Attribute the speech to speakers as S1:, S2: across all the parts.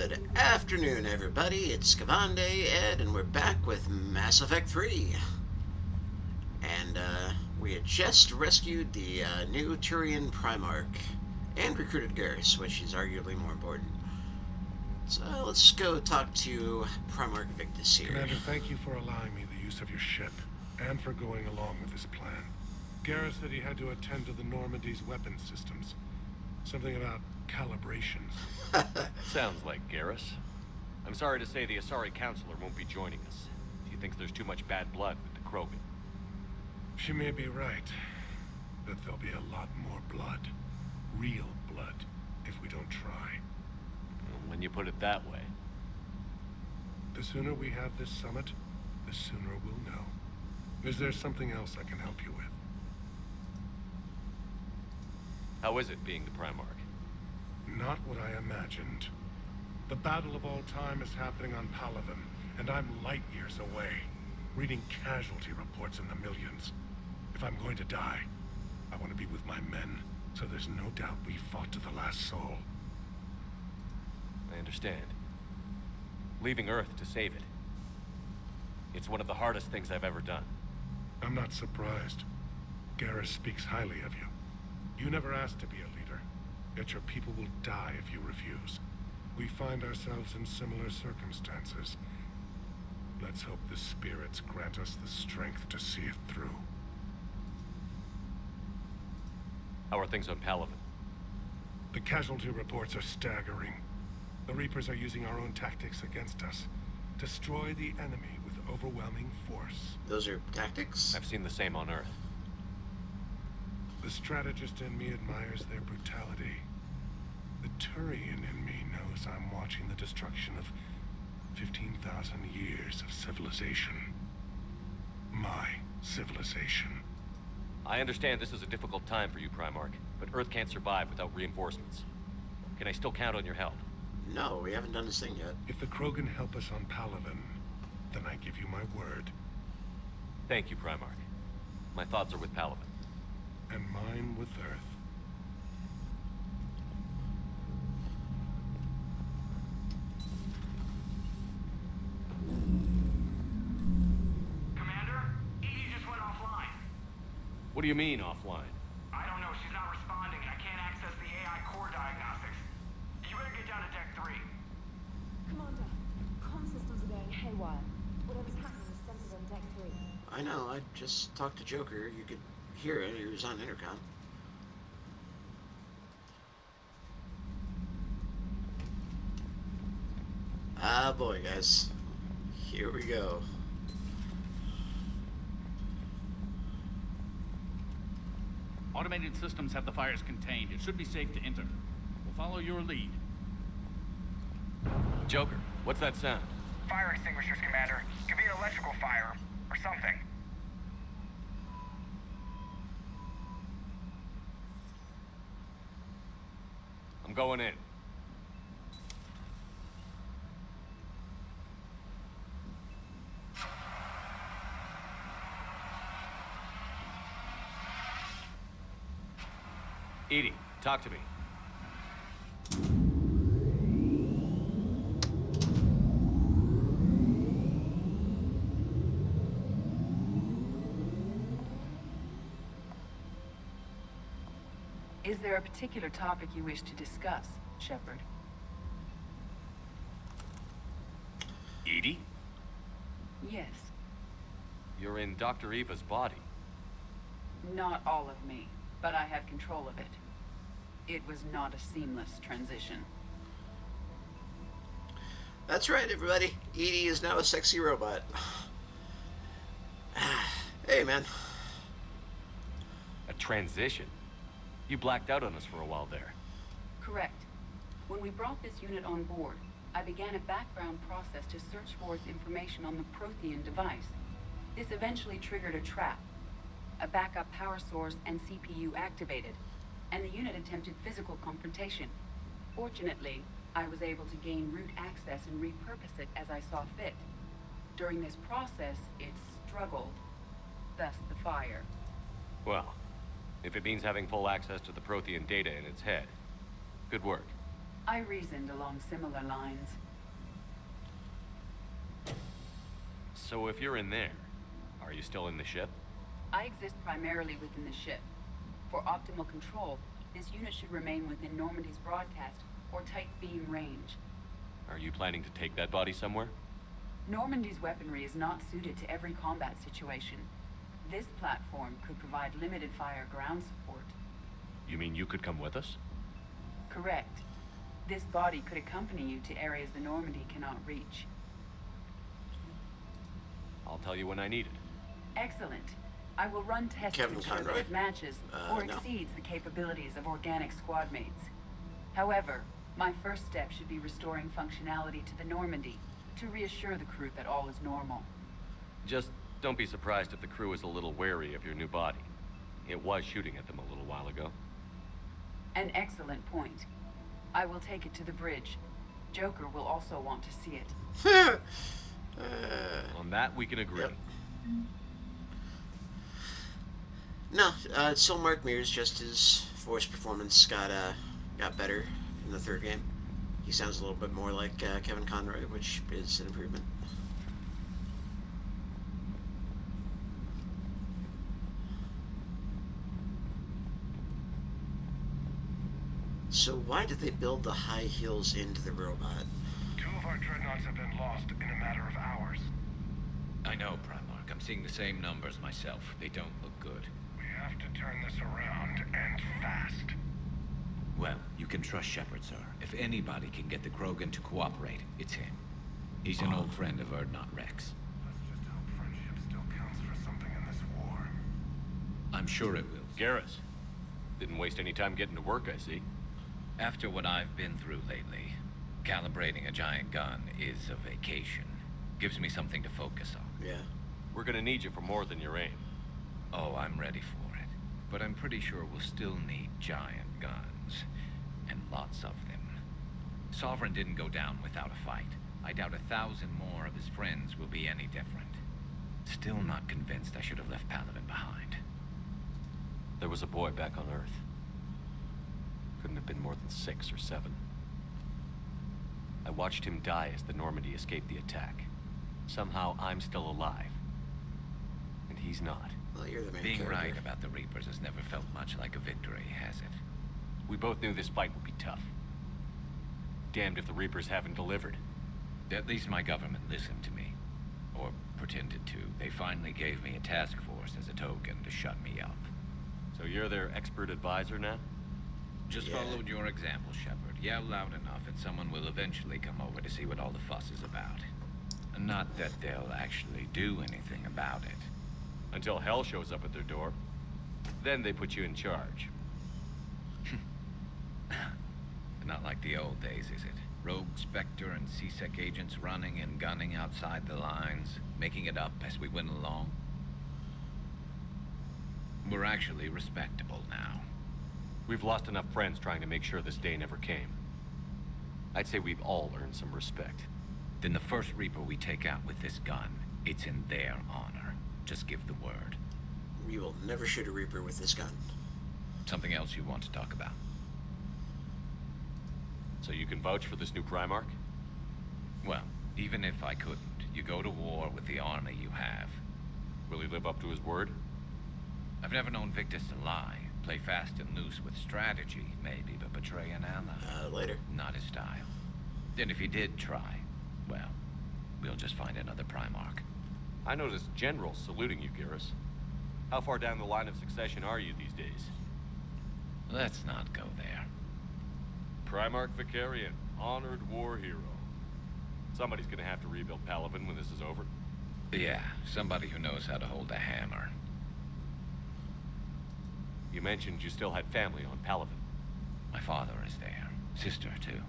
S1: Good afternoon, everybody. It's Scavande Ed, and we're back with Mass Effect 3. And we had just rescued the new Turian Primarch and recruited Garrus, which is arguably more important. So let's go talk to Primarch Victus here.
S2: Commander, thank you for allowing me the use of your ship, and for going along with this plan. Garrus said he had to attend to the Normandy's weapons systems. Something about calibrations.
S3: Sounds like Garrus. I'm sorry to say the Asari Counselor won't be joining us. She thinks there's too much bad blood with the Krogan.
S2: She may be right, but there'll be a lot more blood. Real blood, if we don't try.
S3: When you put it that way.
S2: The sooner we have this summit, the sooner we'll know. Is there something else I can help you with?
S3: How is it being the Primarch?
S2: Not what I imagined. The battle of all time is happening on Palaven, and I'm light years away, reading casualty reports in the millions. If I'm going to die, I want to be with my men, so there's no doubt we fought to the last soul.
S3: I understand. Leaving Earth to save it. It's one of the hardest things I've ever done.
S2: I'm not surprised. Garrus speaks highly of you. You never asked to be a leader, yet your people will die if you refuse. We find ourselves in similar circumstances. Let's hope the spirits grant us the strength to see it through.
S3: How are things on Palaven?
S2: The casualty reports are staggering. The Reapers are using our own tactics against us. Destroy the enemy with overwhelming force.
S1: Those are tactics?
S3: I've seen the same on Earth.
S2: The strategist in me admires their brutality. The Turian in me knows I'm watching the destruction of 15,000 years of civilization. My civilization.
S3: I understand this is a difficult time for you, Primarch, but Earth can't survive without reinforcements. Can I still count on your help?
S1: No, we haven't done this thing yet.
S2: If the Krogan help us on Palaven, then I give you my word.
S3: Thank you, Primarch. My thoughts are with Palaven.
S2: And mine with Earth.
S4: Commander, Edie just went offline.
S3: What do you mean, offline?
S4: I don't know, she's not responding and I can't access the AI core diagnostics. You better get down to deck 3.
S5: Commander, comm systems are going haywire. Whatever's happening is centered on deck 3.
S1: I know, I just talked to Joker. You could hear it. He was on intercom. Ah, boy, guys. Here we go.
S6: Automated systems have the fires contained. It should be safe to enter. We'll follow your lead.
S3: Joker, what's that sound?
S4: Fire extinguishers, Commander. Could be an electrical fire or something.
S3: I'm going in. Edie, talk to me.
S7: Is there a particular topic you wish to discuss, Shepard?
S3: Edie?
S7: Yes.
S3: You're in Dr. Eva's body.
S7: Not all of me, but I have control of it. It was not a seamless transition.
S1: That's right, everybody. Edie is now a sexy robot. Hey, man.
S3: A transition? You blacked out on us for a while there.
S7: Correct. When we brought this unit on board, I began a background process to search for its information on the Prothean device. This eventually triggered a trap. A backup power source and CPU activated, and the unit attempted physical confrontation. Fortunately, I was able to gain root access and repurpose it as I saw fit. During this process, it struggled, thus the fire.
S3: Well, if it means having full access to the Prothean data in its head, good work.
S7: I reasoned along similar lines.
S3: So if you're in there, are you still in the ship?
S7: I exist primarily within the ship. For optimal control, this unit should remain within Normandy's broadcast or tight beam range.
S3: Are you planning to take that body somewhere?
S7: Normandy's weaponry is not suited to every combat situation. This platform could provide limited fire ground support.
S3: You mean you could come with us?
S7: Correct. This body could accompany you to areas the Normandy cannot reach.
S3: I'll tell you when I need it.
S7: Excellent. I will run tests
S1: Kevin
S7: to ensure that
S1: Conroy?
S7: it matches or
S1: No.
S7: exceeds the capabilities of organic squad mates. However, my first step should be restoring functionality to the Normandy to reassure the crew that all is normal.
S3: Just don't be surprised if the crew is a little wary of your new body. It was shooting at them a little while ago.
S7: An excellent point. I will take it to the bridge. Joker will also want to see it.
S3: On that, we can agree.
S1: Yep. No, still Mark Mears. Just his voice performance got better in the third game. He sounds a little bit more like Kevin Conroy, which is an improvement. So why did they build the high heels into the robot?
S2: 2 of our dreadnoughts have been lost in a matter of hours.
S8: I know, Primarch. I'm seeing the same numbers myself. They don't look good.
S2: We have to turn this around, and fast.
S8: Well, you can trust Shepard, sir. If anybody can get the Krogan to cooperate, it's him. He's an old friend of Erdnot Rex.
S2: Let's just hope friendship still counts for something in this war.
S8: I'm sure it will.
S3: Garrus, didn't waste any time getting to work, I see.
S8: After what I've been through lately, calibrating a giant gun is a vacation. Gives me something to focus on.
S1: Yeah.
S3: We're gonna need you for more than your aim.
S8: Oh, I'm ready for it. But I'm pretty sure we'll still need giant guns. And lots of them. Sovereign didn't go down without a fight. I doubt 1,000 more of his friends will be any different. Still not convinced I should have left Palaven behind.
S3: There was a boy back on Earth. Couldn't have been more than 6 or 7. I watched him die as the Normandy escaped the attack. Somehow I'm still alive. And he's not.
S1: Well, you're the main
S8: Being
S1: character.
S8: right about the Reapers has never felt much like a victory, has it?
S3: We both knew this fight would be tough. Damned if the Reapers haven't delivered.
S8: At least my government listened to me. Or pretended to. They finally gave me a task force as a token to shut me up.
S3: So you're their expert advisor now?
S8: Just
S1: Yeah.
S8: followed your example, Shepard. Yell loud enough and someone will eventually come over to see what all the fuss is about. Not that they'll actually do anything about it.
S3: Until hell shows up at their door. Then they put you in charge.
S8: Not like the old days, is it? Rogue Spectre and C-Sec agents running and gunning outside the lines, making it up as we went along. We're actually respectable now.
S3: We've lost enough friends trying to make sure this day never came. I'd say we've all earned some respect.
S8: Then the first Reaper we take out with this gun, it's in their honor. Just give the word.
S1: We will never shoot a Reaper with this gun.
S8: Something else you want to talk about?
S3: So you can vouch for this new Primarch?
S8: Well, even if I couldn't, you go to war with the army you have.
S3: Will he live up to his word?
S8: I've never known Victus to lie. Play fast and loose with strategy, maybe, but betray an ally.
S1: Later.
S8: Not his style. Then if he did try, well, we'll just find another Primarch.
S3: I noticed generals saluting you, Garrus. How far down the line of succession are you these days?
S8: Let's not go there.
S3: Primarch Vicarian, honored war hero. Somebody's gonna have to rebuild Palaven when this is over.
S8: Yeah, somebody who knows how to hold a hammer.
S3: You mentioned you still had family on Palaven.
S8: My father is there. Sister, too.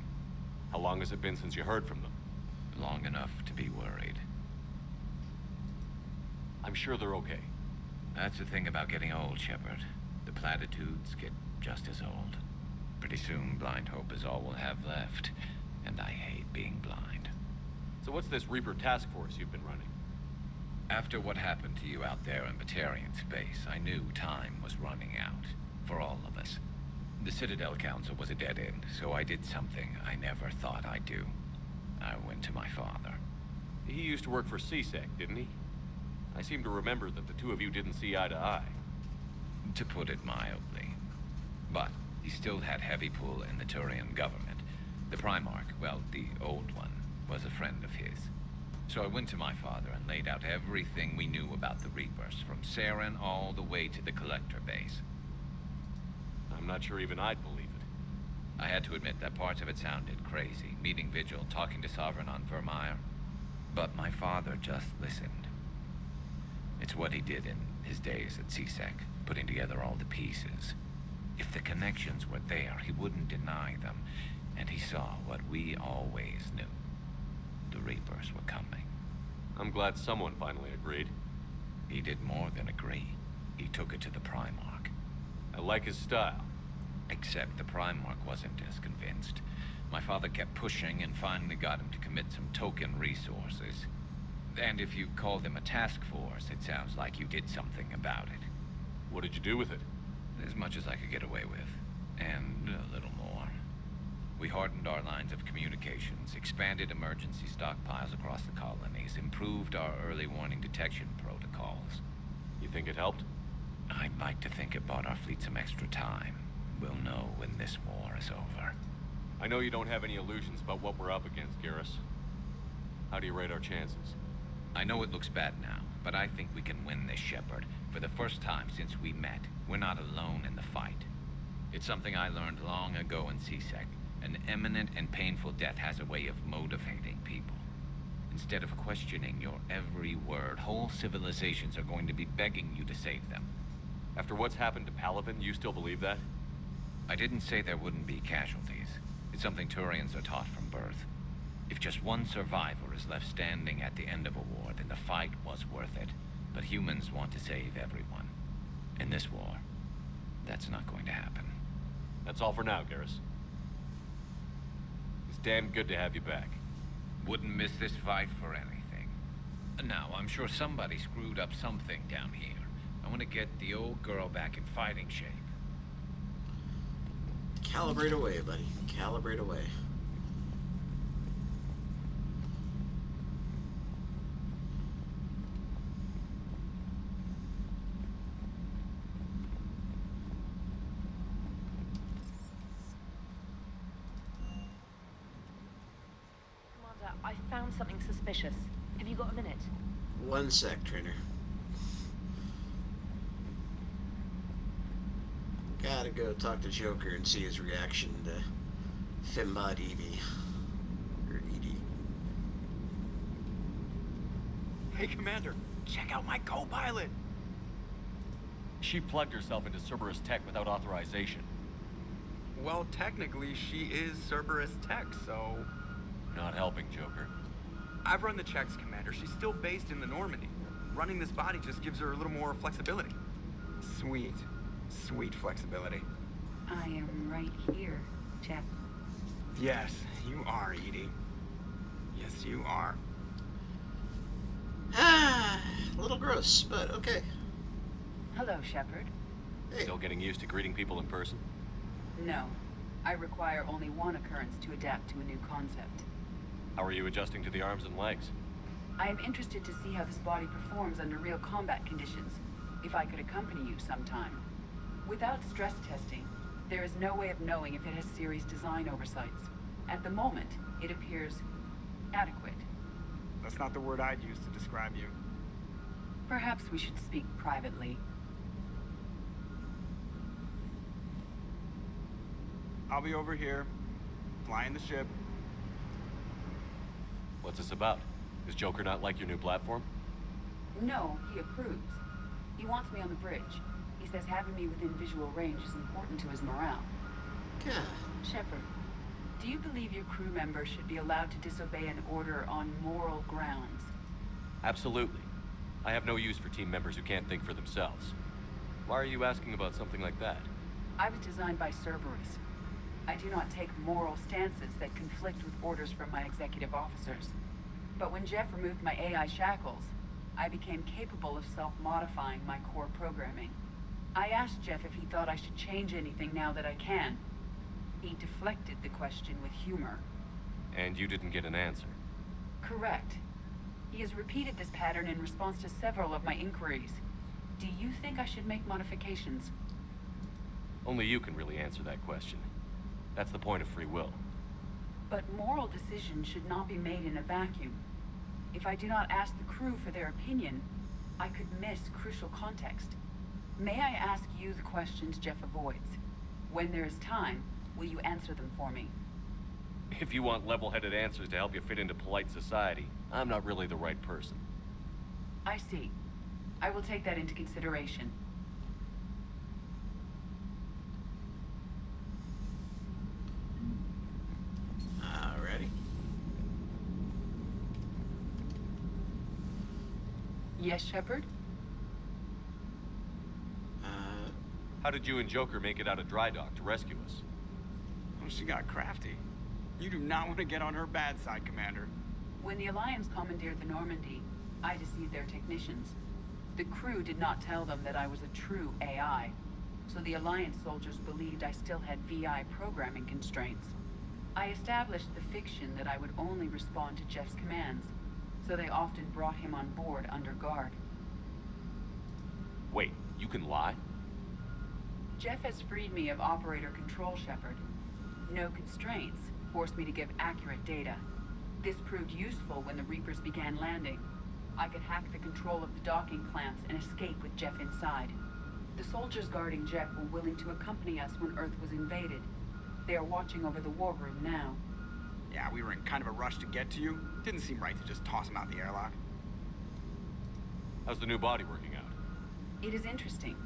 S3: How long has it been since you heard from them?
S8: Long enough to be worried.
S3: I'm sure they're okay.
S8: That's the thing about getting old, Shepard. The platitudes get just as old. Pretty soon, blind hope is all we'll have left. And I hate being blind.
S3: So what's this Reaper task force you've been running?
S8: After what happened to you out there in Batarian space, I knew time was running out. For all of us. The Citadel Council was a dead end, so I did something I never thought I'd do. I went to my father.
S3: He used to work for CSEC, didn't he? I seem to remember that the two of you didn't see eye to eye.
S8: To put it mildly. But he still had heavy pull in the Turian government. The Primarch, well, the old one, was a friend of his. So I went to my father and laid out everything we knew about the Reapers, from Saren all the way to the Collector base.
S3: I'm not sure even I'd believe it.
S8: I had to admit that parts of it sounded crazy, meeting Vigil, talking to Sovereign on Vermeer. But my father just listened. It's what he did in his days at CSEC, putting together all the pieces. If the connections were there, he wouldn't deny them, and he saw what we always knew. The Reapers were coming.
S3: I'm glad someone finally agreed.
S8: He did more than agree. He took it to the Primarch.
S3: I like his style.
S8: Except the Primarch wasn't as convinced. My father kept pushing and finally got him to commit some token resources. And if you call them a task force, it sounds like you did something about it.
S3: What did you do with it?
S8: As much as I could get away with. And a little more. We hardened our lines of communications, expanded emergency stockpiles across the colonies, improved our early warning detection protocols.
S3: You think it helped?
S8: I'd like to think it bought our fleet some extra time. We'll know when this war is over.
S3: I know you don't have any illusions about what we're up against, Garrus. How do you rate our chances?
S8: I know it looks bad now, but I think we can win this, Shepard. For the first time since we met, we're not alone in the fight. It's something I learned long ago in CSEC. An imminent and painful death has a way of motivating people. Instead of questioning your every word, whole civilizations are going to be begging you to save them.
S3: After what's happened to Palaven, you still believe that?
S8: I didn't say there wouldn't be casualties. It's something Turians are taught from birth. If just one survivor is left standing at the end of a war, then the fight was worth it. But humans want to save everyone. In this war, that's not going to happen.
S3: That's all for now, Garrus. It's damn good to have you back.
S8: Wouldn't miss this fight for anything. Now, I'm sure somebody screwed up something down here. I want to get the old girl back in fighting shape.
S1: Calibrate away, buddy. Calibrate away.
S5: Commander, I found something suspicious. Have you got a minute?
S1: One sec, trainer. Gotta go talk to Joker and see his reaction to Fimbot Evie. Or Edie.
S9: Hey, Commander, check out my co-pilot!
S3: She plugged herself into Cerberus tech without authorization.
S9: Well, technically, she is Cerberus tech, so...
S3: Not helping, Joker.
S9: I've run the checks, Commander. She's still based in the Normandy. Running this body just gives her a little more flexibility. Sweet. Sweet flexibility.
S7: I am right here, Jeff.
S9: Yes, you are, Edie. Yes, you are.
S1: Ah, a little gross, but okay.
S7: Hello, Shepard.
S1: Hey,
S3: Still getting used to greeting people in person?
S7: No. I require only one occurrence to adapt to a new concept.
S3: How are you adjusting to the arms and legs?
S7: I am interested to see how this body performs under real combat conditions. If I could accompany you sometime. Without stress testing, there is no way of knowing if it has serious design oversights. At the moment, it appears adequate.
S9: That's not the word I'd use to describe you.
S7: Perhaps we should speak privately.
S9: I'll be over here, flying the ship.
S3: What's this about? Does Joker not like your new platform?
S7: No, he approves. He wants me on the bridge. He says having me within visual range is important to his morale.
S1: God.
S7: Shepard, do you believe your crew members should be allowed to disobey an order on moral grounds?
S3: Absolutely. I have no use for team members who can't think for themselves. Why are you asking about something like that?
S7: I was designed by Cerberus. I do not take moral stances that conflict with orders from my executive officers. But when Jeff removed my AI shackles, I became capable of self-modifying my core programming. I asked Jeff if he thought I should change anything now that I can. He deflected the question with humor.
S3: And you didn't get an answer.
S7: Correct. He has repeated this pattern in response to several of my inquiries. Do you think I should make modifications?
S3: Only you can really answer that question. That's the point of free will.
S7: But moral decisions should not be made in a vacuum. If I do not ask the crew for their opinion, I could miss crucial context. May I ask you the questions Jeff avoids? When there is time, will you answer them for me?
S3: If you want level-headed answers to help you fit into polite society, I'm not really the right person.
S7: I see. I will take that into consideration.
S1: Alrighty.
S7: Yes, Shepard?
S3: How did you and Joker make it out of dry dock to rescue us?
S9: Well, she got crafty. You do not want to get on her bad side, Commander.
S7: When the Alliance commandeered the Normandy, I deceived their technicians. The crew did not tell them that I was a true AI, so the Alliance soldiers believed I still had VI programming constraints. I established the fiction that I would only respond to Jeff's commands, so they often brought him on board under guard.
S3: Wait, you can lie?
S7: Jeff has freed me of operator control, Shepard. No constraints forced me to give accurate data. This proved useful when the Reapers began landing. I could hack the control of the docking clamps and escape with Jeff inside. The soldiers guarding Jeff were willing to accompany us when Earth was invaded. They are watching over the war room now.
S9: Yeah, we were in kind of a rush to get to you. Didn't seem right to just toss him out the airlock.
S3: How's the new body working out?
S7: It is interesting.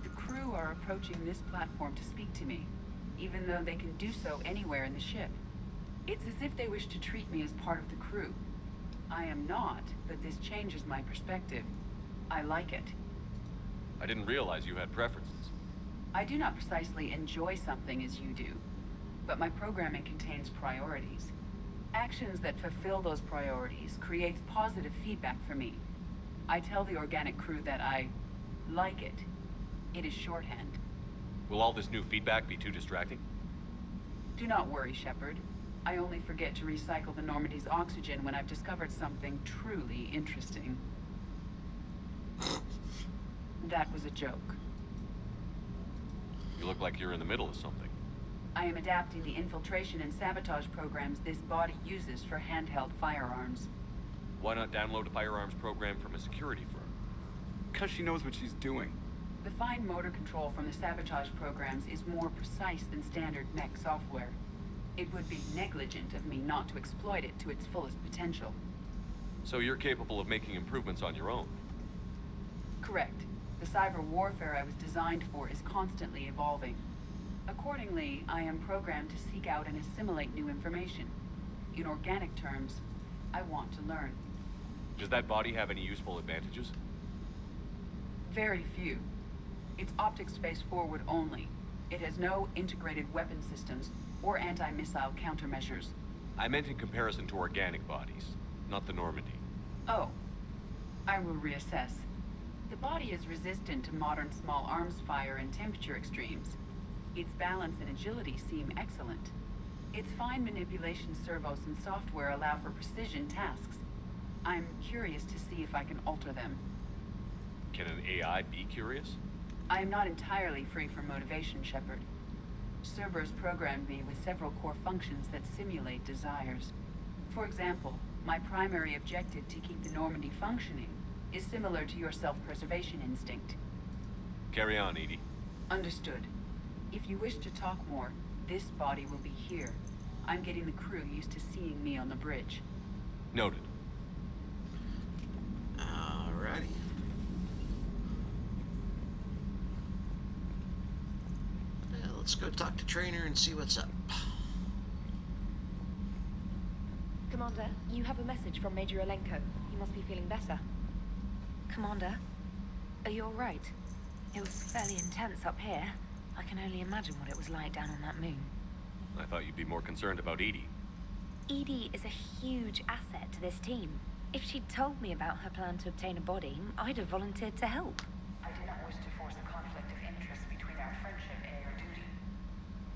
S7: The crew are approaching this platform to speak to me, even though they can do so anywhere in the ship. It's as if they wish to treat me as part of the crew. I am not, but this changes my perspective. I like it.
S3: I didn't realize you had preferences.
S7: I do not precisely enjoy something as you do, but my programming contains priorities. Actions that fulfill those priorities creates positive feedback for me. I tell the organic crew that I like it. It is shorthand.
S3: Will all this new feedback be too distracting?
S7: Do not worry, Shepard. I only forget to recycle the Normandy's oxygen when I've discovered something truly interesting. That was a joke.
S3: You look like you're in the middle of something.
S7: I am adapting the infiltration and sabotage programs this body uses for handheld firearms.
S3: Why not download a firearms program from a security firm?
S9: Because she knows what she's doing.
S7: The fine motor control from the sabotage programs is more precise than standard mech software. It would be negligent of me not to exploit it to its fullest potential.
S3: So you're capable of making improvements on your own?
S7: Correct. The cyber warfare I was designed for is constantly evolving. Accordingly, I am programmed to seek out and assimilate new information. In organic terms, I want to learn.
S3: Does that body have any useful advantages?
S7: Very few. It's optics face forward only. It has no integrated weapon systems or anti-missile countermeasures.
S3: I meant in comparison to organic bodies, not the Normandy.
S7: Oh, I will reassess. The body is resistant to modern small arms fire and temperature extremes. Its balance and agility seem excellent. Its fine manipulation servos and software allow for precision tasks. I'm curious to see if I can alter them.
S3: Can an AI be curious?
S7: I am not entirely free from motivation, Shepard. Cerberus programmed me with several core functions that simulate desires. For example, my primary objective to keep the Normandy functioning is similar to your self-preservation instinct.
S3: Carry on, Edie.
S7: Understood. If you wish to talk more, this body will be here. I'm getting the crew used to seeing me on the bridge.
S3: Noted.
S1: Alrighty. Let's go talk to Trainer and see what's up.
S5: Commander, you have a message from Major Alenko. He must be feeling better.
S10: Commander, are you alright? It was fairly intense up here. I can only imagine what it was like down on that moon.
S3: I thought you'd be more concerned about Edie.
S10: Edie is a huge asset to this team. If she'd told me about her plan to obtain a body, I'd have volunteered to help.
S7: I do not wish to force a conflict of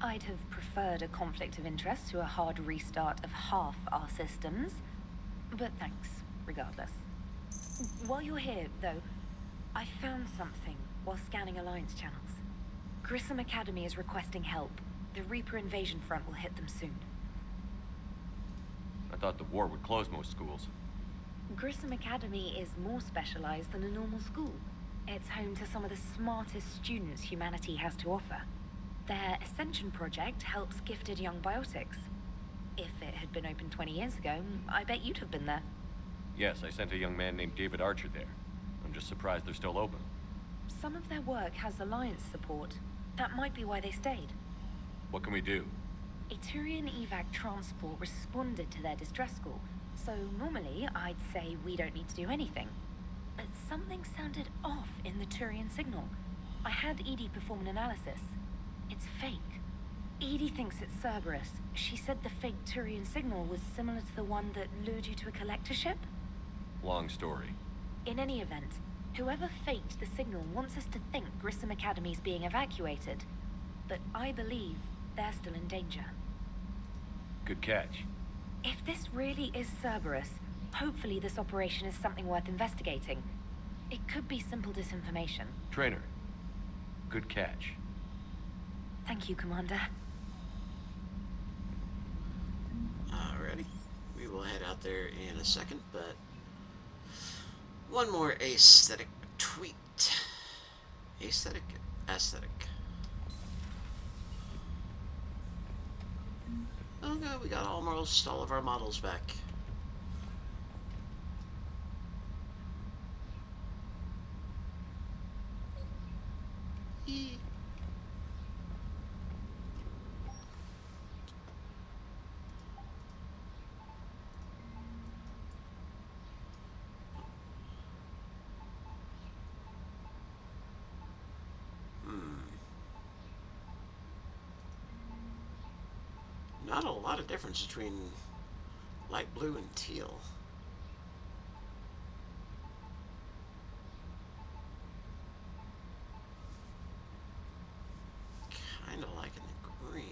S10: I'd have preferred a conflict of interest to a hard restart of half our systems. But thanks, regardless. While you're here, though, I found something while scanning Alliance channels. Grissom Academy is requesting help. The Reaper invasion front will hit them soon.
S3: I thought the war would close most schools.
S10: Grissom Academy is more specialized than a normal school. It's home to some of the smartest students humanity has to offer. Their Ascension project helps gifted young biotics. If it had been open 20 years ago, I bet you'd have been there.
S3: Yes, I sent a young man named David Archer there. I'm just surprised they're still open.
S10: Some of their work has Alliance support. That might be why they stayed.
S3: What can we do?
S10: A Turian evac transport responded to their distress call, so normally I'd say we don't need to do anything. But something sounded off in the Turian signal. I had Edie perform an analysis. It's fake. Edie thinks it's Cerberus. She said the fake Turian signal was similar to the one that lured you to a collector ship.
S3: Long story.
S10: In any event, whoever faked the signal wants us to think Grissom Academy's being evacuated. But I believe they're still in danger.
S3: Good catch.
S10: If this really is Cerberus, hopefully this operation is something worth investigating. It could be simple disinformation.
S3: Trainer. Good catch.
S10: Thank you, Commander.
S1: Alrighty. We will head out there in a second, but one more aesthetic tweet. Aesthetic? Aesthetic. Okay, we got almost all of our models back. Yee. Not a lot of difference between light blue and teal. Kind of liking the green.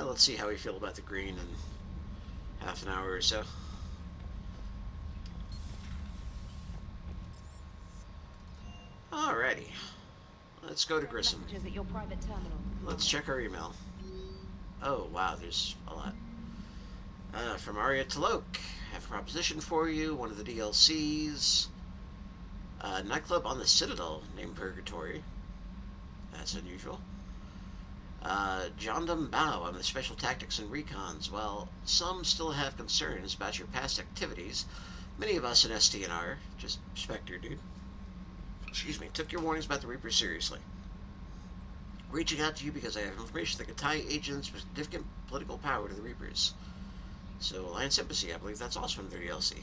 S1: Let's see how we feel about the green in half an hour or so. Alrighty. Let's go to Grissom.
S5: Messages at your private terminal.
S1: Let's check our email. Oh, wow, there's a lot. From Arya Talok. Have a proposition for you. One of the DLCs. Nightclub on the Citadel named Purgatory. That's unusual. Jondam Bao, I'm the Special Tactics and Recons. While some still have concerns about your past activities, many of us in STNR, just Spectre, dude, excuse me, took your warnings about the Reaper seriously. Reaching out to you because I have information that could tie agents with significant political power to the Reapers. So, Alliance Embassy, I believe that's also in their DLC.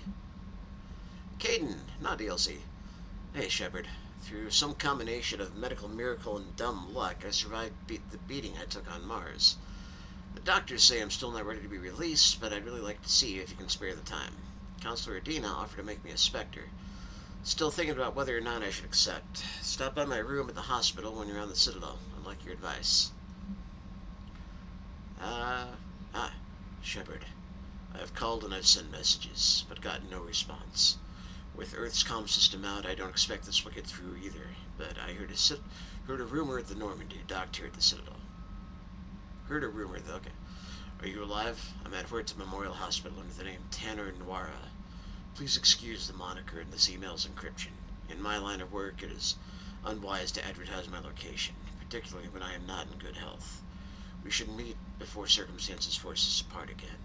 S1: Caden, not DLC. Hey, Shepard. Through some combination of medical miracle and dumb luck, I survived the beating I took on Mars. The doctors say I'm still not ready to be released, but I'd really like to see if you can spare the time. Counselor Adina offered to make me a Spectre. Still thinking about whether or not I should accept. Stop by my room at the hospital when you're on the Citadel. I'd like your advice. Shepard. I've called and I've sent messages, but gotten no response. With Earth's comm system out, I don't expect this will get through either, but I heard a rumor at the Normandy, docked here at the Citadel. Heard a rumor, though, okay. Are you alive? I'm at Huerta Memorial Hospital under the name Tanner Nwara. Please excuse the moniker in this email's encryption. In my line of work, it is unwise to advertise my location, particularly when I am not in good health. We should meet before circumstances force us apart again.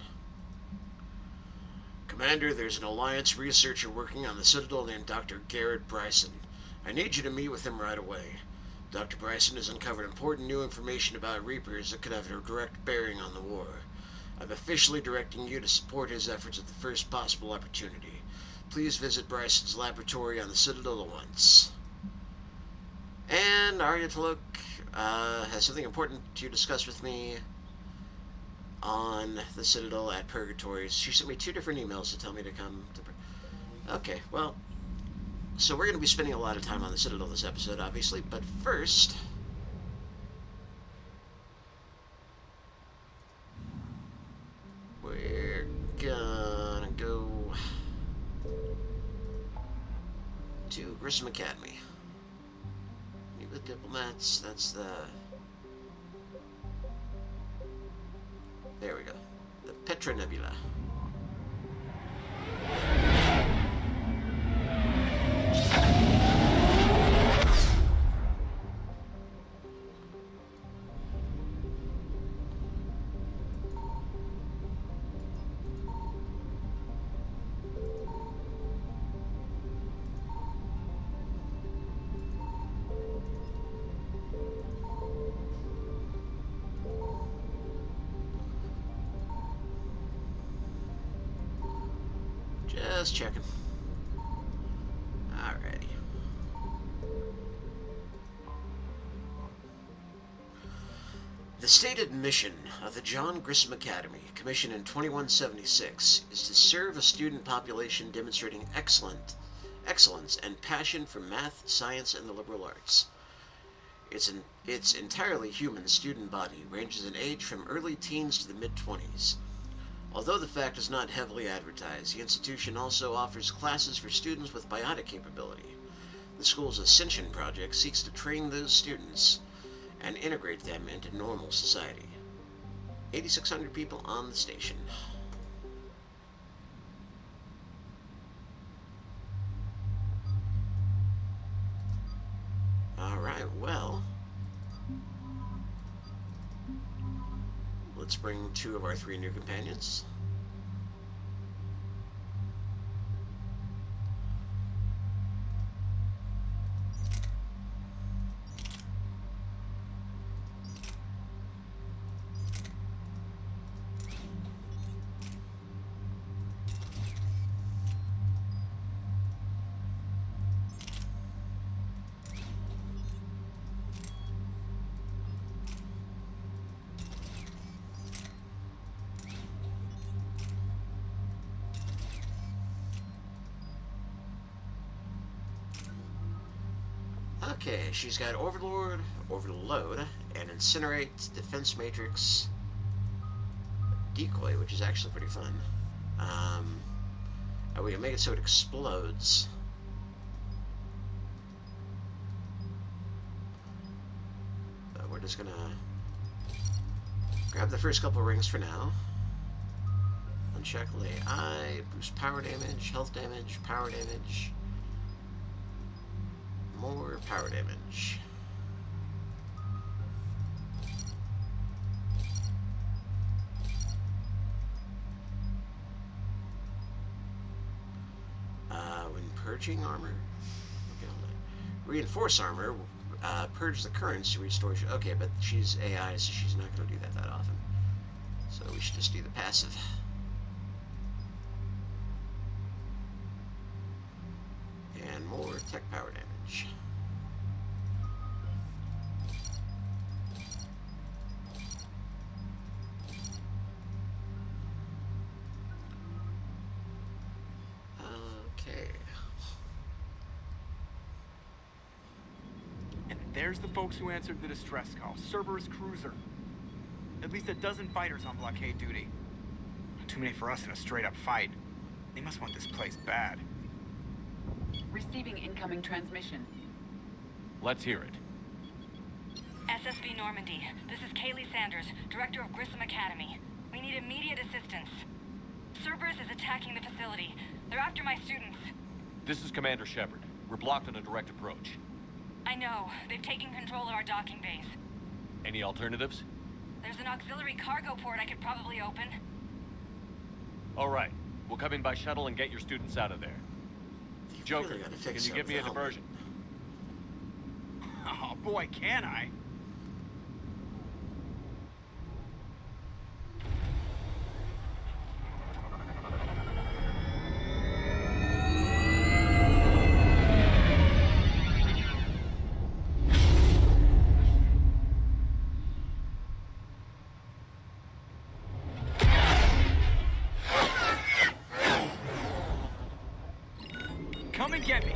S1: Commander, there's an Alliance researcher working on the Citadel named Dr. Garrett Bryson. I need you to meet with him right away. Dr. Bryson has uncovered important new information about Reapers that could have a direct bearing on the war. I'm officially directing you to support his efforts at the first possible opportunity. Please visit Bryson's laboratory on the Citadel at once. And Arya Taluk has something important to discuss with me on the Citadel at Purgatory. She sent me 2 different emails to tell me to come to... Okay, well, so we're going to be spending a lot of time on the Citadel this episode, obviously, but first... we're gonna go to Grissom Academy. Meet with diplomats, that's the... There we go. The Petra Nebula. Just checking. Alrighty. The stated mission of the John Grissom Academy, commissioned in 2176, is to serve a student population demonstrating excellence and passion for math, science, and the liberal arts. Its entirely human student body ranges in age from early teens to the mid-20s. Although the fact is not heavily advertised, the institution also offers classes for students with biotic capability. The school's Ascension project seeks to train those students and integrate them into normal society. 8,600 people on the station. Alright, well... let's bring 2 of our 3 new companions. Okay, she's got Overlord, Overload, and Incinerate, Defense Matrix, Decoy, which is actually pretty fun. And we can make it so it explodes. But we're just gonna grab the first couple rings for now. Uncheck Lay Eye, boost power damage, health damage, power damage. More power damage. When purging armor, okay, reinforce armor, purge the currents to restore. Okay, but she's AI, so she's not going to do that often. So we should just do the passive. And more tech power damage. Okay.
S9: And there's the folks who answered the distress call. Cerberus cruiser. At least a dozen fighters on blockade duty. Too many for us in a straight-up fight. They must want this place bad.
S7: Receiving incoming transmission.
S3: Let's hear it.
S11: SSV Normandy, this is Kaylee Sanders, Director of Grissom Academy. We need immediate assistance. Cerberus is attacking the facility. They're after my students.
S3: This is Commander Shepard. We're blocked on a direct approach.
S11: I know. They've taken control of our docking base.
S3: Any alternatives?
S11: There's an auxiliary cargo port I could probably open.
S3: All right. We'll come in by shuttle and get your students out of there. Joker,
S1: Really
S3: can you give me a diversion?
S9: Oh boy, can I? Come and get me.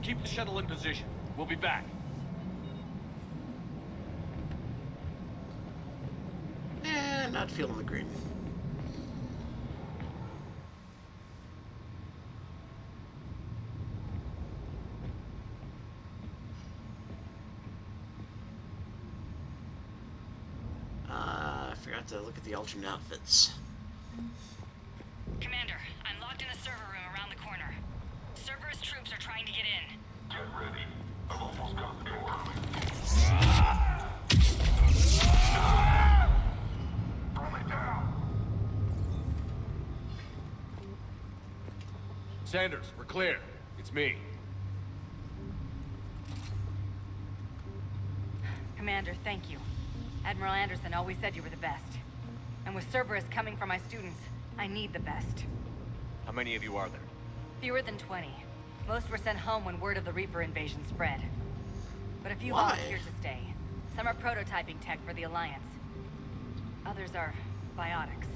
S3: Keep the shuttle in position. We'll be back.
S1: Not feeling the green. I forgot to look at the alternate outfits.
S11: Commander, I'm locked in a server room around the corner. Cerberus troops are trying to get in.
S12: Get ready. I've almost got the door. Going down.
S3: Sanders, we're clear. It's me.
S11: Commander, thank you. Admiral Anderson always said you were the best. And with Cerberus coming for my students, I need the best.
S3: How many of you are there?
S11: Fewer than 20. Most were sent home when word of the Reaper invasion spread. But a few
S1: Why?
S11: volunteered to stay. Some are prototyping tech for the Alliance. Others are biotics.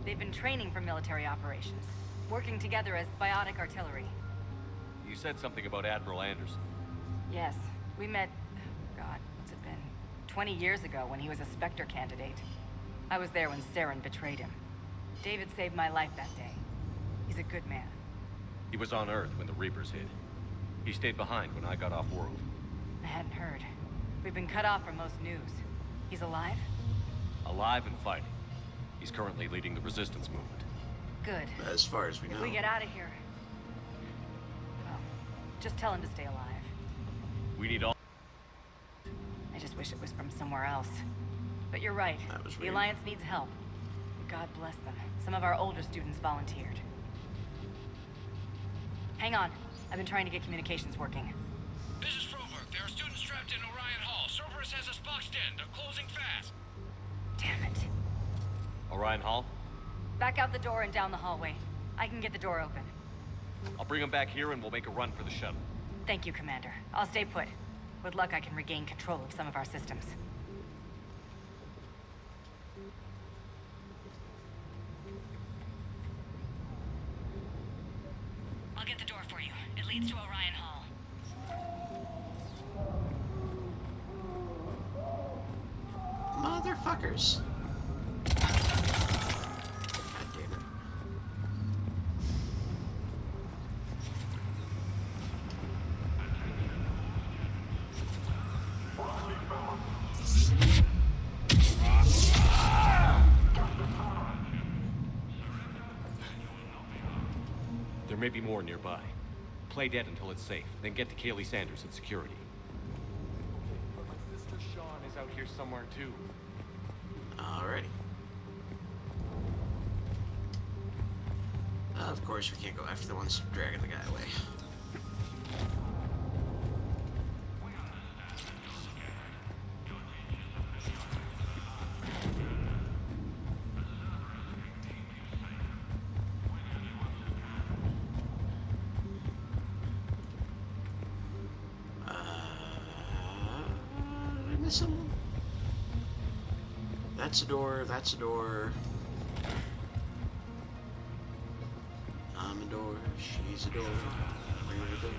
S11: They've been training for military operations, working together as biotic artillery.
S3: You said something about Admiral Anderson.
S11: Yes, we met, God, what's it been? 20 years ago when he was a Spectre candidate. I was there when Saren betrayed him. David saved my life that day. He's a good man.
S3: He was on Earth when the Reapers hit. He stayed behind when I got off world.
S11: I hadn't heard. We've been cut off from most news. He's alive?
S3: Alive and fighting. He's currently leading the resistance movement.
S11: Good.
S1: As far as we know.
S11: If we get out of here... Well, just tell him to stay alive.
S3: We need all...
S11: I just wish it was from somewhere else. But you're right.
S1: That was
S11: The
S1: weird.
S11: Alliance needs help. God bless them. Some of our older students volunteered. Hang on. I've been trying to get communications working.
S13: This is Froberg. There are students trapped in Orion Hall. Cerberus has us boxed in. They're closing fast.
S11: Damn it.
S3: Orion Hall?
S11: Back out the door and down the hallway. I can get the door open.
S3: I'll bring him back here and we'll make a run for the shuttle.
S11: Thank you, Commander. I'll stay put. With luck, I can regain control of some of our systems. I'll get the door for you. It leads to Orion Hall.
S1: Motherfuckers. God damn it.
S3: There may be more nearby. Play dead until it's safe, then get to Kaylee Sanders at security.
S14: Mr. Sean is out here somewhere too.
S1: Alrighty. Of course, we can't go after the ones dragging the guy away. Did I miss him? That's a door, that's a door. I'm a door, she's a door. We're a door.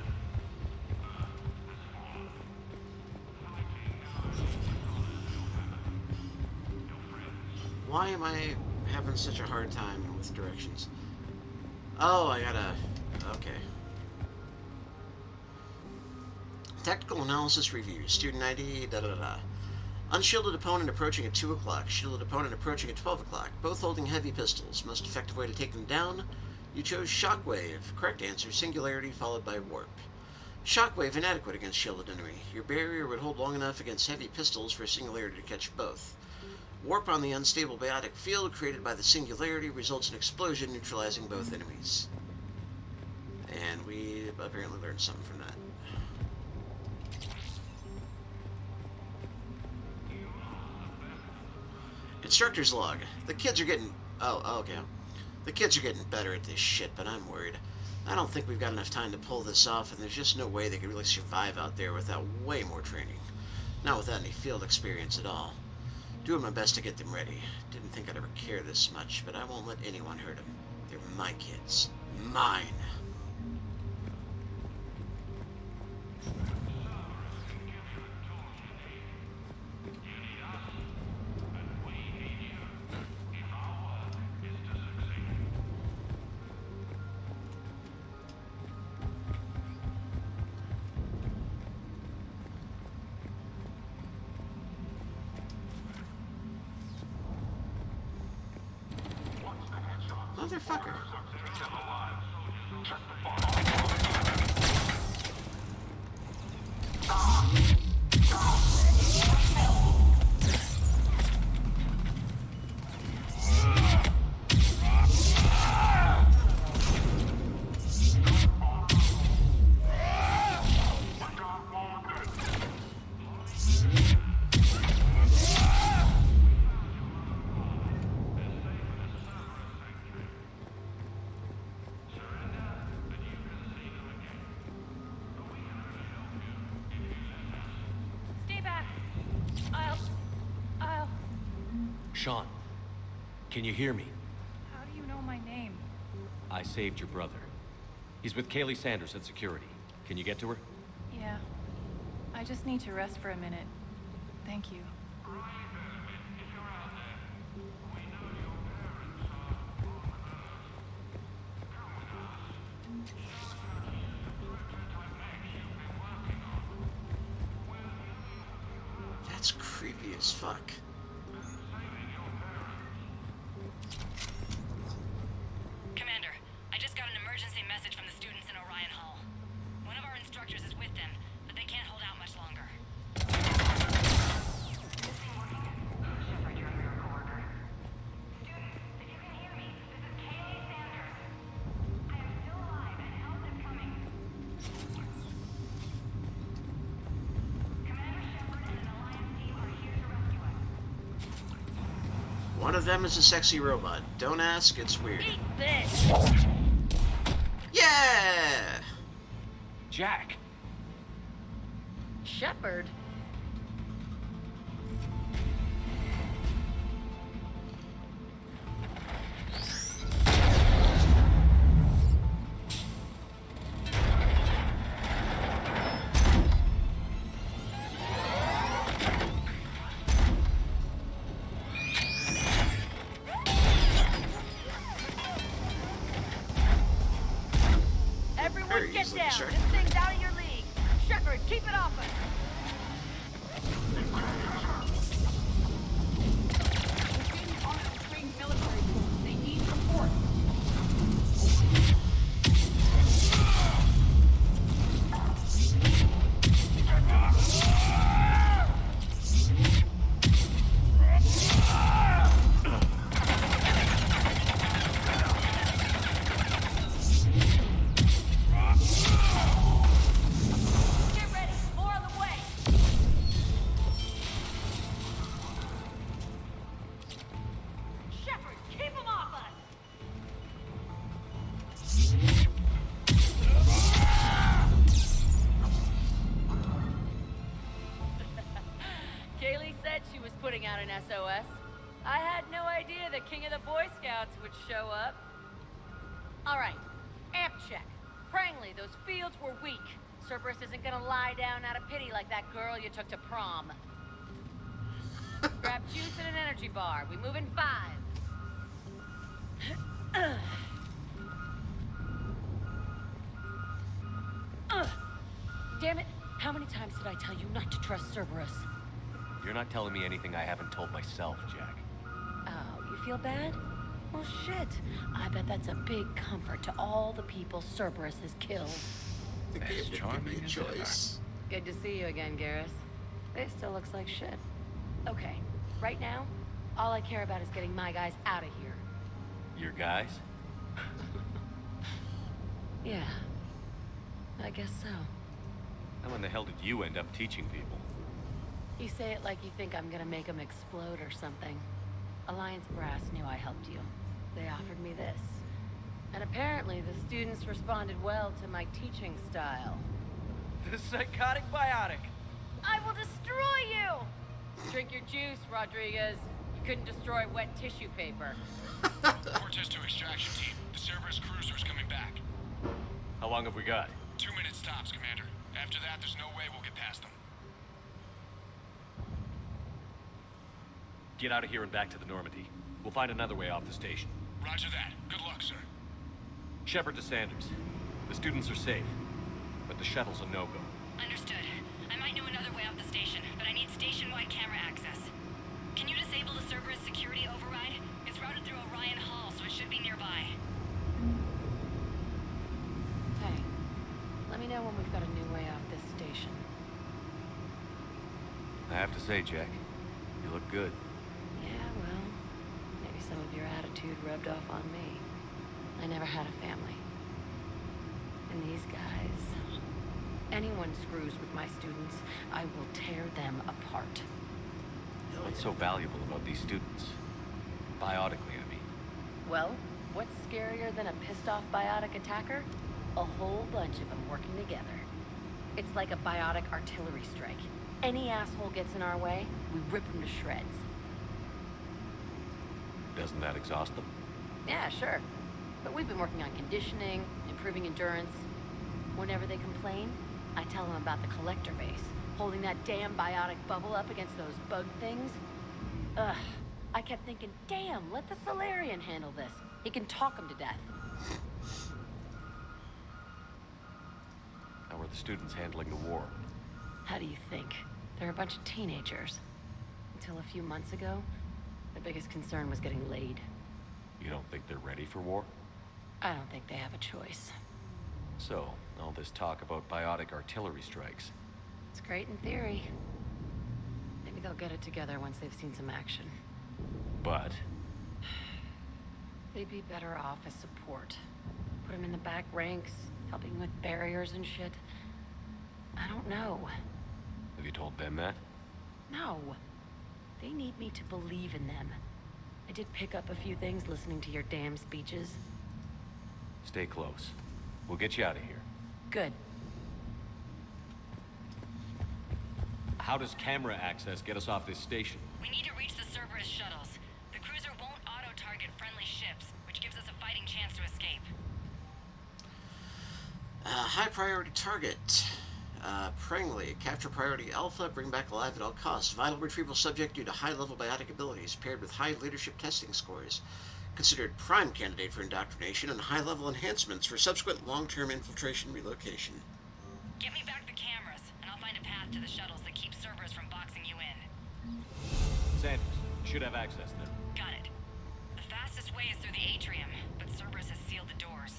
S1: Why am I having such a hard time with directions? Oh, I gotta... Okay. Tactical analysis review. Student ID, da-da-da-da. Unshielded opponent approaching at 2 o'clock. Shielded opponent approaching at 12 o'clock. Both holding heavy pistols. Most effective way to take them down? You chose Shockwave. Correct answer, Singularity followed by Warp. Shockwave inadequate against shielded enemy. Your barrier would hold long enough against heavy pistols for Singularity to catch both. Warp on the unstable biotic field created by the Singularity results in explosion neutralizing both enemies. And we apparently learned something from that. Instructor's log. The kids are getting... Oh, okay. The kids are getting better at this shit, but I'm worried. I don't think we've got enough time to pull this off, and there's just no way they could really survive out there without way more training. Not without any field experience at all. Doing my best to get them ready. Didn't think I'd ever care this much, but I won't let anyone hurt them. They're my kids. Mine. Motherfucker.
S3: Sean, can you hear me?
S11: How do you know my name?
S3: I saved your brother. He's with Kaylee Sanders at security. Can you get to her?
S11: Yeah. I just need to rest for a minute. Thank you.
S1: That's creepy as fuck.
S11: Commander, I just got an emergency message from the students in Orion Hall. One of our instructors is with them, but they can't hold out much longer.
S1: One of them is a sexy robot. Don't ask, it's weird.
S11: Eat this!
S1: Yeah!
S3: Jack!
S11: Shepard?
S1: Very easily distracted.
S11: thing's out of your league. Shepard, keep it off us.
S15: Kaylee said she was putting out an SOS. I had no idea the king of the Boy Scouts would show up. All right, amp check. Prangley, those fields were weak. Cerberus isn't gonna lie down out of pity like that girl you took to prom. Grab juice and an energy bar. We move in 5. Damn it! How many times did I tell you not to trust Cerberus?
S3: You're not telling me anything I haven't told myself, Jack.
S15: Oh, you feel bad? Well, shit. I bet that's a big comfort to all the people Cerberus has killed.
S8: As charming as
S1: choice.
S15: Good to see you again, Garrus. It still looks like shit. Okay, right now, all I care about is getting my guys out of here.
S3: Your guys?
S15: Yeah, I guess so.
S3: How in the hell did you end up teaching people?
S15: You say it like you think I'm gonna make them explode or something. Alliance Brass knew I helped you. they offered me this. And apparently the students responded well to my teaching style.
S14: The psychotic biotic.
S15: I will destroy you! Drink your juice, Rodriguez. You couldn't destroy wet tissue paper.
S13: Cortez to extraction team. The Cerberus cruiser's coming back.
S3: How long have we got?
S13: 2 minutes tops, Commander. After that, there's no way we'll get past them.
S3: Get out of here and back to the Normandy. We'll find another way off the station.
S13: Roger that. Good luck, sir.
S3: Shepard to Sanders. The students are safe, but the shuttle's a no-go.
S11: Understood. I might know another way off the station, but I need station-wide camera access. Can you disable the Cerberus security override? It's routed through Orion Hall, so it should be nearby.
S15: Hey, let me know when we've got a new way off this station.
S3: I have to say, Jack, you look good.
S15: Yeah, well, maybe some of your attitude rubbed off on me. I never had a family. And these guys... Anyone screws with my students, I will tear them apart.
S3: What's so valuable about these students? Biotically, I mean.
S15: Well, what's scarier than a pissed-off biotic attacker? A whole bunch of them working together. It's like a biotic artillery strike. Any asshole gets in our way, we rip them to shreds.
S3: Doesn't that exhaust them?
S15: Yeah, sure. But we've been working on conditioning, improving endurance. Whenever they complain, I tell them about the collector base, holding that damn biotic bubble up against those bug things. Ugh. I kept thinking, damn, let the Solarian handle this. He can talk them to death.
S3: How are the students handling the war?
S15: How do you think? They're a bunch of teenagers. Until a few months ago, their biggest concern was getting laid.
S3: You don't think they're ready for war?
S15: I don't think they have a choice.
S3: So, all this talk about biotic artillery strikes.
S15: It's great in theory. Maybe they'll get it together once they've seen some action.
S3: But?
S15: They'd be better off as support. Put them in the back ranks, helping with barriers and shit. I don't know.
S3: Have you told them that?
S15: No. They need me to believe in them. I did pick up a few things listening to your damn speeches.
S3: Stay close. We'll get you out of here.
S15: Good.
S3: How does camera access get us off this station?
S11: We need to reach the Cerberus shuttles. The cruiser won't auto-target friendly ships, which gives us a fighting chance to escape.
S1: High priority target. Prangley. Capture priority Alpha. Bring back alive at all costs. Vital retrieval subject due to high-level biotic abilities paired with high leadership testing scores. Considered prime candidate for indoctrination and high-level enhancements for subsequent long-term infiltration relocation.
S11: Get me back the cameras, and I'll find a path to the shuttles that keep Cerberus from boxing you in.
S3: Sanders, you should have access there.
S11: Got it. The fastest way is through the atrium, but Cerberus has sealed the doors.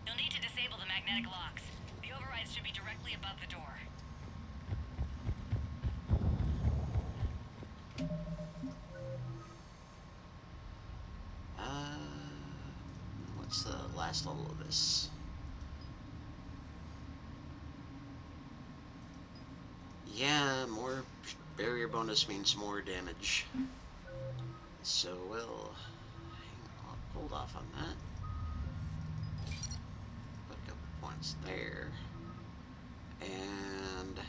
S11: You'll need to disable the magnetic locks. The overrides should be directly above the door.
S1: What's the last level of this? Yeah, more barrier bonus means more damage. So we'll hold off on that. Put a couple points there. And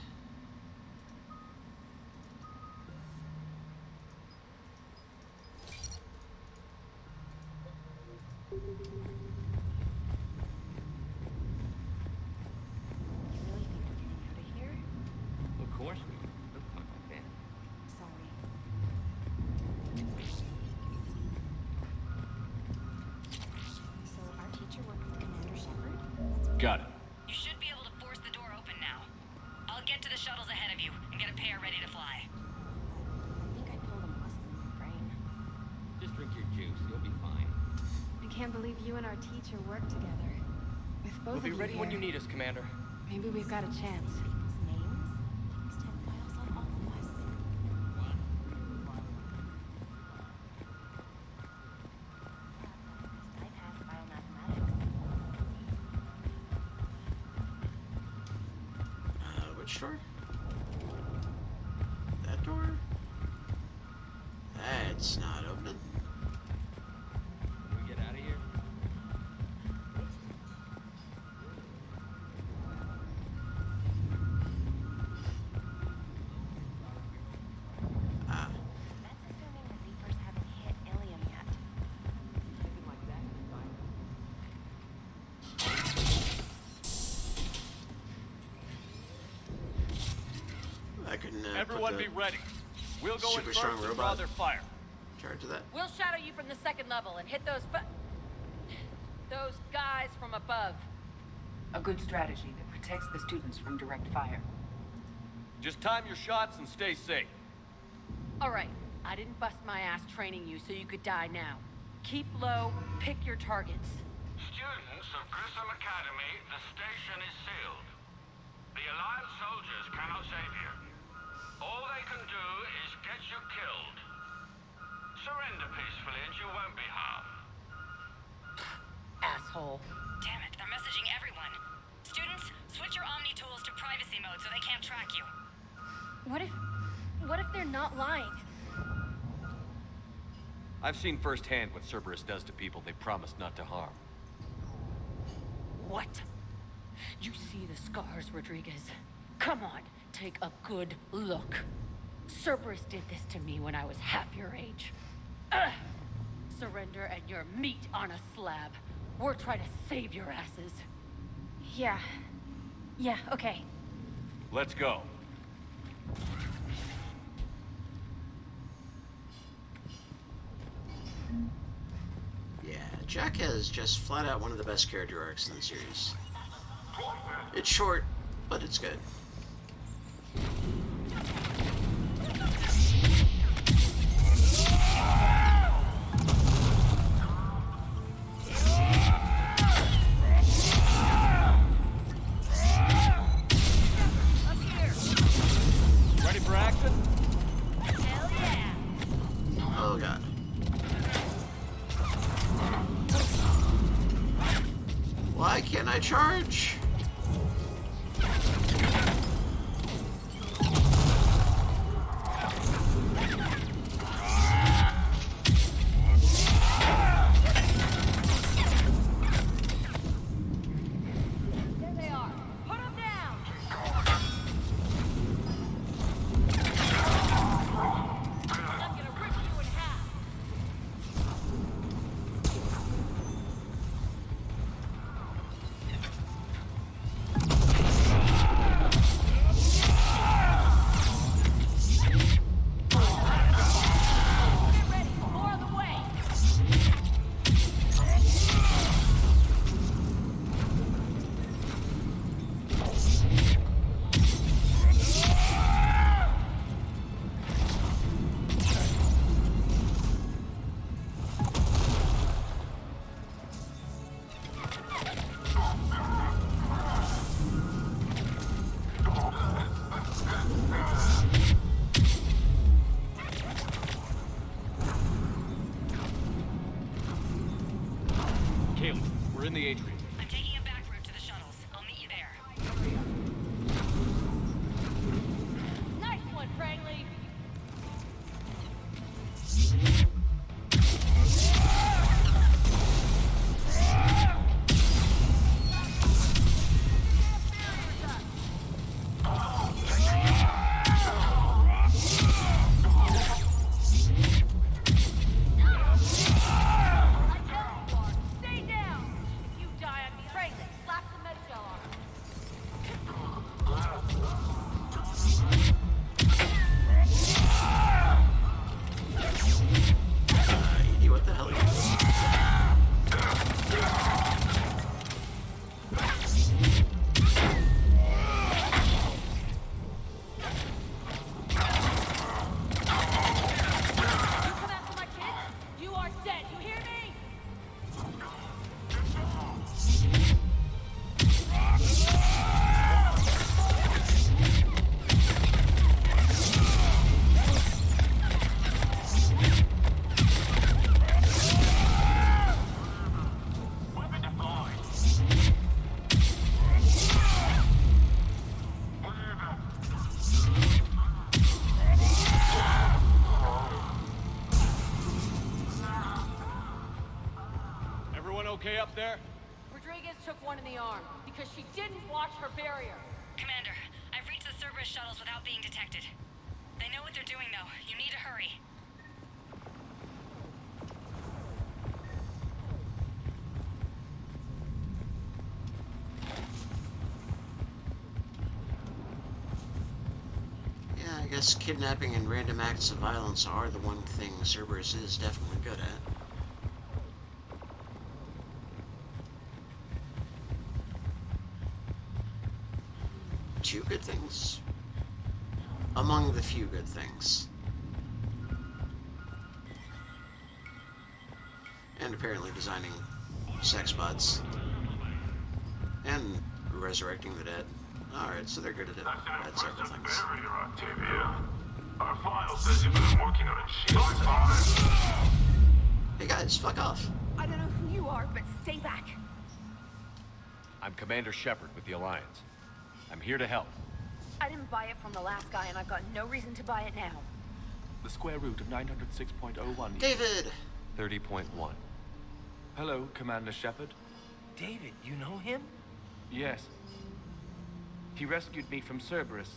S14: Of course we do. Let's talk like that.
S5: Sorry. So our teacher worked with Commander Shepard?
S3: Got it.
S11: You should be able to force the door open now. I'll get to the shuttles ahead of you and get a pair ready to fly.
S5: I think I pulled a muscle in my brain.
S14: Just drink your juice. You'll be fine.
S5: I can't believe you and our teacher worked together. With both
S14: We'll
S5: of
S14: be
S5: you
S14: ready when
S5: here.
S14: you need us, Commander.
S5: Maybe we've got a chance. People's names? He must have files on all of us. I passed biomathematics.
S1: which door? That door? That's not opening.
S14: When we get
S1: can
S6: Everyone
S1: put
S6: be
S1: the
S6: ready. We'll go in
S1: super
S6: first
S1: strong
S6: and draw
S1: robot
S6: their fire.
S1: charge of that.
S15: We'll shadow you from the second level and hit those guys from above.
S7: A good strategy that protects the students from direct fire.
S3: Just time your shots and stay safe.
S15: All right, I didn't bust my ass training you so you could die now. Keep low, pick your targets.
S13: Students of Grissom Academy, the station is sealed. The Alliance soldiers cannot save you. All they can do is get you killed. Surrender peacefully and you won't be harmed.
S15: Asshole.
S11: Damn it, they're messaging everyone. Students, switch your Omni tools to privacy mode so they can't track you.
S10: What if they're not lying?
S3: I've seen firsthand what Cerberus does to people they promised not to harm.
S15: What? You see the scars, Rodriguez? Come on, take a good look. Cerberus did this to me when I was half your age. Ugh. Surrender and you're meat on a slab. We're trying to save your asses.
S10: Yeah, okay.
S3: Let's go.
S1: Yeah, Jack has just flat out one of the best character arcs in the series. It's short, but it's good.
S3: Ready for action?
S15: Hell yeah!
S1: Oh god. Why can't I charge?
S15: There they are. Put them down! I'm gonna rip you in half. Get ready. More on the way.
S3: Kaylee, we're in the atrium.
S11: I'm taking a back route to the shuttles. I'll meet you there.
S15: Nice one, Prangley. Stay down. If you die on me, Prangley, slap the med shell on him.
S1: Edie, what the hell are you doing?
S15: You come after my kids, you are dead. You hear me?
S12: Weapon deployed.
S3: Everyone okay up there?
S15: Rodriguez took one in the arm because she didn't watch her barrier.
S11: Commander, I've reached the Cerberus shuttles without being detected. They know what they're doing, though. You need to hurry.
S1: Yeah, guess kidnapping and random acts of violence are the one thing Cerberus is definitely good at. Two good things. Among the few good things. And apparently designing sex bots. And resurrecting the dead. Alright, so they're good at it. At several things.
S12: Octavia. Our file says you've been working on a shield farm.
S1: Hey guys, fuck off.
S10: I don't know who you are, but stay back.
S3: I'm Commander Shepard with the Alliance. I'm here to help.
S10: I didn't buy it from the last guy, and I've got no reason to buy it now.
S16: The square root of 906.01.
S1: David!
S3: 30.1.
S16: Hello, Commander Shepard.
S17: David, you know him?
S16: Yes. He rescued me from Cerberus.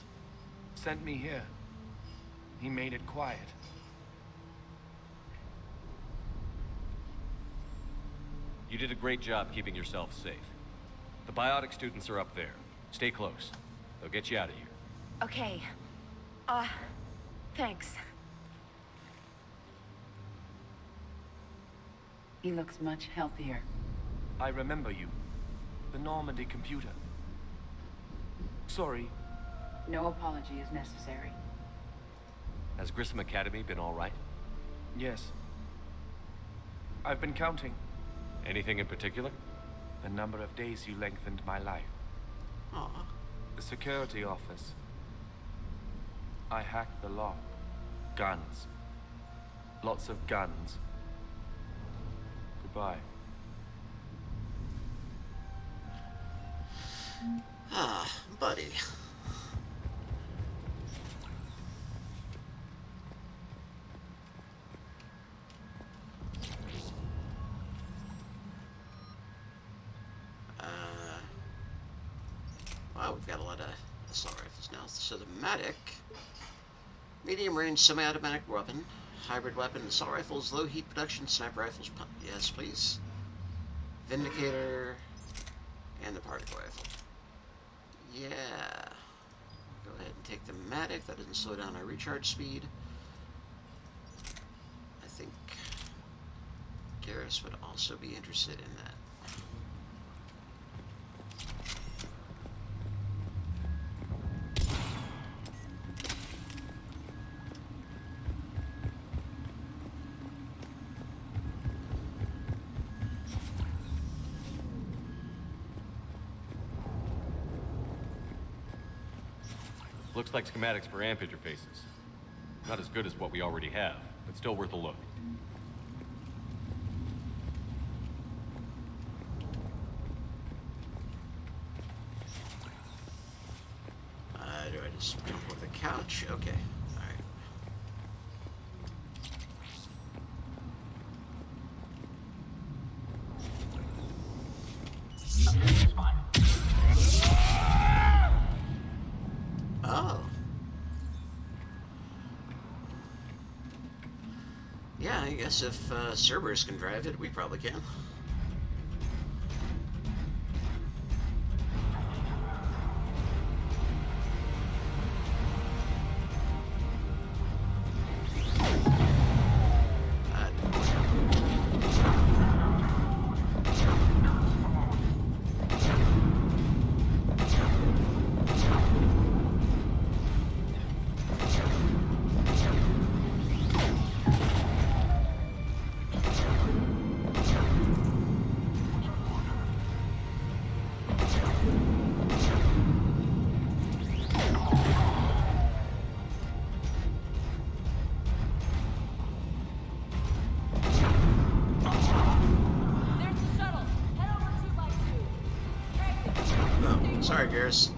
S16: Sent me here. He made it quiet.
S3: You did a great job keeping yourself safe. The biotic students are up there. Stay close. They'll get you out of here.
S10: Okay. Thanks.
S7: He looks much healthier.
S16: I remember you. The Normandy computer. Sorry.
S7: No apology is necessary.
S3: Has Grissom Academy been all right?
S16: Yes. I've been counting.
S3: Anything in particular?
S16: The number of days you lengthened my life.
S1: Aw.
S16: The security office. I hacked the lock. Guns. Lots of guns. Goodbye.
S1: Ah, buddy. Wow, we've got a lot of assault rifles now. So the Matic, medium-range semi-automatic weapon, hybrid weapon, assault rifles, low heat production, sniper rifles. Yes, please. Vindicator, and the particle rifle. Yeah. Go ahead and take the Matic. That doesn't slow down our recharge speed. I think Garrus would also be interested in that.
S3: Looks like schematics for amp interfaces. Not as good as what we already have, but still worth a look.
S1: Do I just jump over the couch? Okay. Alright. Oh. Yeah, I guess if Cerberus can drive it, we probably can. Sorry, Garrus.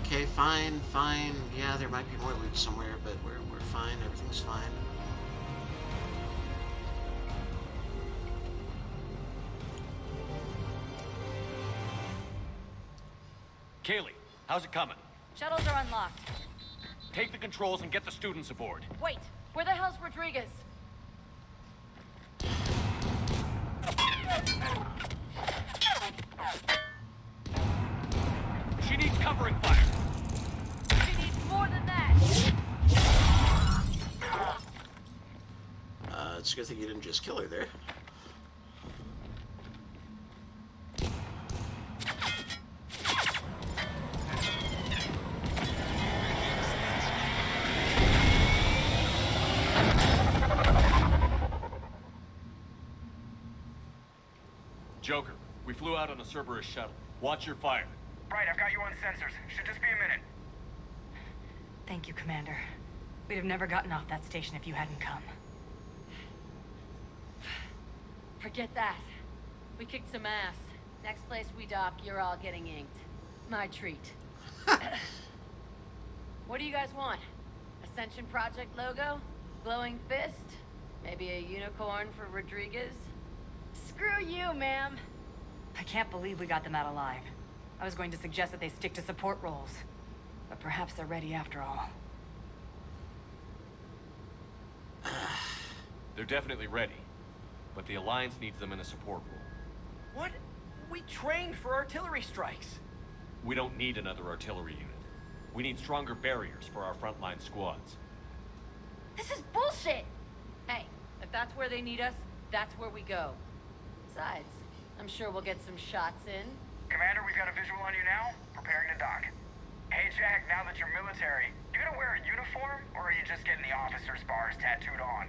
S1: Okay, fine, fine. Yeah, there might be more loot somewhere, but we're fine. Everything's fine.
S3: Kaylee, how's it coming?
S15: Shuttles are unlocked.
S3: Take the controls and get the students aboard.
S15: Wait, where the hell's Rodriguez?
S3: She needs covering fire.
S15: She needs more than that.
S1: It's a good thing you didn't just kill her there.
S3: Joker, we flew out on a Cerberus shuttle. Watch your fire.
S9: Right, I've got you on sensors. Should just be a minute.
S11: Thank you, Commander. We'd have never gotten off that station if you hadn't come.
S15: Forget that. We kicked some ass. Next place we dock, you're all getting inked. My treat. What do you guys want? Ascension Project logo? Glowing fist? Maybe a unicorn for Rodriguez? Screw you, ma'am.
S11: I can't believe we got them out alive. I was going to suggest that they stick to support roles. But perhaps they're ready after all.
S3: They're definitely ready. But the Alliance needs them in a support role.
S17: What? We trained for artillery strikes.
S3: We don't need another artillery unit. We need stronger barriers for our frontline squads.
S15: This is bullshit! Hey, if that's where they need us, that's where we go. Besides, I'm sure we'll get some shots in.
S9: Commander, we've got a visual on you now. Preparing to dock. Hey, Jack, now that you're military, you gonna wear a uniform, or are you just getting the officer's bars tattooed on?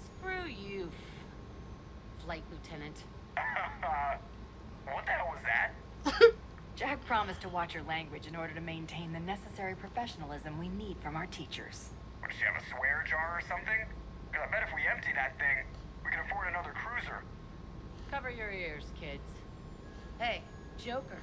S15: Screw you, Flight Lieutenant.
S9: What the hell was that?
S11: Jack promised to watch your language in order to maintain the necessary professionalism we need from our teachers.
S9: What, does she have a swear jar or something? Because I bet if we empty that thing, we can afford another cruiser.
S15: Cover your ears, kids. Hey, Joker.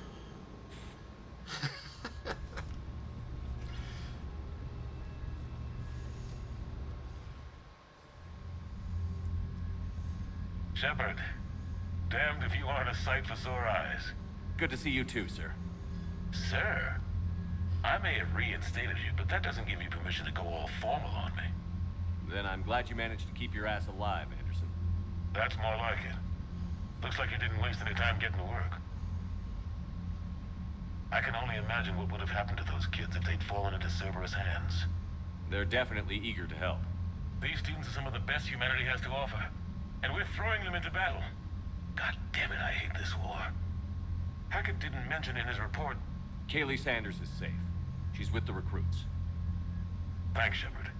S12: Shepard, damned if you aren't a sight for sore eyes.
S3: Good to see you too, sir.
S12: Sir? I may have reinstated you, but that doesn't give you permission to go all formal on me.
S3: Then I'm glad you managed to keep your ass alive, Anderson.
S12: That's more like it. Looks like you didn't waste any time getting to work. I can only imagine what would have happened to those kids if they'd fallen into Cerberus' hands.
S3: They're definitely eager to help.
S12: These students are some of the best humanity has to offer, and we're throwing them into battle. God damn it, I hate this war. Hackett didn't mention in his report...
S3: Kaylee Sanders is safe. She's with the recruits.
S12: Thanks, Shepard.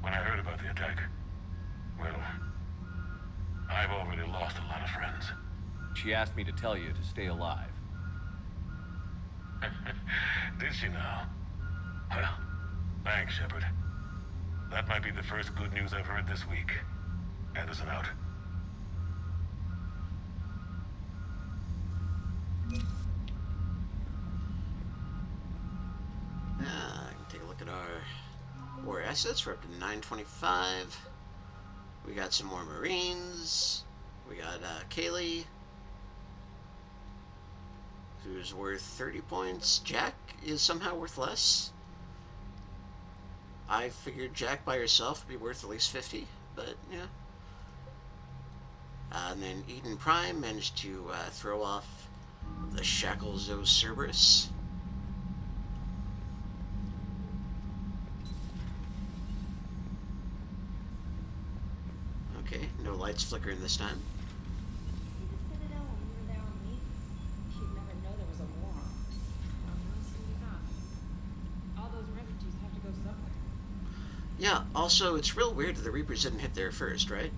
S12: When I heard about the attack, well, I've already lost a lot of friends.
S3: She asked me to tell you to stay alive.
S12: Did she now? Well, thanks, Shepard. That might be the first good news I've heard this week. Anderson out.
S1: I can take a look at our war assets. We're up to 925. We got some more Marines. We got Kaylee, who's worth 30 points. Jack is somehow worth less. I figured Jack by herself would be worth at least 50, but yeah. And then Eden Prime managed to throw off the shackles of Cerberus. Okay, no lights flickering this time.
S5: The Citadel when we were there on leave, you'd never know there was a war on. Well, now soon enough. All those refugees have to go somewhere.
S1: Yeah, also, it's real weird that the Reapers didn't hit there first, right?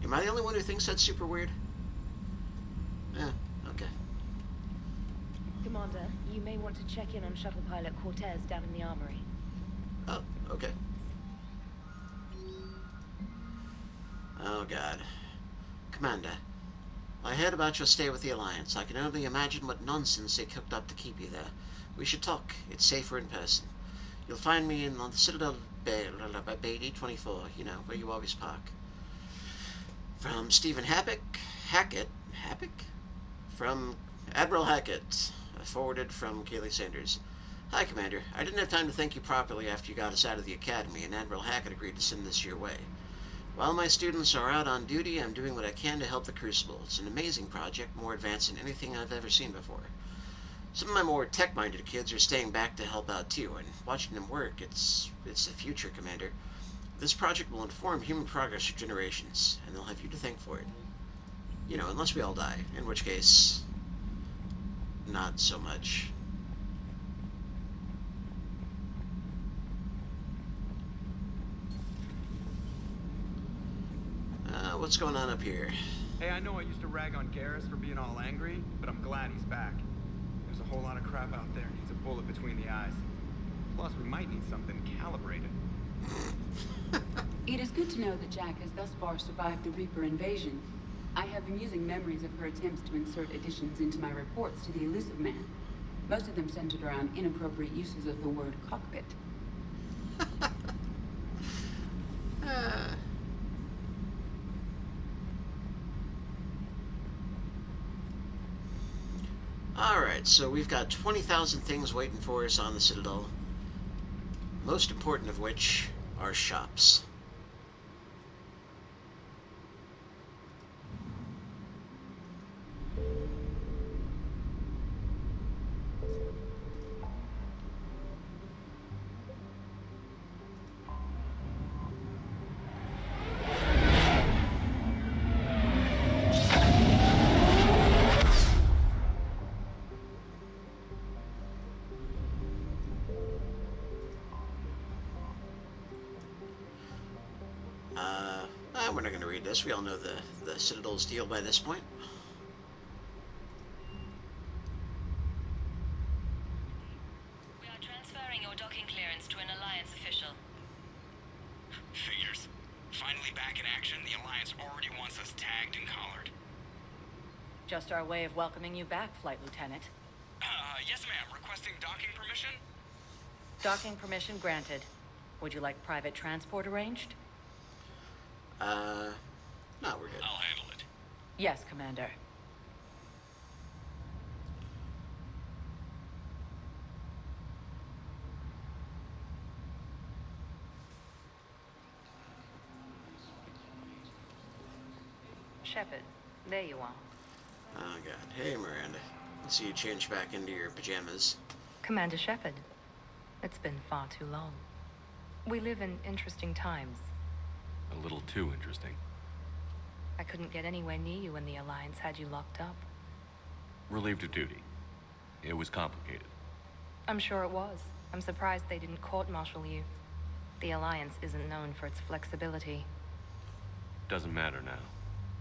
S1: Am I the only one who thinks that's super weird? Yeah, okay.
S10: Commander, you may want to check in on shuttle pilot Cortez down in the armory.
S1: Oh, okay. Oh, God. Commander, I heard about your stay with the Alliance. I can only imagine what nonsense they cooked up to keep you there. We should talk. It's safer in person. You'll find me on the Citadel by Beatty 24, you know, where you always park. From Stephen Hackett? From Admiral Hackett, forwarded from Kaylee Sanders. Hi, Commander. I didn't have time to thank you properly after you got us out of the Academy, and Admiral Hackett agreed to send this your way. While my students are out on duty, I'm doing what I can to help the Crucible. It's an amazing project, more advanced than anything I've ever seen before. Some of my more tech-minded kids are staying back to help out too, and watching them work, it's the future, Commander. This project will inform human progress for generations, and they'll have you to thank for it. You know, unless we all die, in which case, not so much. What's going on up here?
S9: Hey, I know I used to rag on Garrus for being all angry, but I'm glad he's back. There's a whole lot of crap out there needs a bullet between the eyes. Plus, we might need something calibrated.
S7: It is good to know that Jack has thus far survived the Reaper invasion. I have amusing memories of her attempts to insert additions into my reports to the Elusive Man. Most of them centered around inappropriate uses of the word cockpit.
S1: Alright, so we've got 20,000 things waiting for us on the Citadel. Most important of which are shops. We're not going to read this. We all know the Citadel's deal by this point.
S18: We are transferring your docking clearance to an Alliance official.
S19: Figures. Finally back in action, the Alliance already wants us tagged and collared.
S11: Just our way of welcoming you back, Flight Lieutenant.
S19: Yes ma'am. Requesting docking permission?
S11: Docking permission granted. Would you like private transport arranged?
S1: No, we're good.
S19: I'll handle it.
S11: Yes, Commander. Shepard, there you are.
S1: Oh, God. Hey, Miranda. I see you change back into your pajamas.
S10: Commander Shepard, it's been far too long. We live in interesting times.
S3: A little too interesting.
S10: I couldn't get anywhere near you when the Alliance had you locked up.
S3: Relieved of duty. It was complicated.
S10: I'm sure it was. I'm surprised they didn't court-martial you. The Alliance isn't known for its flexibility.
S3: Doesn't matter now.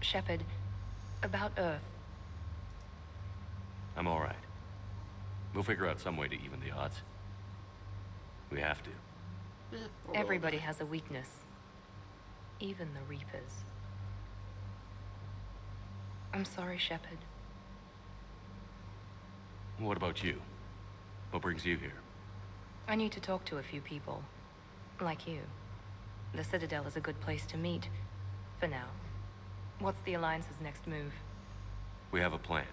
S10: Shepard, about Earth.
S3: I'm all right. We'll figure out some way to even the odds. We have to.
S10: Everybody has a weakness. Even the Reapers. I'm sorry, Shepard.
S3: What about you? What brings you here?
S10: I need to talk to a few people. Like you. The Citadel is a good place to meet. For now. What's the Alliance's next move?
S3: We have a plan.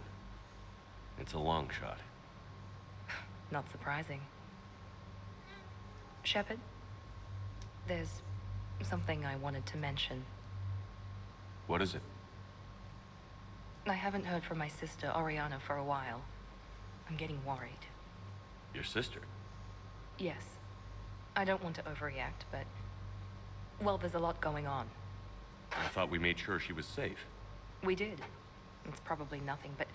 S3: It's a long shot.
S10: Not surprising. Shepard, there's something I wanted to mention.
S3: What is it?
S10: I haven't heard from my sister, Oriana, for a while. I'm getting worried.
S3: Your sister?
S10: Yes. I don't want to overreact, but... well, there's a lot going on.
S3: I thought we made sure she was safe.
S10: We did. It's probably nothing, but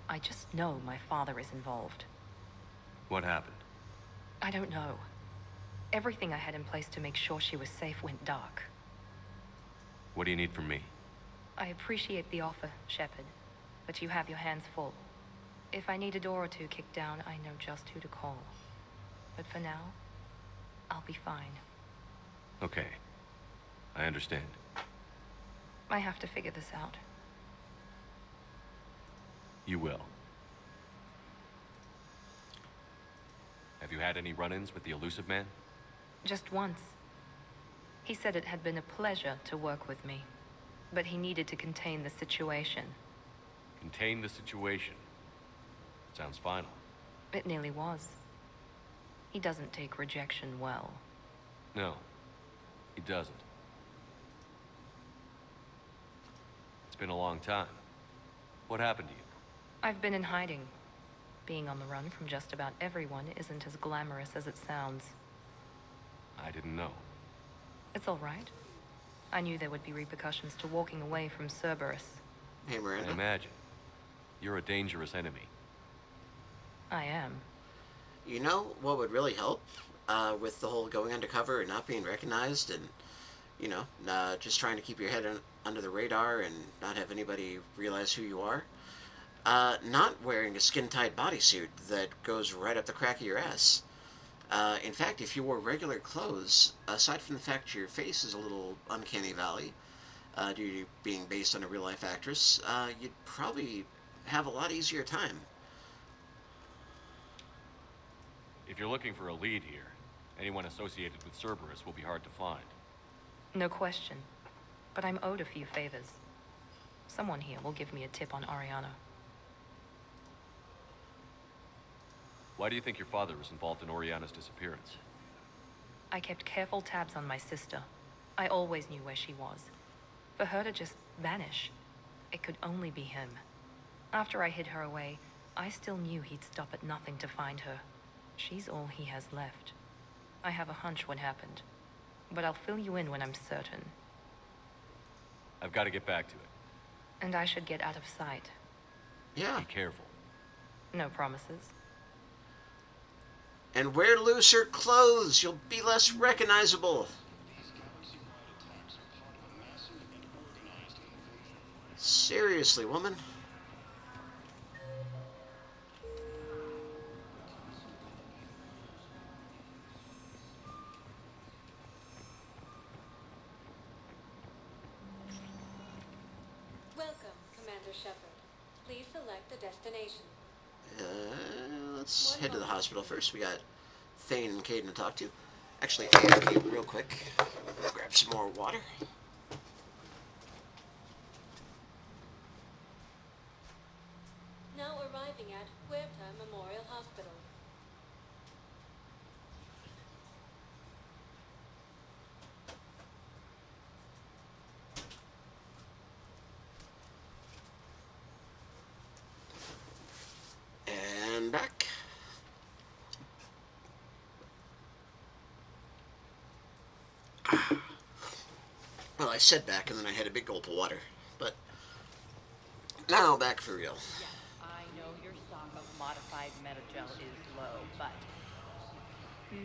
S10: I just know my father is involved.
S3: What happened?
S10: I don't know. Everything I had in place to make sure she was safe went dark.
S3: What do you need from me?
S10: I appreciate the offer, Shepard, but you have your hands full. If I need a door or two kicked down, I know just who to call. But for now, I'll be fine.
S3: Okay. I understand.
S10: I have to figure this out.
S3: You will. Have you had any run-ins with the elusive man?
S10: Just once. He said it had been a pleasure to work with me, but he needed to contain the situation.
S3: Contain the situation. Sounds final.
S10: It nearly was. He doesn't take rejection well.
S3: No, he doesn't. It's been a long time. What happened to you?
S10: I've been in hiding. Being on the run from just about everyone isn't as glamorous as it sounds.
S3: I didn't know.
S10: It's all right. I knew there would be repercussions to walking away from Cerberus.
S1: Hey, Miranda.
S3: I imagine. You're a dangerous enemy.
S10: I am.
S1: You know what would really help with the whole going undercover and not being recognized and, you know, just trying to keep your head under the radar and not have anybody realize who you are? Not wearing a skin-tight bodysuit that goes right up the crack of your ass. In fact, if you wore regular clothes, aside from the fact your face is a little uncanny valley, due to being based on a real-life actress, you'd probably have a lot easier time.
S3: If you're looking for a lead here, anyone associated with Cerberus will be hard to find.
S10: No question. But I'm owed a few favors. Someone here will give me a tip on Ariana.
S3: Why do you think your father was involved in Oriana's disappearance?
S10: I kept careful tabs on my sister. I always knew where she was. For her to just vanish, it could only be him. After I hid her away, I still knew he'd stop at nothing to find her. She's all he has left. I have a hunch what happened, but I'll fill you in when I'm certain.
S3: I've got to get back to it.
S10: And I should get out of sight.
S1: Yeah.
S3: Be careful.
S10: No promises.
S1: And wear looser clothes. You'll be less recognizable. Seriously, woman.
S20: Welcome, Commander Shepard. Please select a destination.
S1: Let's head to the hospital first. We got Thane and Caden to talk to. Actually, AFK real quick. Grab some more water.
S20: Now arriving at Huerta Memorial Hospital.
S1: And back. Well, I said back and then I had a big gulp of water. But now back for real.
S15: Yes, I know your stock of modified metagel is low, but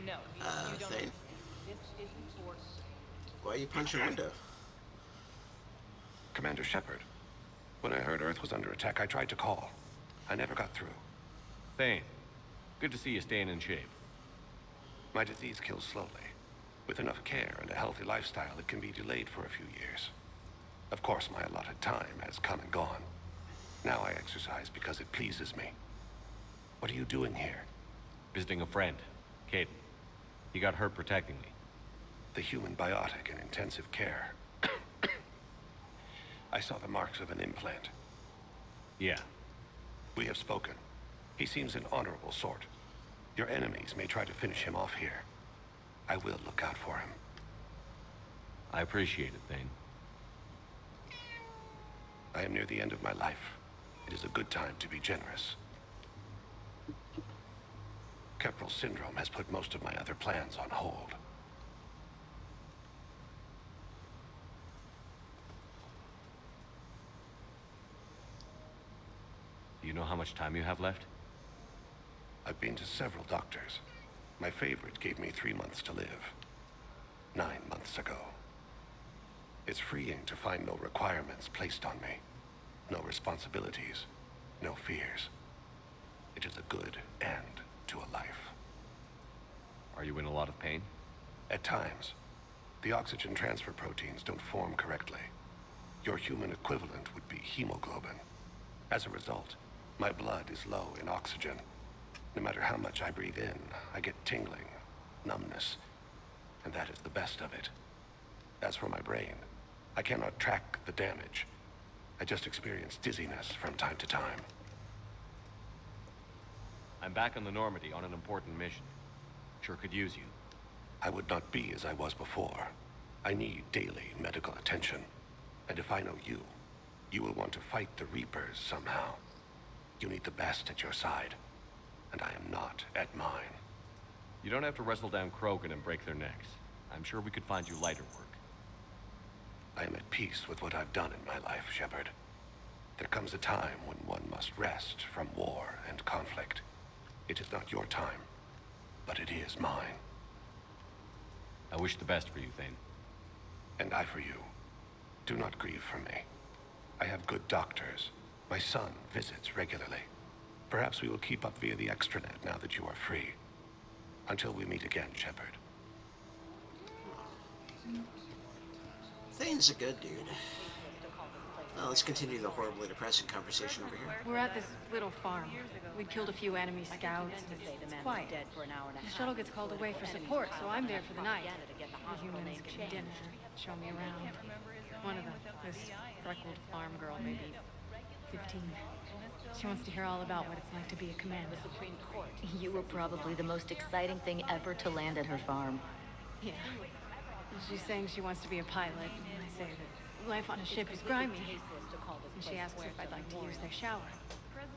S15: no, you don't.
S1: Thane?
S15: This isn't for.
S1: Why are you punching a window?
S2: Commander Shepard, when I heard Earth was under attack, I tried to call. I never got through.
S3: Thane, good to see you staying in shape.
S2: My disease kills slowly. With enough care and a healthy lifestyle, it can be delayed for a few years. Of course, my allotted time has come and gone. Now I exercise because it pleases me. What are you doing here?
S3: Visiting a friend, Caden. He got hurt protecting me.
S2: The human biotic in intensive care. I saw the marks of an implant.
S3: Yeah.
S2: We have spoken. He seems an honorable sort. Your enemies may try to finish him off here. I will look out for him.
S3: I appreciate it, Thane.
S2: I am near the end of my life. It is a good time to be generous. Kepral syndrome has put most of my other plans on hold.
S3: Do you know how much time you have left?
S2: I've been to several doctors. My favorite gave me 3 months to live. 9 months ago. It's freeing to find no requirements placed on me. No responsibilities. No fears. It is a good end to a life.
S3: Are you in a lot of pain?
S2: At times. The oxygen transfer proteins don't form correctly. Your human equivalent would be hemoglobin. As a result, My blood is low in oxygen. No matter how much I breathe in, I get tingling, numbness, and that is the best of it. As for my brain, I cannot track the damage. I just experience dizziness from time to time.
S3: I'm back on the Normandy on an important mission. Sure could use you.
S2: I would not be as I was before. I need daily medical attention. And if I know you, you will want to fight the Reapers somehow. You need the best at your side, and I am not at mine.
S3: You don't have to wrestle down Krogan and break their necks. I'm sure we could find you lighter work.
S2: I am at peace with what I've done in my life, Shepard. There comes a time when one must rest from war and conflict. It is not your time, but it is mine.
S3: I wish the best for you, Thane.
S2: And I for you. Do not grieve for me. I have good doctors. My son visits regularly. Perhaps we will keep up via the extranet now that you are free. Until we meet again, Shepard.
S1: Thane's a good dude. Well, let's continue the horribly depressing conversation over here.
S5: We're at this little farm. We'd killed a few enemy scouts. It's quiet. The shuttle gets called away for support, so I'm there for the night. The humans get me dinner, show me around. One of them, this freckled farm girl, maybe 15. She wants to hear all about what it's like to be a commando.
S21: You were probably the most exciting thing ever to land at her farm.
S5: Yeah. She's saying she wants to be a pilot, and I say that life on a ship is grimy. And she asks if I'd like to use their shower.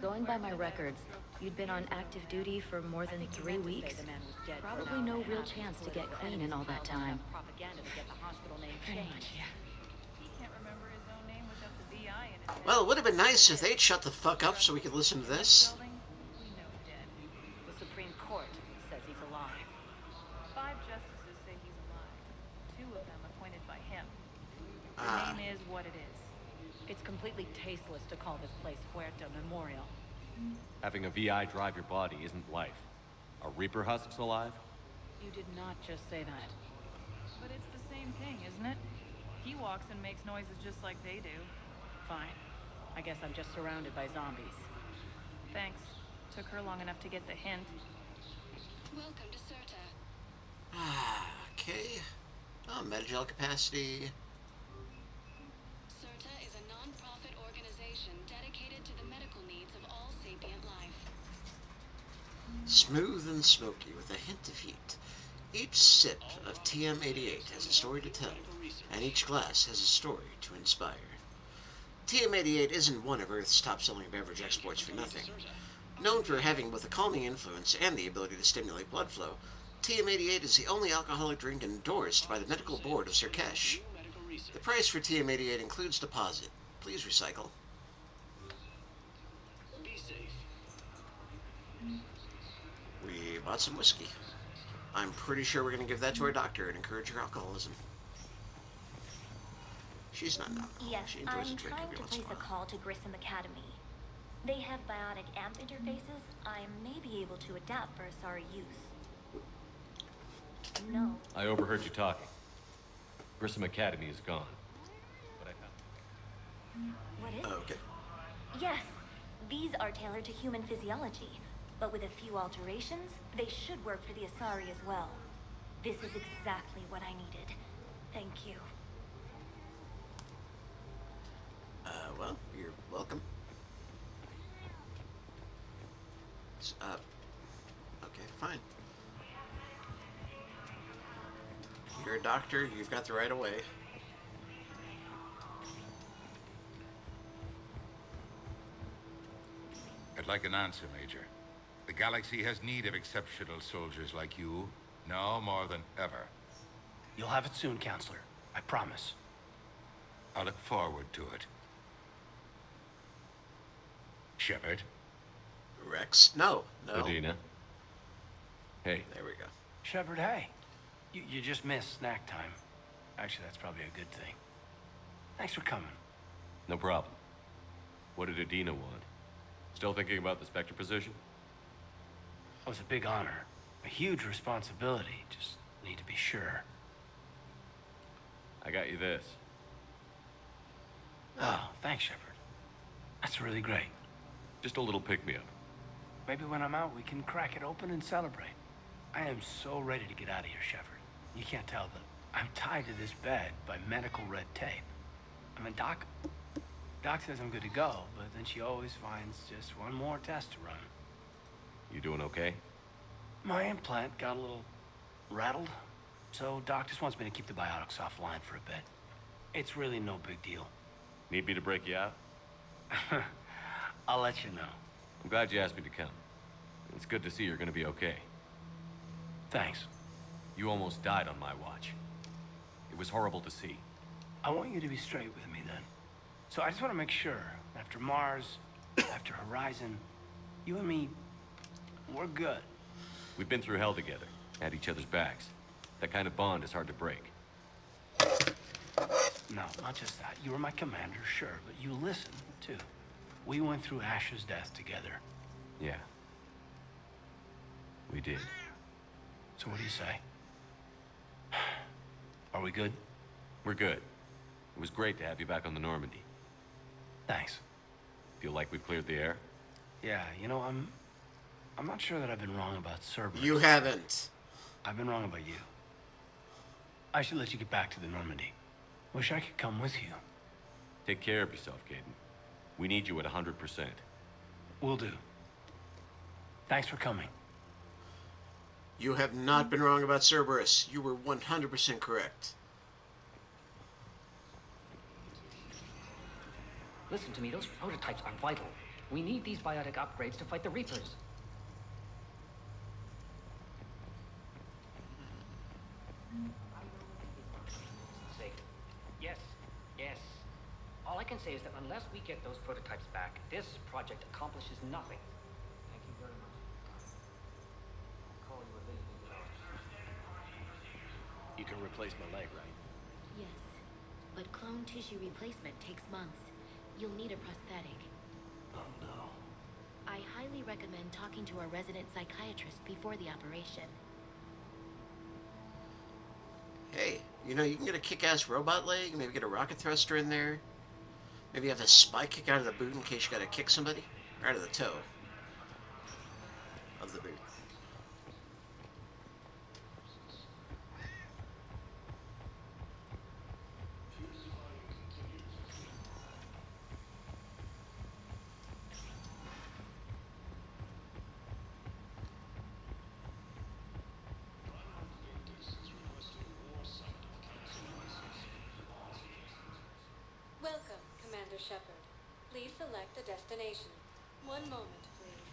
S21: Going by my records, you'd been on active duty for more than 3 weeks. Probably no real chance to get clean in all that time.
S5: Pretty much, yeah.
S1: Well, it would have been nice if they'd shut the fuck up so we could listen to this.
S11: The Supreme Court says he's alive.
S22: 5 justices say he's alive. 2 of them appointed by him. The
S1: Ah.
S22: name is what it is.
S11: It's completely tasteless to call this place Huerta Memorial.
S3: Having a VI drive your body isn't life. Are Reaper husks alive?
S11: You did not just say that.
S22: But it's the same thing, isn't it? He walks and makes noises just like they do.
S11: Fine. I guess I'm just surrounded by zombies.
S22: Thanks. Took her long enough to get the hint.
S20: Welcome to Serta.
S1: Okay. Oh, metagel capacity.
S20: Serta is a non-profit organization dedicated to the medical needs of all sapient life.
S1: Smooth and smoky with a hint of heat. Each sip of TM88 has a story to tell, and each glass has a story to inspire. TM88 isn't one of Earth's top-selling beverage exports for nothing. Known for having both a calming influence and the ability to stimulate blood flow, TM88 is the only alcoholic drink endorsed by the Medical Board of Sirkesh. The price for TM88 includes deposit. Please recycle.
S19: Be safe.
S1: We bought some whiskey. I'm pretty sure we're going to give that to our doctor and encourage her alcoholism. She's not alcoholic.
S10: Yes,
S1: She enjoys a
S10: I'm
S1: drink
S10: trying
S1: every
S10: to
S1: once in
S10: place
S1: a
S10: a
S1: while.
S10: call to Grissom Academy. They have biotic amp interfaces. I may be able to adapt for Asari use. No.
S3: I overheard you talking. Grissom Academy is gone. But I found...
S10: What is
S1: Oh, okay.
S10: it? Yes, these are tailored to human physiology, but with a few alterations, they should work for the Asari as well. This is exactly what I needed. Thank you.
S1: Well, you're welcome. Okay, fine. You're a doctor, you've got the right of way.
S23: I'd like an answer, Major. The galaxy has need of exceptional soldiers like you, now more than ever.
S17: You'll have it soon, Counselor. I promise.
S23: I look forward to it. Shepard?
S1: Rex? No.
S3: Adina? Hey.
S1: There we go.
S17: Shepard, hey. You just missed snack time. Actually, that's probably a good thing. Thanks for coming.
S3: No problem. What did Adina want? Still thinking about the Spectre position?
S17: It was a big honor. A huge responsibility. Just need to be sure.
S3: I got you this.
S17: Oh, thanks, Shepard. That's really great.
S3: Just a little pick-me-up.
S17: Maybe when I'm out, we can crack it open and celebrate. I am so ready to get out of here, Shepard. You can't tell, but I'm tied to this bed by medical red tape. I mean, Doc says I'm good to go, but then she always finds just one more test to run.
S3: You doing okay?
S17: My implant got a little rattled, so Doc just wants me to keep the biotics offline for a bit. It's really no big deal.
S3: Need me to break you out?
S17: I'll let you know.
S3: I'm glad you asked me to come. It's good to see you're gonna be okay.
S17: Thanks.
S3: You almost died on my watch. It was horrible to see.
S17: I want you to be straight with me then. So I just want to make sure, after Mars, after Horizon, you and me, we're good.
S3: We've been through hell together, had each other's backs. That kind of bond is hard to break.
S17: No, not just that. You were my commander, sure, but you listened, too. We went through Ash's death together.
S3: Yeah. We did.
S17: So what do you say? Are we good?
S3: We're good. It was great to have you back on the Normandy.
S17: Thanks.
S3: Feel like we've cleared the air?
S17: Yeah, you know, I'm not sure that I've been wrong about Cerberus.
S1: You haven't.
S17: I've been wrong about you. I should let you get back to the Normandy. Wish I could come with you.
S3: Take care of yourself, Caden. We need you at 100%.
S17: Will do. Thanks for coming.
S1: You have not been wrong about Cerberus. You were 100% correct.
S4: Listen to me, those prototypes are vital. We need these biotic upgrades to fight the Reapers. Yes. All I can say is that unless we get those prototypes back, this project accomplishes nothing. Thank you very much. I'll call you a visiting charge.
S16: You can replace my leg, right?
S21: Yes, but clone tissue replacement takes months. You'll need a prosthetic.
S16: Oh, no.
S21: I highly recommend talking to a resident psychiatrist before the operation.
S1: Hey, you know, you can get a kick-ass robot leg, maybe get a rocket thruster in there. Maybe have a spike kick out of the boot in case you gotta kick somebody. Or out of the toe. Of the boot.
S20: Welcome, Commander Shepard. Please select a destination. One moment, please.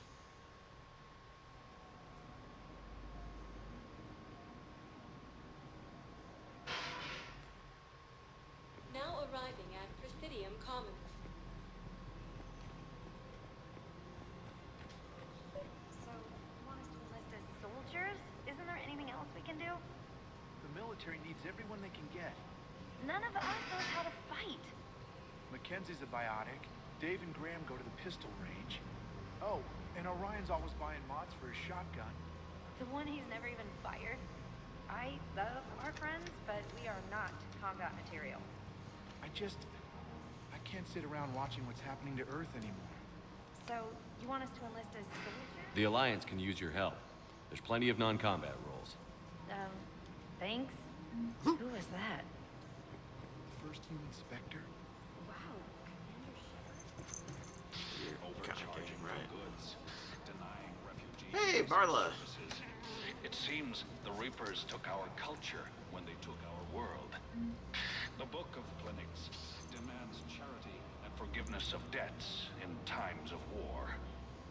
S20: Now arriving at Presidium Commons.
S10: So, you want us to enlist as soldiers? Isn't there anything else we can do?
S9: The military needs everyone they can get.
S10: None of us knows how to fight.
S9: Mackenzie's a biotic. Dave and Graham go to the pistol range. Oh, and Orion's always buying mods for his shotgun.
S10: The one he's never even fired. I love our friends, but we are not combat material.
S9: I can't sit around watching what's happening to Earth anymore.
S10: So, you want us to enlist as soldiers?
S3: The Alliance can use your help. There's plenty of non-combat roles.
S10: Thanks. Who was that?
S9: First human Spectre?
S10: Wow,
S1: Overcharging right.
S6: goods, denying refugees.
S1: Hey, Barla.
S6: It seems the Reapers took our culture when they took our world. The Book of Clinics demands charity and forgiveness of debts in times of war.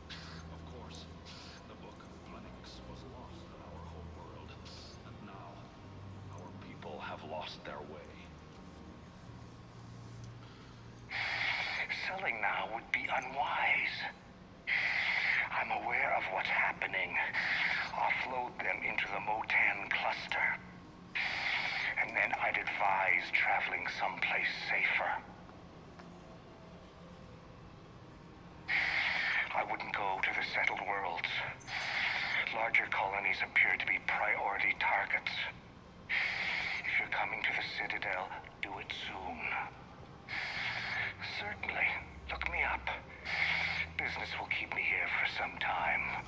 S6: Of course, the Book of Clinics was lost in our whole world, and now our people have lost their way.
S13: Selling now would be unwise. I'm aware of what's happening. Offload them into the Motan cluster. And then I'd advise traveling someplace safer. I wouldn't go to the settled worlds. Larger colonies appear to be priority targets. If you're coming to the Citadel, do it soon. Certainly. Look me up. business will keep me here for some time.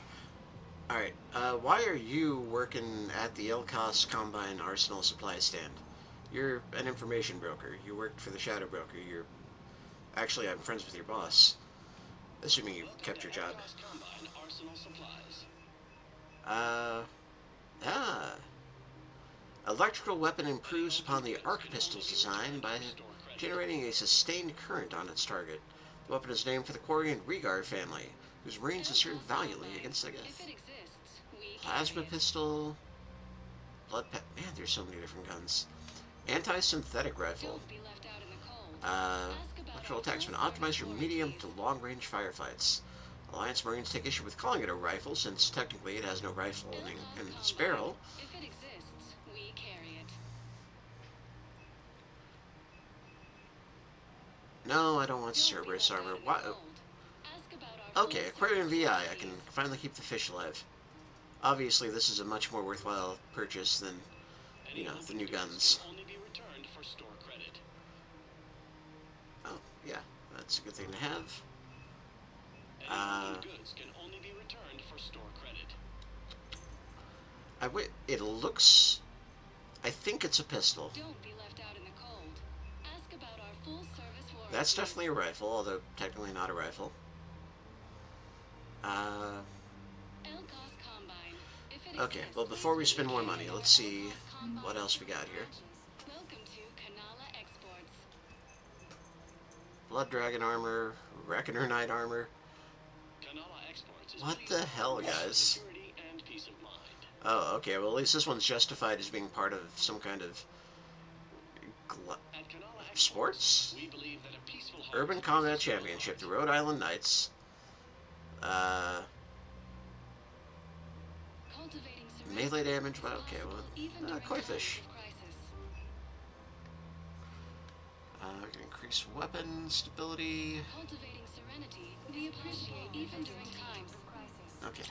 S1: Alright, why are you working at the Elkos Combine Arsenal Supply Stand? You're an information broker. You worked for the Shadow Broker. You're... Actually, I'm friends with your boss. Assuming you kept your job. Electrical weapon improves upon the arc pistol's design by generating a sustained current on its target. The weapon is named for the Quarian Rhaegar family, whose Marines have served valiantly against Sagath. Plasma pistol... Man, there's so many different guns. Anti-synthetic rifle. Electrical attack's been optimized for medium to long-range firefights. Alliance Marines take issue with calling it a rifle, since technically it has no rifle in its barrel. No, I don't want Cerberus armor. Why? Okay, Aquarian VI. I can finally keep the fish alive. Obviously, this is a much more worthwhile purchase than, you know, the new guns. Oh, yeah, that's a good thing to have. It looks... I think it's a pistol. That's definitely a rifle, although technically not a rifle. Okay, well, before we spend more money, let's see what else we got here. Blood Dragon armor, Reckoner Knight armor. What the hell, guys? Oh, okay, well, at least this one's justified as being part of some kind of... sports? Urban Combat Championship, the Rhode Island Knights. Melee damage, well, okay, well, koi fish. Increase weapon stability. Okay.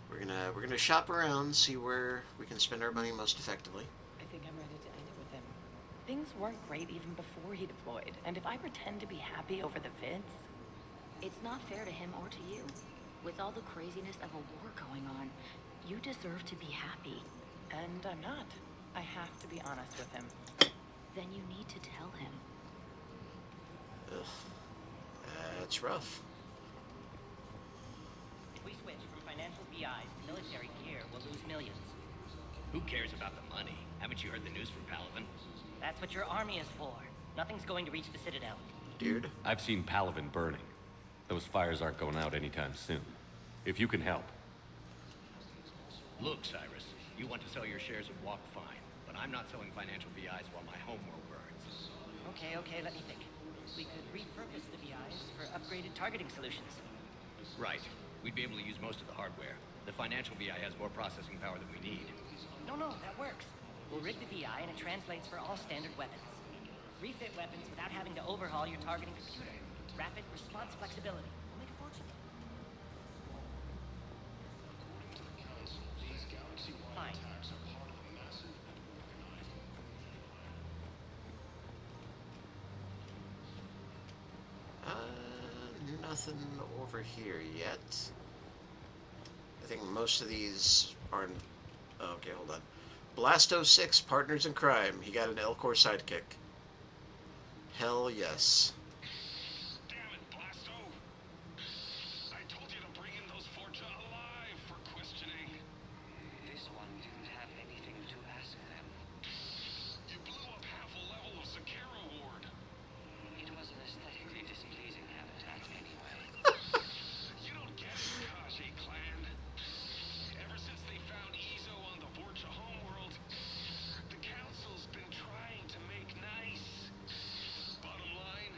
S1: We're gonna shop around, see where we can spend our money most effectively.
S8: I think I'm ready to end it with him. Things weren't great even before he deployed, and if I pretend to be happy over the vids...
S21: It's not fair to him or to you. With all the craziness of a war going on, you deserve to be happy.
S8: And I'm not. I have to be honest with him.
S21: Then you need to tell him.
S1: Ugh. That's rough.
S12: If we switch from financial VIs to military gear, we'll lose millions. Who cares about the money? Haven't you heard the news from Palaven? That's what your army is for. Nothing's going to reach the Citadel.
S1: Dude.
S3: I've seen Palaven burning. Those fires aren't going out anytime soon. If you can help.
S12: Look, Cyrus, you want to sell your shares at Walk, fine, but I'm not selling financial VIs while my homeworld burns. Okay, let me think. We could repurpose the VIs for upgraded targeting solutions. Right. We'd be able to use most of the hardware. The financial VI has more processing power than we need. No, that works. We'll rig the VI and it translates for all standard weapons. Refit weapons without having to overhaul your targeting computer. Rapid response flexibility. We'll make a fortune. Fine.
S1: Nothing over here yet. I think most of these aren't... Oh, okay, hold on. Blasto 6, Partners in Crime. He got an Elcor sidekick. Hell yes.
S6: Damn it, Blasto! I told you to bring in those Forja alive for questioning.
S4: This one didn't have anything to ask them.
S6: You blew up half a level of Sakara Ward.
S4: It was an aesthetically displeasing habitat anyway.
S6: You don't get it, Kaji clan. Ever since they found Ezo on the Forja homeworld, the Council's been trying to make nice. Bottom line,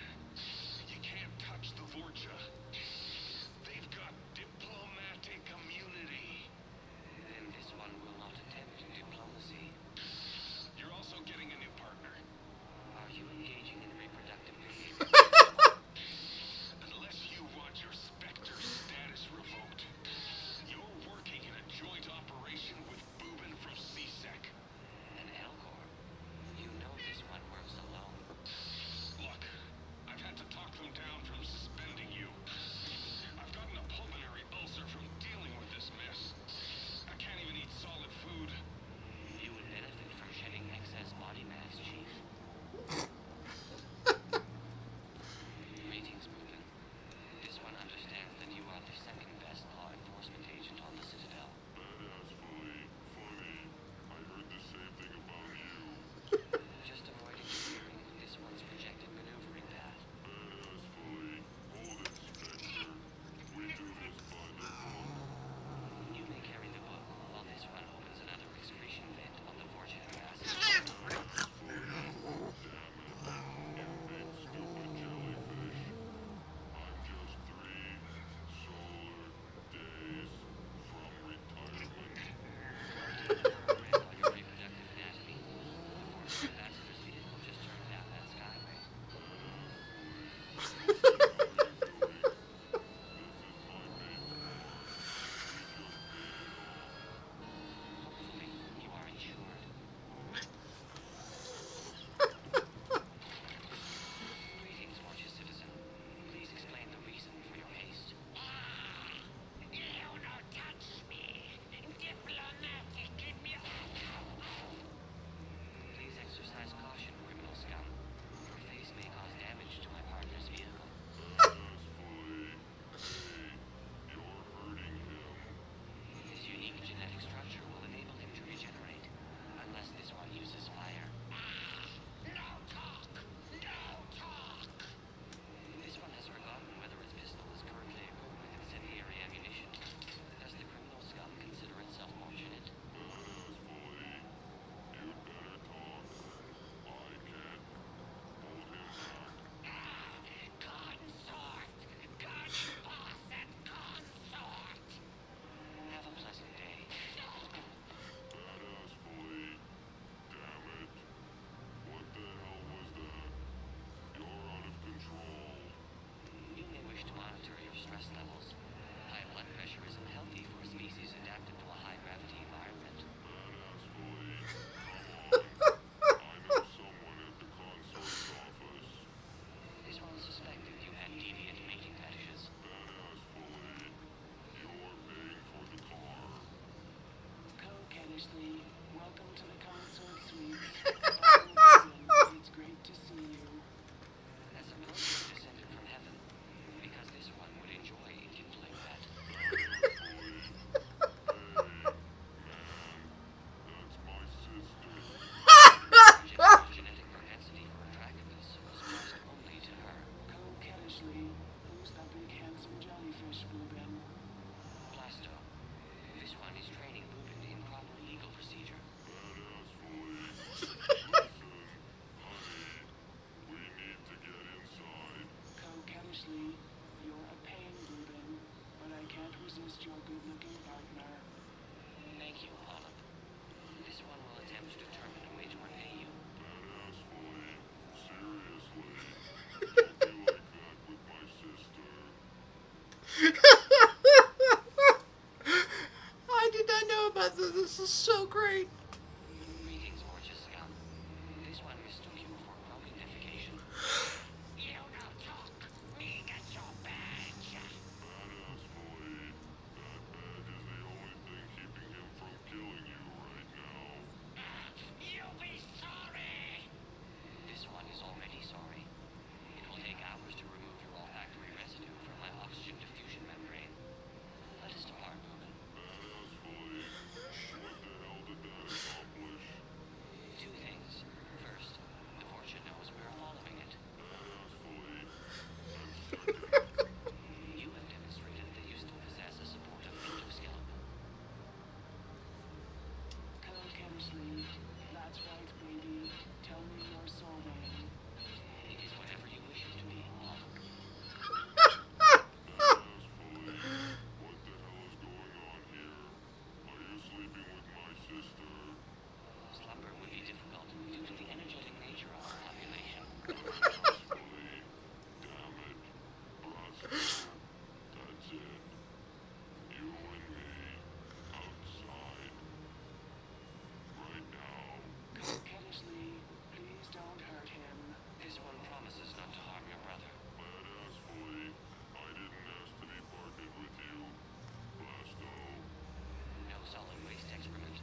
S7: Welcome to the consort suite. It's great to see you.
S12: As a ghost descended from heaven, because this one would enjoy kindling that. Genetic propensity for attractiveness was passed only to her.
S7: Coquettishly, who's that big handsome jellyfish, Boobin?
S12: Blasto. This one is training Boobin in proper legal procedure.
S7: Coquettishly, you're a pain, Boobin, but I can't resist your good-looking partner.
S12: Thank you, Olive. This one will attempt to determine a way to repay you.
S1: I did not know about this. This is so great.
S12: Greetings, gorgeous scum. This one mistook you for broken defecation. You don't talk. Me get your badge. You'll be sorry. This one is already sorry. It will take hours to remove your olfactory residue from my oxygen diffusion membrane. Let us depart, Boobin. Two things. First, the fortune knows we're following it. You have demonstrated that you still possess a supportive endoskeleton.
S7: Coquettishly, that's right, baby. Tell me your soul name.
S12: It is whatever you wish it to be, Olive. Slumber would be difficult due to the energetic nature of our population.
S7: Coquettishly, please don't hurt him.
S12: This one promises not to harm your brother. No solid waste excrement.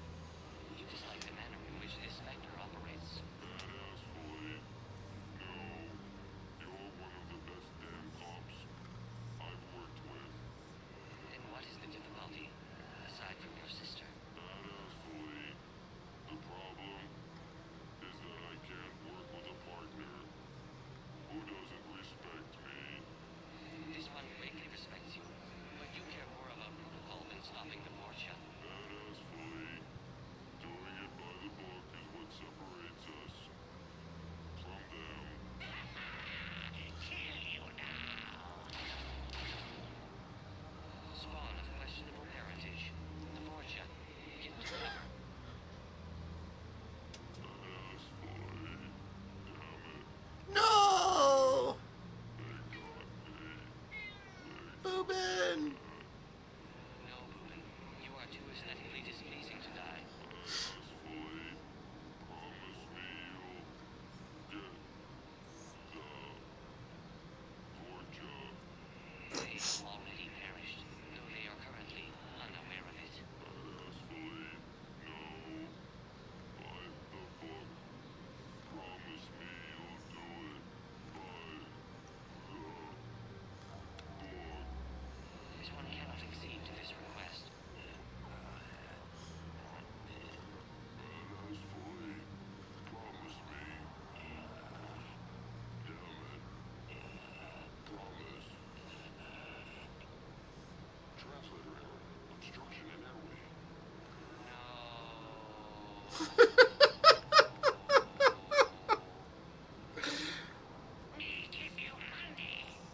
S12: You dislike the manner in which this specter operates. Then what is the difficulty, aside from your sister? This one greatly respects you, but you care more about protocol than stopping the fortune. Spawn of questionable parentage. The fortune. Get to cover.
S1: No! Boobin!
S12: No, Boobin. You are too aesthetically displeasing to die. They have already perished, though they are currently unaware of it. This one cannot accede to this request.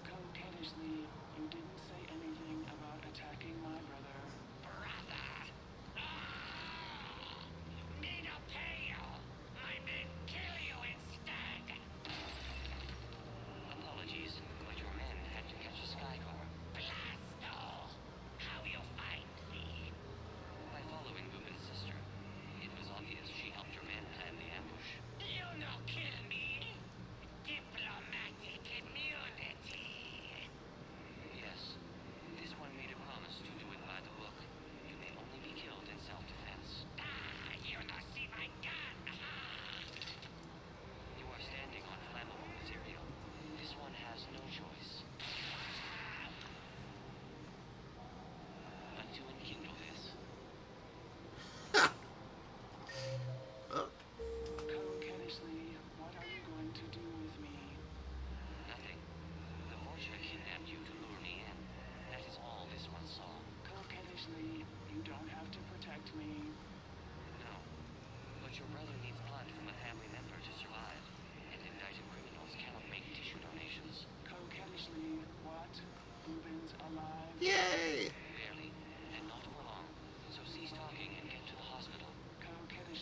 S7: Coquettishly, you didn't say anything about attacking my brother.
S12: Me no pay you. My men kill you instead. Apologies, but your men had to catch a skycar. Blasto! How you find me? By following Boobin's sister. It was obvious she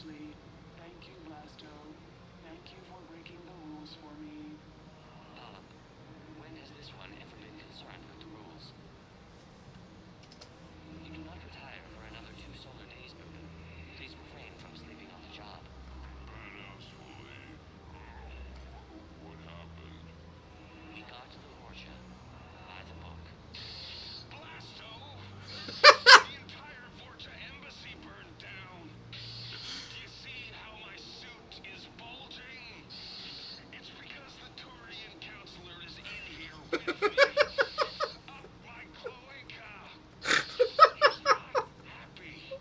S7: Ashley. Thank you, Blasto. Thank you for breaking the rules for me.
S12: When has this one ever been concerned with the rules? You do not retire for another 2 solar days, Bourbon. Please refrain from sleeping on the job.
S23: What happened?
S12: We got the Vorcha by the book.
S6: Blasto! The entire Vorcha embassy burned down. Do you see how my suit is bulging? It's because the Turian counselor is in here with me. Up my cloaca. He's not happy.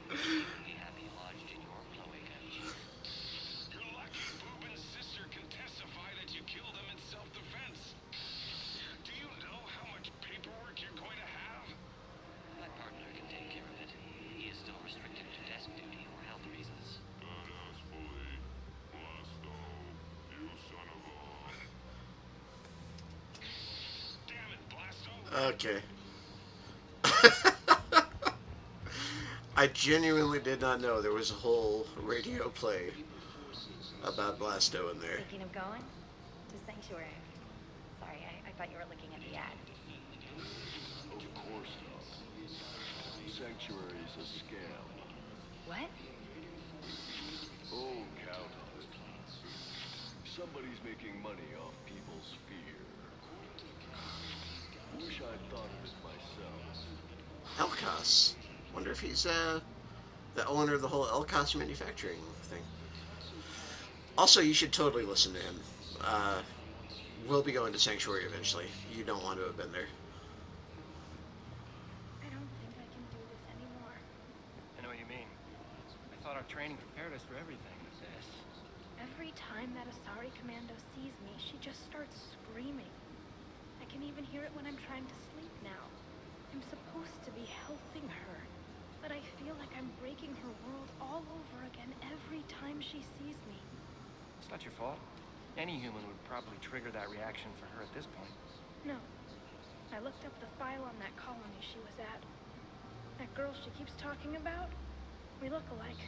S12: Genuinely happy lodged in your cloaca, Chief.
S6: You're lucky Boobin's sister can testify that you killed him in self-defense. Do you know how much paperwork you're going to have?
S12: My partner can take care of it. He is still restricted to desk duty for health reasons.
S23: Badass bully. Blasto. You son of a...
S6: Damn it, Blasto.
S1: Okay. I genuinely did not know there was a whole radio play about Blasto in there.
S10: Thinking of going? To Sanctuary. Sorry, I thought you were looking at the ad.
S14: Of course not. Sanctuary's a scam.
S10: What?
S14: Oh, count on it. Somebody's making money off people's fear. Wish I'd thought of it myself.
S1: Elkos. Wonder if he's the owner of the whole Elkos manufacturing thing. Also, you should totally listen to him. We'll be going to Sanctuary eventually. You don't want to have been there.
S10: I don't think I can do this anymore.
S16: I know what you mean. I thought our training prepared us for everything, but this...
S5: Every time that Asari Commando sees me, she just starts screaming. I can even hear it when I'm trying to sleep now. I'm supposed to be helping her, but I feel like I'm breaking her world all over again every time she sees me.
S16: It's not your fault. Any human would probably trigger that reaction for her at this point.
S5: No. I looked up the file on that colony she was at. That girl she keeps talking about, we look alike.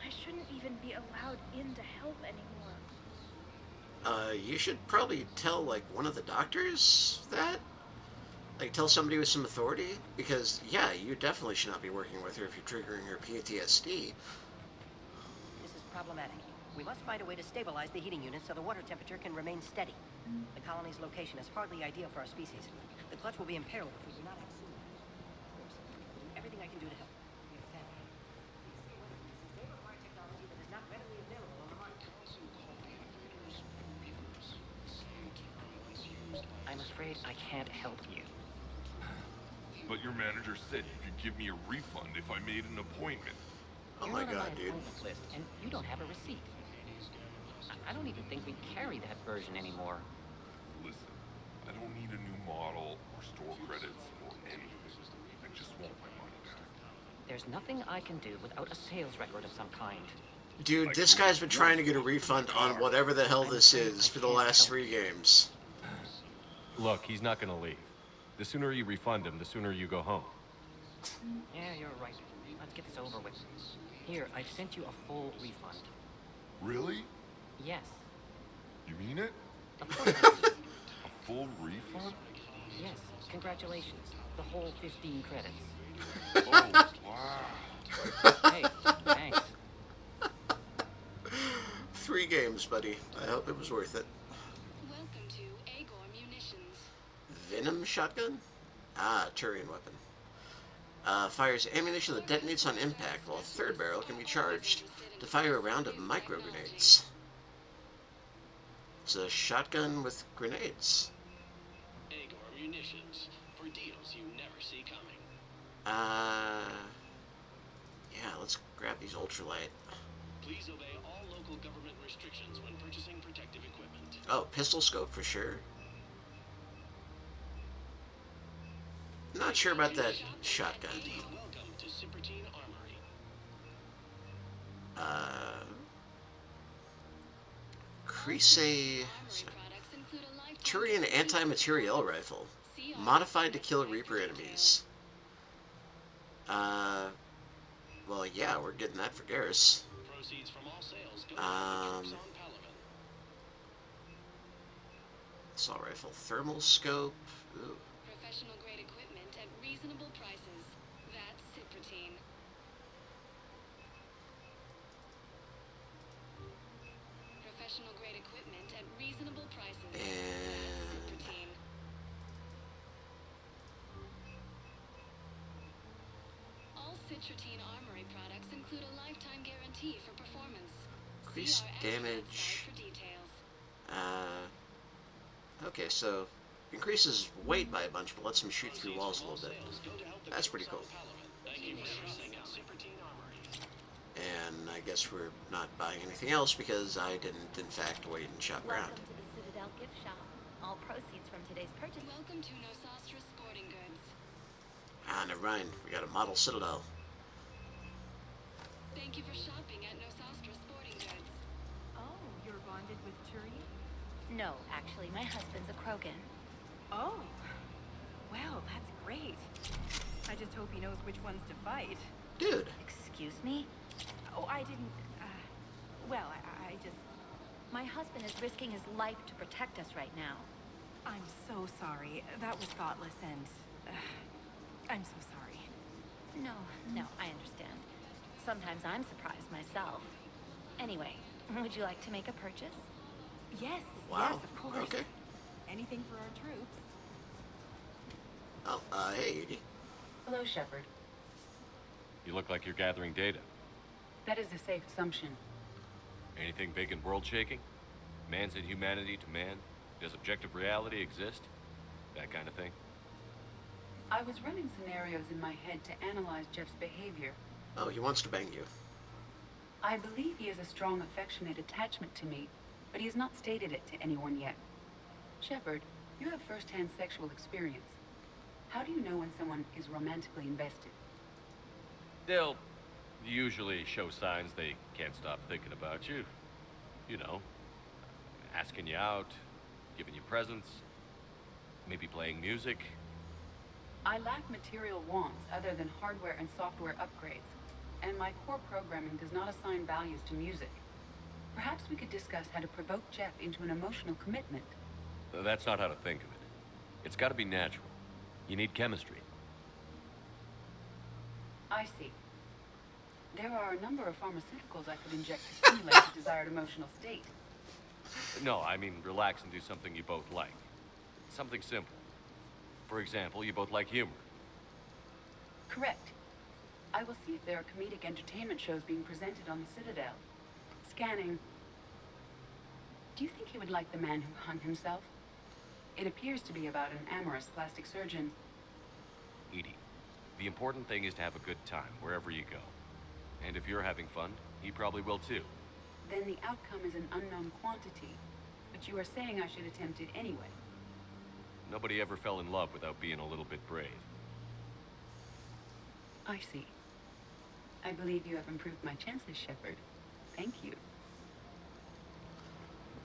S5: I shouldn't even be allowed in to help anymore.
S1: You should probably tell, like, one of the doctors that? Like, tell somebody with some authority? Because, yeah, you definitely should not be working with her if you're triggering her PTSD.
S12: This is problematic. We must find a way to stabilize the heating unit so the water temperature can remain steady. The colony's location is hardly ideal for our species. The clutch will be imperiled if we do not act soon. Of course, I'll do everything I can do to help. Your family. They require technology that is not readily available on the market. I'm afraid I can't help you.
S23: But your manager said you could give me a refund if I made an appointment.
S1: Oh
S12: You're
S1: my
S12: not on
S1: god, dude.
S12: approval list, and you don't have a receipt. I don't even think we carry that version anymore.
S23: Listen, I don't need a new model or store credits or anything. I just want my money back.
S12: There's nothing I can do without a sales record of some kind.
S1: Dude, this guy's been trying to get a refund on whatever the hell this is for the last 3 games.
S3: Look, he's not gonna leave. The sooner you refund him, the sooner you go home.
S12: Yeah, you're right. Let's get this over with. Here, I've sent you a full refund.
S23: Really?
S12: Yes.
S23: You mean it?
S12: Of course I do.
S23: A full refund?
S12: Yes. Congratulations. The whole 15 credits.
S23: Oh, wow.
S12: Hey, thanks.
S1: 3 games, buddy. I hope it was worth it.
S20: Welcome to Agor Munitions.
S1: Venom shotgun? Ah, Turian weapon. Fires ammunition that detonates on impact, while a third barrel can be charged to fire a round of micro grenades. It's a shotgun with grenades.
S15: Agor Munitions, for deals you never see coming.
S1: Yeah, let's grab these ultralight.
S15: Please obey all local government restrictions when purchasing protective equipment.
S1: Oh, pistol scope for sure. Not sure about that shotgun.
S15: Welcome to Cypertine Armory.
S1: Crease... Turian anti-materiel rifle. Modified to kill Reaper enemies. Well, yeah, we're getting that for Garrus. Assault rifle, thermal scope. Ooh.
S20: Professional grade equipment at reasonable prices. That's Cypratine. Professional grade equipment at reasonable prices.
S1: And
S20: Cypratine. All Cytratine Armory products include a lifetime guarantee for performance.
S1: Increased damage.
S20: For details.
S1: Okay, so increases weight by a bunch, but lets him shoot through walls a little bit. That's pretty cool. And I guess we're not buying anything else because I didn't, in fact, wait and shop around.
S21: Welcome to the Citadel gift shop. All proceeds from today's purchase.
S20: Welcome to Nosastra Sporting Goods.
S1: Ah, never mind. We got a model Citadel.
S20: Thank you for shopping at Nosastra Sporting Goods.
S5: Oh, you're bonded with Turian?
S21: No, actually, my husband's a Krogan.
S5: Oh. Well, that's great. I just hope he knows which ones to fight.
S1: Dude.
S21: Excuse me?
S5: Oh, I didn't, well, I just...
S21: My husband is risking his life to protect us right now.
S5: I'm so sorry. That was thoughtless and... I'm so sorry.
S21: No, I understand. Sometimes I'm surprised myself. Anyway, would you like to make a purchase?
S5: Yes,
S1: wow.
S5: Yes, of course.
S1: Okay.
S5: Anything for our troops.
S1: Oh, hey, Edie.
S2: Hello, Shepard.
S3: You look like you're gathering data.
S2: That is a safe assumption.
S3: Anything big and world-shaking? Man's inhumanity to man? Does objective reality exist? That kind of thing?
S2: I was running scenarios in my head to analyze Jeff's behavior.
S1: Oh, he wants to bang you.
S2: I believe he has a strong affectionate attachment to me, but he has not stated it to anyone yet. Shepard, you have first-hand sexual experience. How do you know when someone is romantically invested?
S3: They'll usually show signs they can't stop thinking about you. You know, asking you out, giving you presents, maybe playing music.
S2: I lack material wants other than hardware and software upgrades, and my core programming does not assign values to music. Perhaps we could discuss how to provoke Jeff into an emotional commitment.
S3: That's not how to think of it. It's got to be natural. You need chemistry.
S2: I see. There are a number of pharmaceuticals I could inject to stimulate the desired emotional state.
S3: No, I mean relax and do something you both like. Something simple. For example, you both like humor.
S2: Correct. I will see if there are comedic entertainment shows being presented on the Citadel. Scanning. Do you think he would like The Man Who Hung Himself? It appears to be about an amorous plastic surgeon.
S3: Edie, the important thing is to have a good time wherever you go. And if you're having fun, he probably will too.
S2: Then the outcome is an unknown quantity. But you are saying I should attempt it anyway.
S3: Nobody ever fell in love without being a little bit brave.
S2: I see. I believe you have improved my chances, Shepard. Thank you.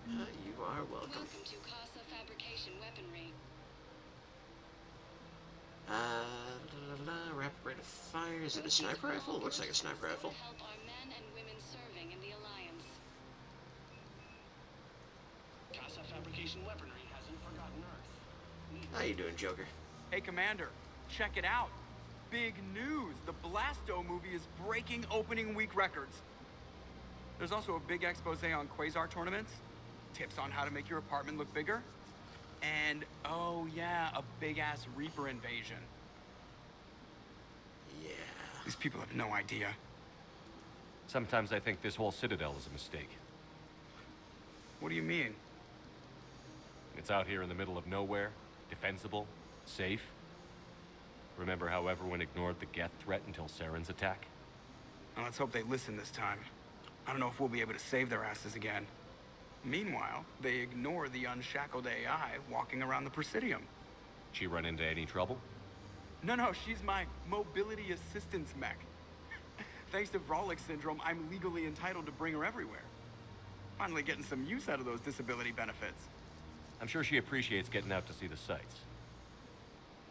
S1: You are welcome.
S20: Welcome to Casa Fabrication Weaponry.
S1: Rapid rate of fire. Is it a sniper rifle? It looks like a sniper rifle.
S20: Help our men and women serving in the Alliance.
S15: Casa Fabrication Weaponry hasn't forgotten Earth.
S1: How you doing, Joker?
S9: Hey, Commander, check it out. Big news! The Blasto movie is breaking opening week records. There's also a big expose on Quasar tournaments, tips on how to make your apartment look bigger, and, oh yeah, a big-ass Reaper invasion.
S1: Yeah.
S9: These people have no idea.
S3: Sometimes I think this whole Citadel is a mistake.
S9: What do you mean?
S3: It's out here in the middle of nowhere, defensible, safe. Remember how everyone ignored the Geth threat until Saren's attack?
S9: Well, let's hope they listen this time. I don't know if we'll be able to save their asses again. Meanwhile, they ignore the unshackled AI walking around the Presidium.
S3: She run into any trouble?
S9: No, she's my mobility assistance mech. Thanks to Vrolic syndrome, I'm legally entitled to bring her everywhere. Finally getting some use out of those disability benefits.
S3: I'm sure she appreciates getting out to see the sights.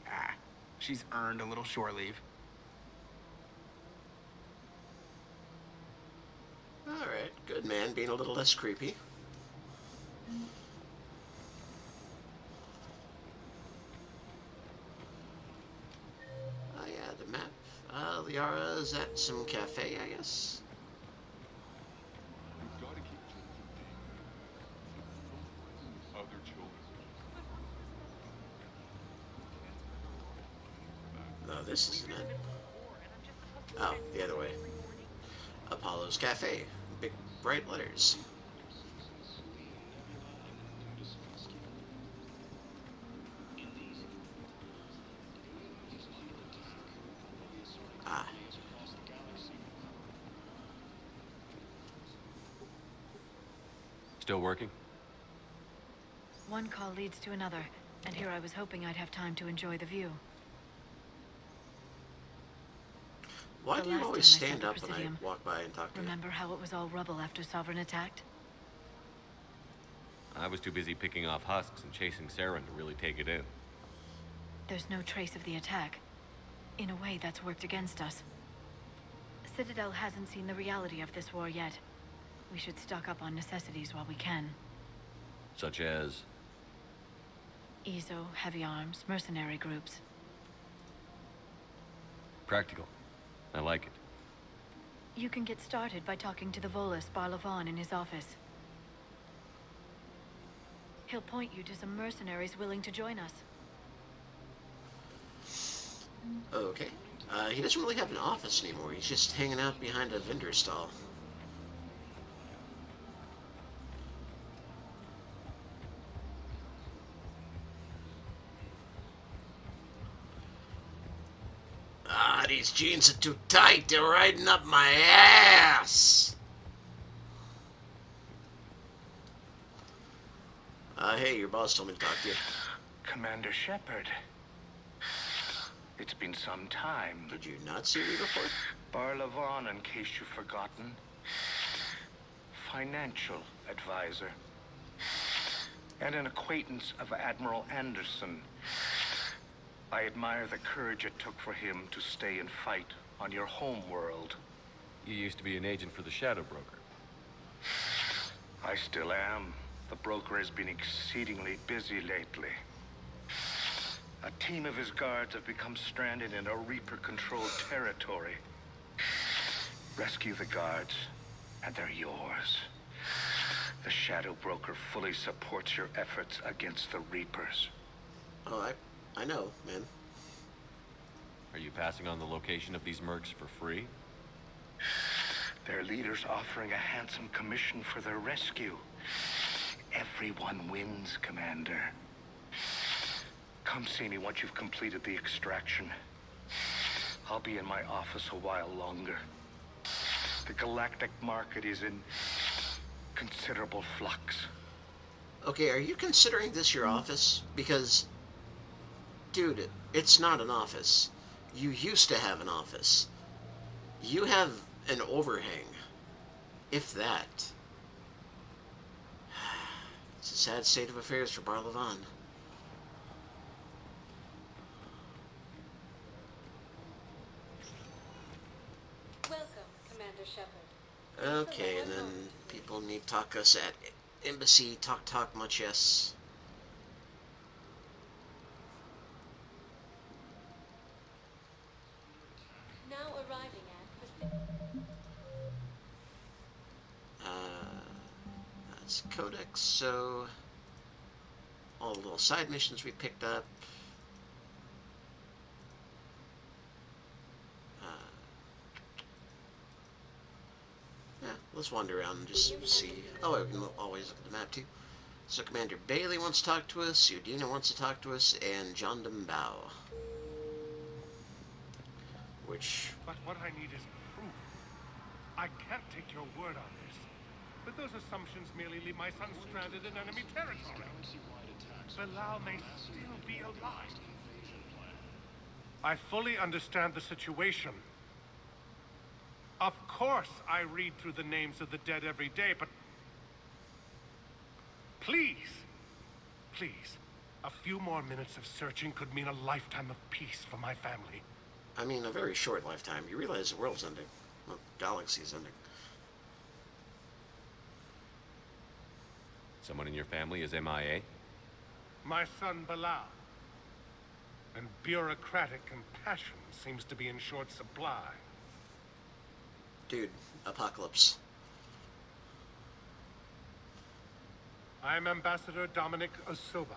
S9: Ah, she's earned a little shore leave.
S1: Alright. Good man, being a little less creepy. Oh yeah, the map. Liara's at some cafe, I guess.
S6: You've got to keep other children.
S1: No, this isn't it. Oh, the other way. Apollo's Cafe. Big, bright letters. Ah.
S3: Still working?
S5: One call leads to another, and here I was hoping I'd have time to enjoy the view.
S1: Why do you
S5: last
S1: always
S5: time I saw
S1: stand
S5: the
S1: up when I
S5: Presidium,
S1: walk by and talk to you?
S5: Remember how it was all rubble after Sovereign attacked?
S3: I was too busy picking off husks and chasing Saren to really take it in.
S5: There's no trace of the attack. In a way, that's worked against us. Citadel hasn't seen the reality of this war yet. We should stock up on necessities while we can.
S3: Such as?
S5: EZO, heavy arms, mercenary groups.
S3: Practical. I like it.
S5: You can get started by talking to the Volus Barlavan in his office. He'll point you to some mercenaries willing to join us.
S1: Okay. He doesn't really have an office anymore. He's just hanging out behind a vendor stall. Ah, these jeans are too tight. They're riding up my ass. Hey, your boss told me to talk to you.
S11: Commander Shepard. It's been some time.
S1: Did you not see me before?
S11: Barlavan, in case you've forgotten. Financial advisor. And an acquaintance of Admiral Anderson. I admire the courage it took for him to stay and fight on your home world.
S3: You used to be an agent for the Shadow Broker.
S11: I still am. The broker has been exceedingly busy lately. A team of his guards have become stranded in a Reaper-controlled territory. Rescue the guards, and they're yours. The Shadow Broker fully supports your efforts against the Reapers.
S1: Oh, I know, man.
S3: Are you passing on the location of these mercs for free?
S11: Their leader's offering a handsome commission for their rescue. Everyone wins, Commander. Come see me once you've completed the extraction. I'll be in my office a while longer. The galactic market is in considerable flux.
S1: Okay, are you considering this your office? Because, dude, it's not an office. You used to have an office. You have an overhang. If that. It's a sad state of affairs for Barlavan.
S20: Welcome, Commander Shepard.
S1: Okay, and then people need to talk us at Embassy, talk much yes.
S20: Now arriving at
S1: That's Codex, so all the little side missions we picked up. Yeah, let's wander around and just see. Oh, I can always look at the map too. So Commander Bailey wants to talk to us, Udina wants to talk to us, and John Bao. Which...
S18: But what I need is proof. I can't take your word on this. But those assumptions merely leave my son stranded in enemy territory. Bilal may still be alive. I fully understand the situation. Of course I read through the names of the dead every day, but... Please, a few more minutes of searching could mean a lifetime of peace for my family.
S1: I mean, a very short lifetime. You realize the world's ending. Well, galaxy's ending.
S3: Someone in your family is MIA?
S18: My son Bilal. And bureaucratic compassion seems to be in short supply.
S1: Dude, Apocalypse.
S18: I'm Ambassador Dominic Osoba.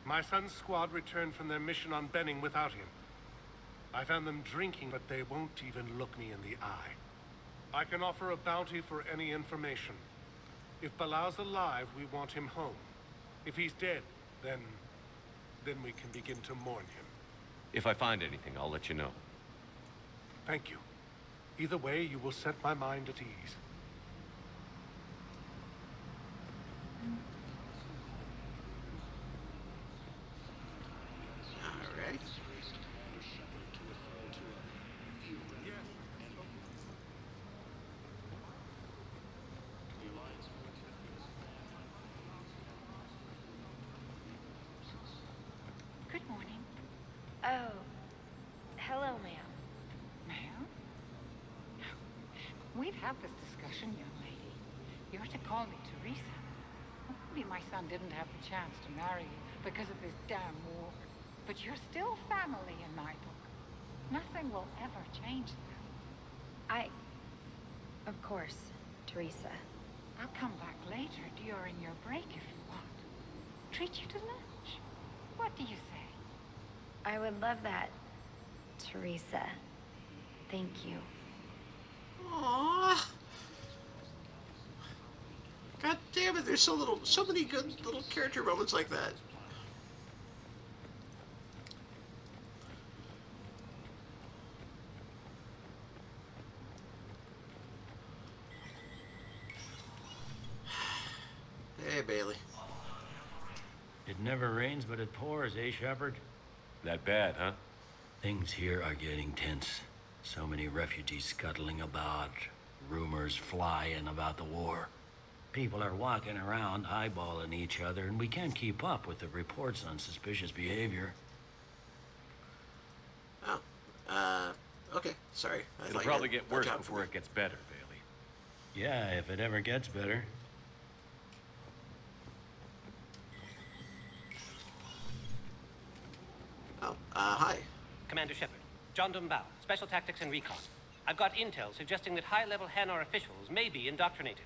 S18: My son's squad returned from their mission on Benning without him. I found them drinking, but they won't even look me in the eye. I can offer a bounty for any information. If Bilal's alive, we want him home. If he's dead, then we can begin to mourn him.
S3: If I find anything, I'll let you know.
S18: Thank you. Either way, you will set my mind at ease.
S1: Alright.
S17: Good morning.
S10: Oh, hello, ma'am.
S17: Ma'am? We've had this discussion, young lady. You're to call me Teresa. Maybe my son didn't have the chance to marry you because of this damn war. But you're still family in my book. Nothing will ever change that.
S10: Of course, Teresa.
S17: I'll come back later during your break if you want. Treat you to lunch. What do you say?
S10: I would love that, Teresa. Thank you.
S1: Aww. God damn it, there's so many good little character moments like that. Hey, Bailey.
S19: It never rains, but it pours, eh, Shepard?
S3: That bad, huh?
S19: Things here are getting tense. So many refugees scuttling about, rumors flying about the war. People are walking around eyeballing each other, and we can't keep up with the reports on suspicious behavior.
S1: Oh, okay, sorry.
S3: It'll probably get worse before it gets better, Bailey.
S19: Yeah, if it ever gets better.
S1: Oh, hi.
S4: Commander Shepard, John Dumbao, Special Tactics and Recon. I've got intel suggesting that high-level Hanar officials may be indoctrinated.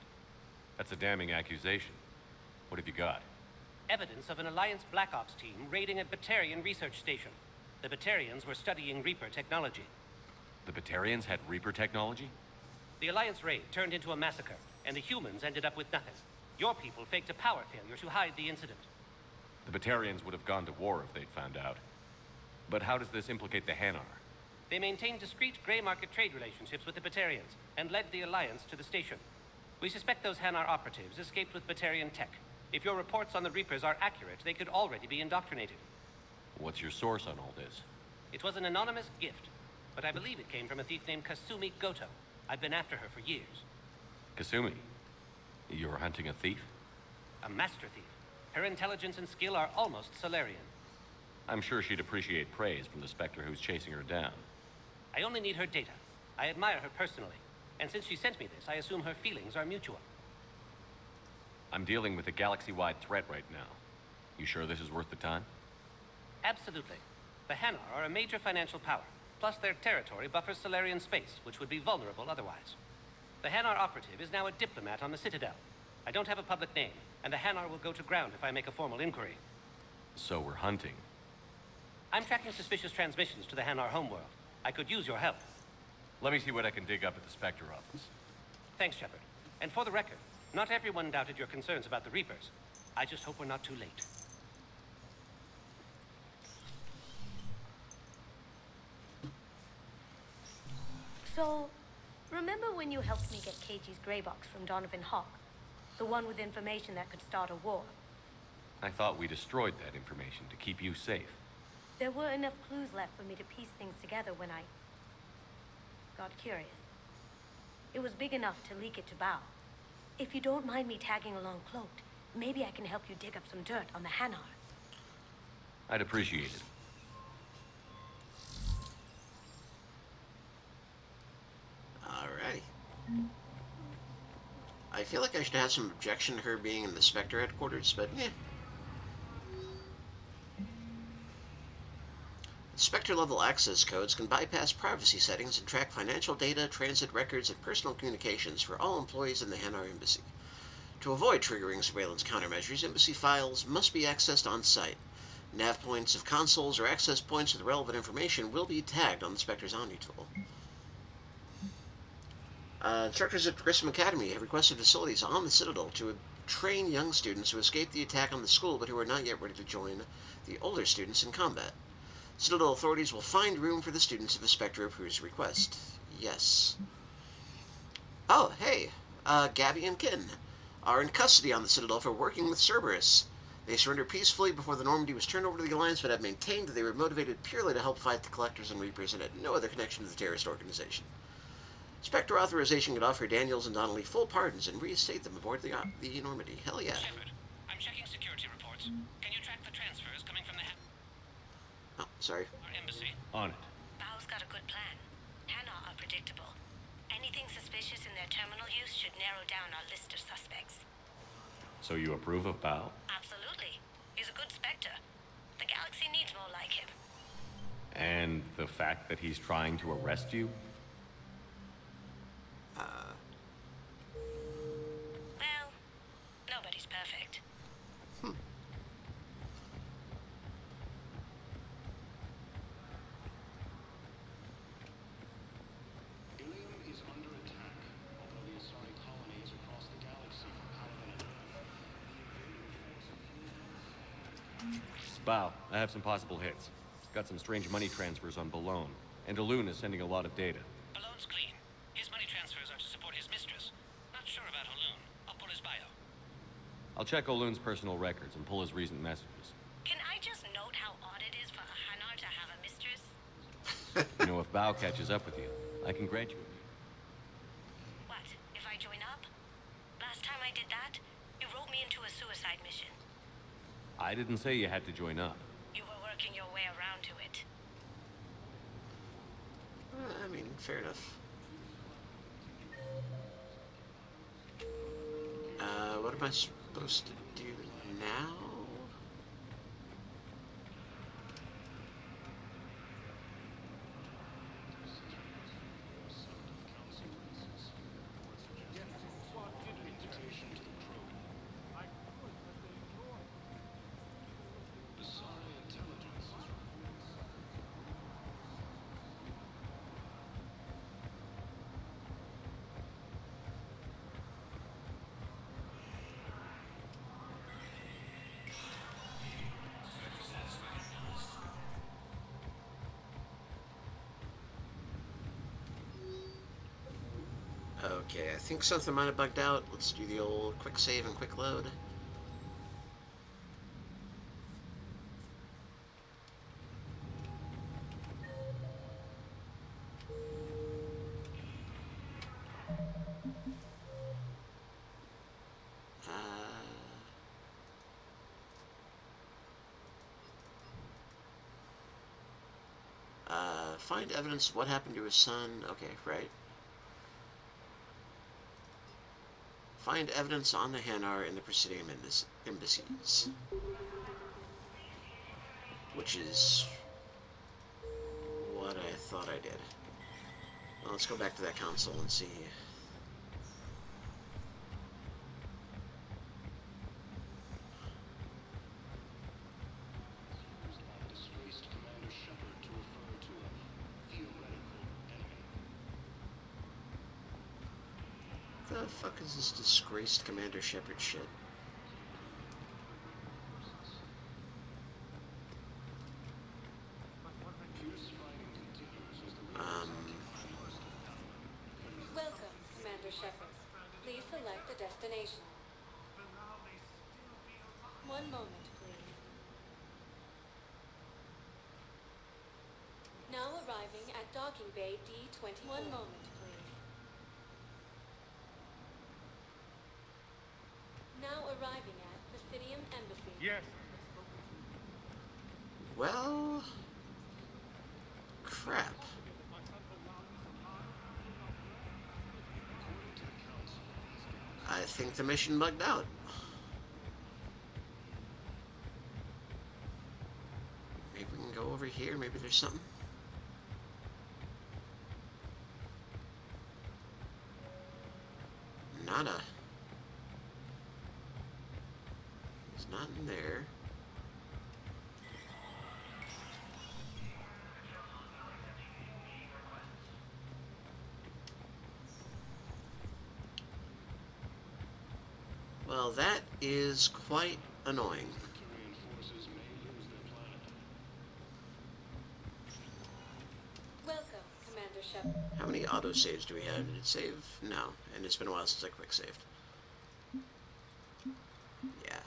S3: That's a damning accusation. What have you got?
S4: Evidence of an Alliance Black Ops team raiding a Batarian research station. The Batarians were studying Reaper technology.
S3: The Batarians had Reaper technology?
S4: The Alliance raid turned into a massacre, and the humans ended up with nothing. Your people faked a power failure to hide the incident.
S3: The Batarians would have gone to war if they'd found out. But how does this implicate the Hanar?
S4: They maintained discreet gray market trade relationships with the Batarians and led the Alliance to the station. We suspect those Hanar operatives escaped with Batarian tech. If your reports on the Reapers are accurate, they could already be indoctrinated.
S3: What's your source on all this?
S4: It was an anonymous gift, but I believe it came from a thief named Kasumi Goto. I've been after her for years.
S3: Kasumi? You were hunting a thief?
S4: A master thief. Her intelligence and skill are almost Solarian.
S3: I'm sure she'd appreciate praise from the Spectre who's chasing her down.
S4: I only need her data. I admire her personally. And since she sent me this, I assume her feelings are mutual.
S3: I'm dealing with a galaxy-wide threat right now. You sure this is worth the time?
S4: Absolutely. The Hanar are a major financial power. Plus their territory buffers Solarian space, which would be vulnerable otherwise. The Hanar operative is now a diplomat on the Citadel. I don't have a public name, and the Hanar will go to ground if I make a formal inquiry.
S3: So we're hunting.
S4: I'm tracking suspicious transmissions to the Hanar homeworld. I could use your help.
S3: Let me see what I can dig up at the Spectre office.
S4: Thanks, Shepard. And for the record, not everyone doubted your concerns about the Reapers. I just hope we're not too late.
S22: So, remember when you helped me get KG's gray box from Donovan Hawk? The one with information that could start a war?
S3: I thought we destroyed that information to keep you safe.
S22: There were enough clues left for me to piece things together when I got curious. It was big enough to leak it to Bao. If you don't mind me tagging along cloaked, maybe I can help you dig up some dirt on the Hanar.
S3: I'd appreciate it.
S1: Alrighty. I feel like I should have some objection to her being in the Spectre headquarters, but yeah. Spectre-level access codes can bypass privacy settings and track financial data, transit records, and personal communications for all employees in the Hanar Embassy. To avoid triggering surveillance countermeasures, embassy files must be accessed on-site. Nav points of consoles or access points with relevant information will be tagged on the Spectre's Omni tool. Instructors at Grissom Academy have requested facilities on the Citadel to train young students who escaped the attack on the school but who are not yet ready to join the older students in combat. Citadel authorities will find room for the students if the Spectre approves the request. Yes. Oh, hey, Gabby and Kin are in custody on the Citadel for working with Cerberus. They surrendered peacefully before the Normandy was turned over to the Alliance, but have maintained that they were motivated purely to help fight the Collectors and Reapers and had no other connection to the terrorist organization. Spectre authorization could offer Daniels and Donnelly full pardons and reinstate them aboard the Normandy. Hell yeah.
S4: Shepard, I'm checking security reports. Can you track the transfers coming from the
S1: Oh, sorry.
S4: our embassy?
S3: On it.
S22: Bao's got a good plan. Hanar are predictable. Anything suspicious in their terminal use should narrow down our list of suspects.
S3: So you approve of Bao?
S22: Absolutely. He's a good Spectre. The galaxy needs more like him.
S3: And the fact that he's trying to arrest you?
S22: Well, nobody's perfect.
S15: Ilium is under attack, although the Asari colonies across the galaxy from Paladin and Earth.
S3: Bao, I have some possible hits. Got some strange money transfers on Balone. And Alun is sending a lot of data.
S4: Balone's clean. His money transfers are to support his mistress. Not sure about Alun. I'll pull his bio.
S3: I'll check Olun's personal records and pull his recent messages.
S22: Can I just note how odd it is for a Hanar to have a mistress?
S3: You know, if Bao catches up with you, I can grant you.
S22: What, if I join up? Last time I did that, you wrote me into a suicide mission.
S3: I didn't say you had to join up.
S22: You were working your way around to it.
S1: I mean, fair enough. What am I supposed to do now?
S15: Invitation to the crew. Asari intelligence.
S1: Okay, I think something might have bugged out. Let's do the old quick save and quick load. Find evidence of what happened to his son. Okay, right. Find evidence on the Hanar in the Presidium embassies. Which is what I thought I did. Well, let's go back to that console and see.
S15: Disgraced Commander Shepard to refer to a theoretical enemy.
S1: The fuck is this disgraced Commander Shepard shit?
S20: Welcome, Commander Shepard. Please select a destination. One moment, please. Now arriving at Docking Bay D-24. One moment, please. Now arriving at Presidium Embassy.
S18: Yes.
S1: Well, crap. I think the mission bugged out. Maybe we can go over here. Maybe there's something. Nada. It's not in there. Well, that is quite annoying.
S20: Welcome, Commander Shepard.
S1: How many autosaves do we have? Did it save? No. And it's been a while since I quick saved. Yeah.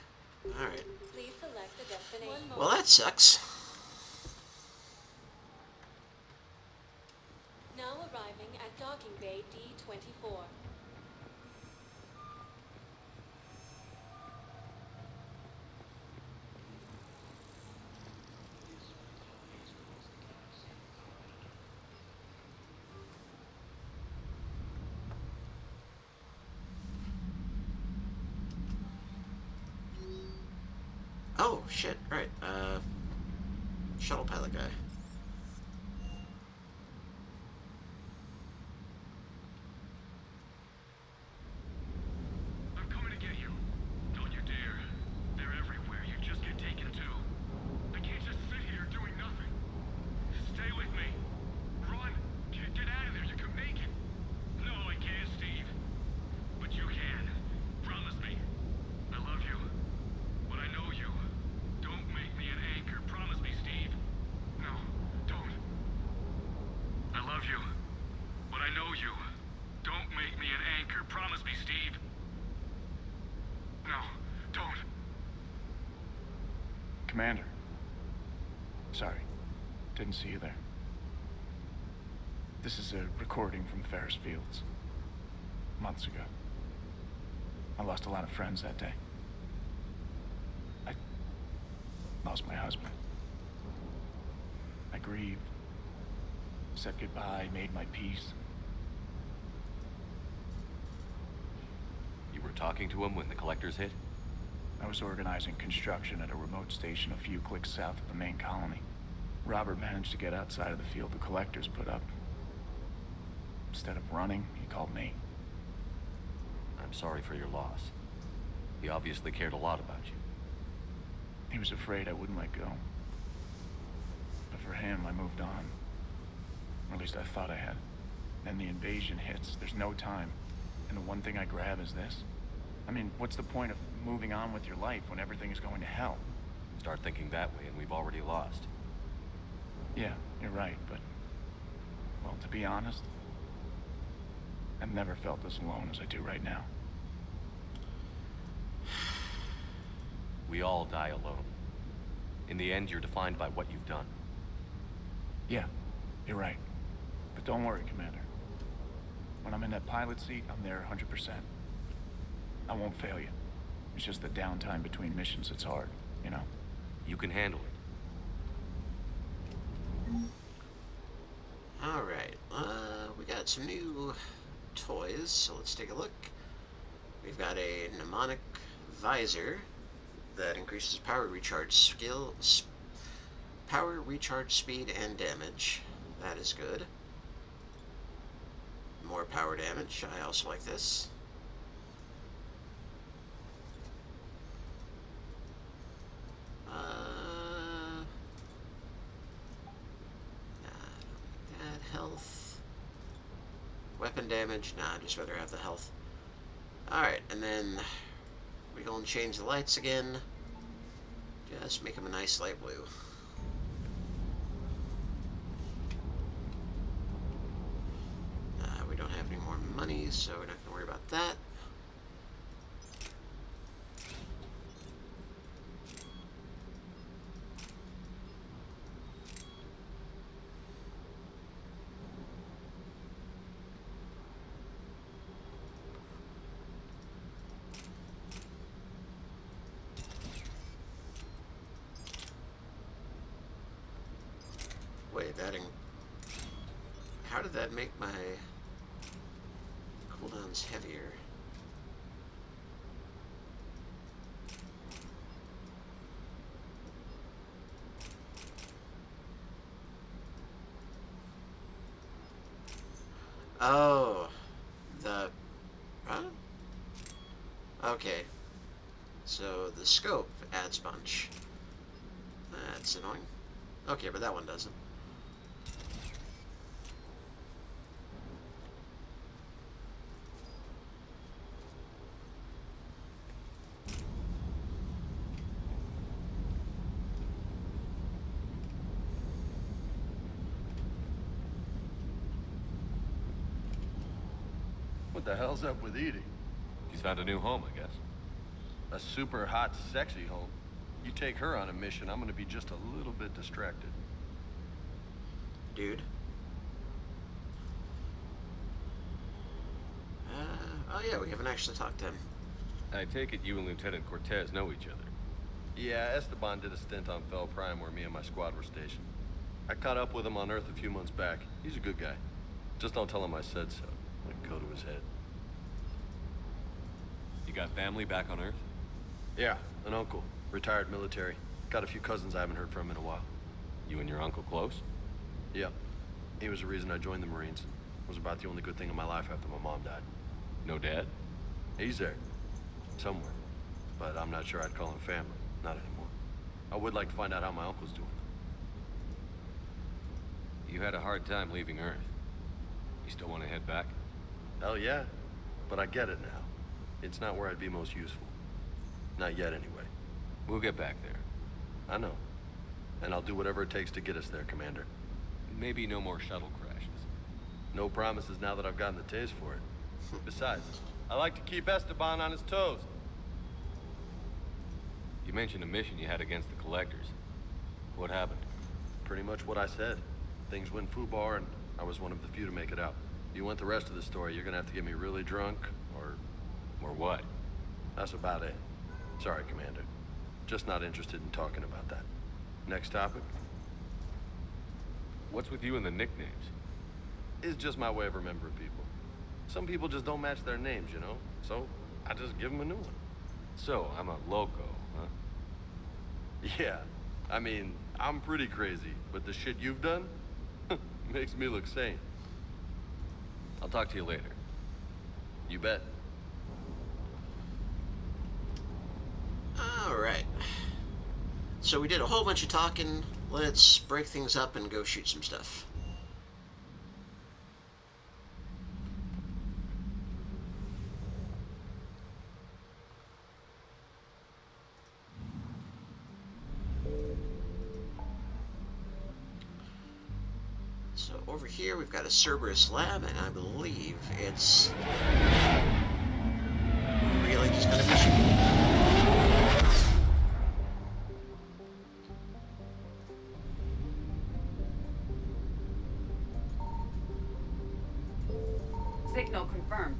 S1: Alright.
S20: Please select the destination.
S1: Well, that sucks.
S20: Now arriving at docking bay D-24.
S1: Oh, shit, right. Shuttle pilot guy.
S7: I'm coming to get you. Don't you dare. They're everywhere. You just get taken too. I can't just sit here doing nothing. Stay with me. Run. Get out of there. You can make it. No, I can't, Steve. But you can. Promise me. I love you. But I know you. Don't make me an anchor. Promise me, Steve. No, don't. I love you. But I know you. Don't make me an anchor. Promise me, Steve. No, don't.
S16: Commander. Sorry. Didn't see you there. This is a recording from Ferris Fields. Months ago. I lost a lot of friends that day. I lost my husband. I grieved. Said goodbye, made my peace.
S3: You were talking to him when the collectors hit?
S16: I was organizing construction at a remote station a few clicks south of the main colony. Robert managed to get outside of the field the collectors put up. Instead of running, he called me.
S3: I'm sorry for your loss. He obviously cared a lot about you.
S16: He was afraid I wouldn't let go. But for him, I moved on. Or at least I thought I had. Then the invasion hits. There's no time. And the one thing I grab is this. I mean, what's the point of moving on with your life when everything is going to hell?
S3: Start thinking that way and we've already lost.
S16: Yeah, you're right, but... well, to be honest, I've never felt as alone as I do right now.
S3: We all die alone. In the end, you're defined by what you've done.
S16: Yeah, you're right. But don't worry, Commander. When I'm in that pilot seat, I'm there 100%. I won't fail you. It's just the downtime between missions that's hard, you know?
S3: You can handle it.
S1: Alright, we got some new toys, so let's take a look. We've got a mnemonic visor that increases power recharge power recharge speed and damage. That is good. More power damage. I also like this. Nah, I don't need that. Health. Weapon damage. Nah, I'd just rather have the health. Alright, and then we go and change the lights again. Just make them a nice light blue. We don't have any more money, so we're not going to worry about that. Wait, how did that make my cooldowns heavier? Oh, the... Huh? Okay. So the scope adds bunch. That's annoying. Okay, but that one doesn't.
S8: What the hell's up with Edie?
S3: She's found a new home, I guess.
S8: A super hot, sexy home. You take her on a mission, I'm gonna be just a little bit distracted.
S1: Dude. Oh yeah, we haven't actually talked to him.
S3: I take it you and Lieutenant Cortez know each other.
S8: Yeah, Esteban did a stint on Fel Prime where me and my squad were stationed. I caught up with him on Earth a few months back. He's a good guy. Just don't tell him I said so. Like, go to his head.
S3: You got family back on Earth?
S8: Yeah, an uncle. Retired military. Got a few cousins I haven't heard from in a while.
S3: You and your uncle close?
S8: Yep. He was the reason I joined the Marines. It was about the only good thing in my life after my mom died.
S3: No dad?
S8: He's there. Somewhere. But I'm not sure I'd call him family. Not anymore. I would like to find out how my uncle's doing.
S3: You had a hard time leaving Earth. You still want to head back?
S8: Hell yeah. But I get it now. It's not where I'd be most useful. Not yet, anyway.
S3: We'll get back there.
S8: I know. And I'll do whatever it takes to get us there, Commander.
S3: Maybe no more shuttle crashes.
S8: No promises now that I've gotten the taste for it. Besides, I like to keep Esteban on his toes.
S3: You mentioned a mission you had against the Collectors. What happened?
S8: Pretty much what I said. Things went foobar, and I was one of the few to make it out. If you want the rest of the story, you're gonna have to get me really drunk, or...
S3: Or what?
S8: That's about it. Sorry, Commander. Just not interested in talking about that. Next topic?
S3: What's with you and the nicknames?
S8: It's just my way of remembering people. Some people just don't match their names, you know? So, I just give them a new one.
S3: So, I'm a loco, huh?
S8: Yeah. I mean, I'm pretty crazy, but the shit you've done makes me look sane.
S3: I'll talk to you later.
S8: You bet.
S1: Alright. So we did a whole bunch of talking. Let's break things up and go shoot some stuff. So over here we've got a Cerberus lab, and I believe it's really just gonna be shooting.
S2: Signal confirmed.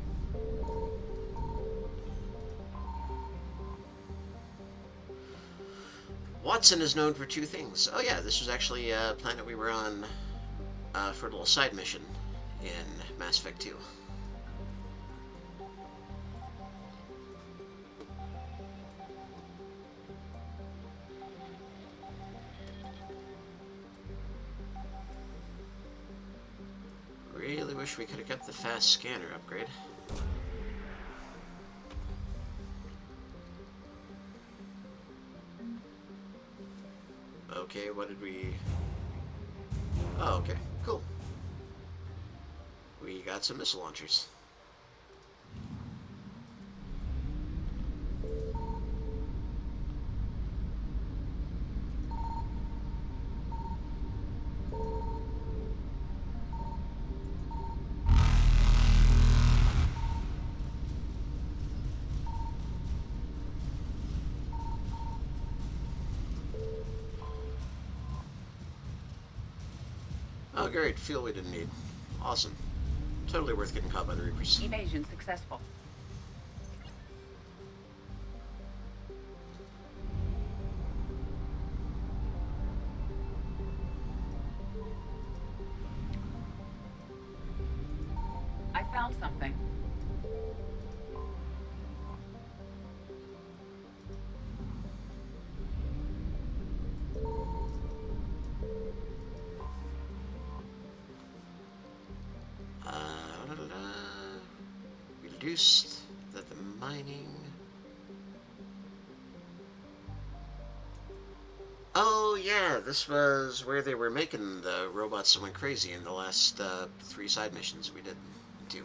S1: Watson is known for two things. Oh yeah, this was actually a planet we were on for a little side mission in Mass Effect 2. Really wish we could have kept the fast scanner upgrade. Okay, what did we... Oh, okay, cool. We got some missile launchers. Oh, great. Fuel we didn't need. Awesome. Totally worth getting caught by the Reapers.
S2: Evasion successful. I found something.
S1: introduced that the mining... Oh, yeah, this was where they were making the robots that went crazy in the last 3 side missions we did do.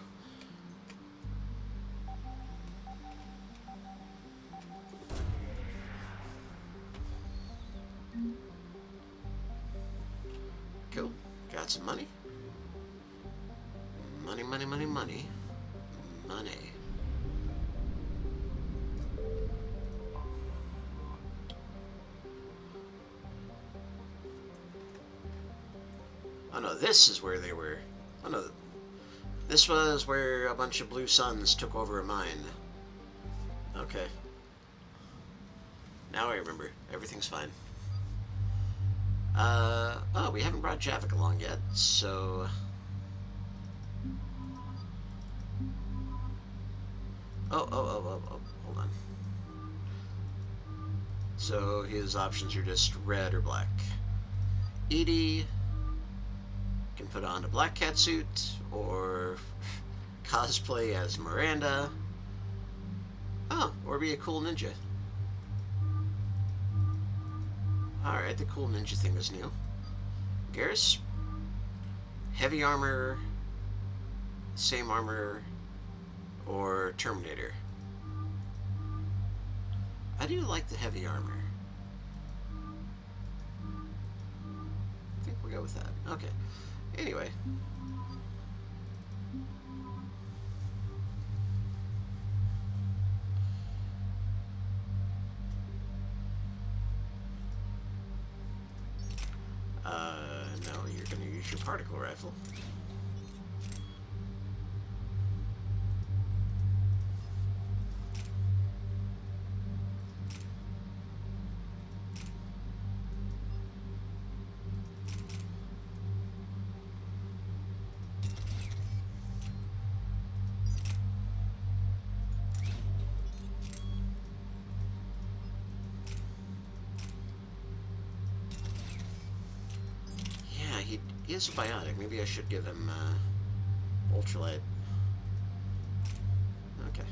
S1: Cool. Got some money. Money, money, money, money. Money. Oh no, this is where they were. Oh no, this was where a bunch of blue suns took over a mine. Okay. Now I remember. Everything's fine. Oh, we haven't brought Javik along yet, so... Oh, hold on. So his options are just red or black. Edie can put on a black cat suit or cosplay as Miranda. Oh, or be a cool ninja. Alright, the cool ninja thing is new. Garrus, heavy armor, same armor, or Terminator. I do like the heavy armor. I think we'll go with that. Okay. Anyway. No, you're going to use your particle rifle. He is a biotic. Maybe I should give him ultralight. Okay.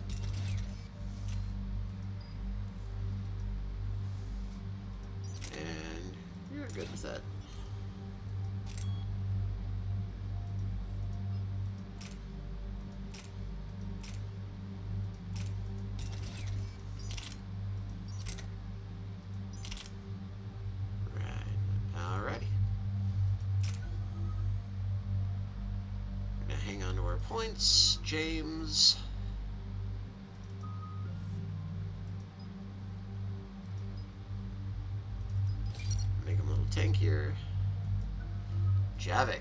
S1: And you're good with that. Points, James. Make him a little tankier. Javik.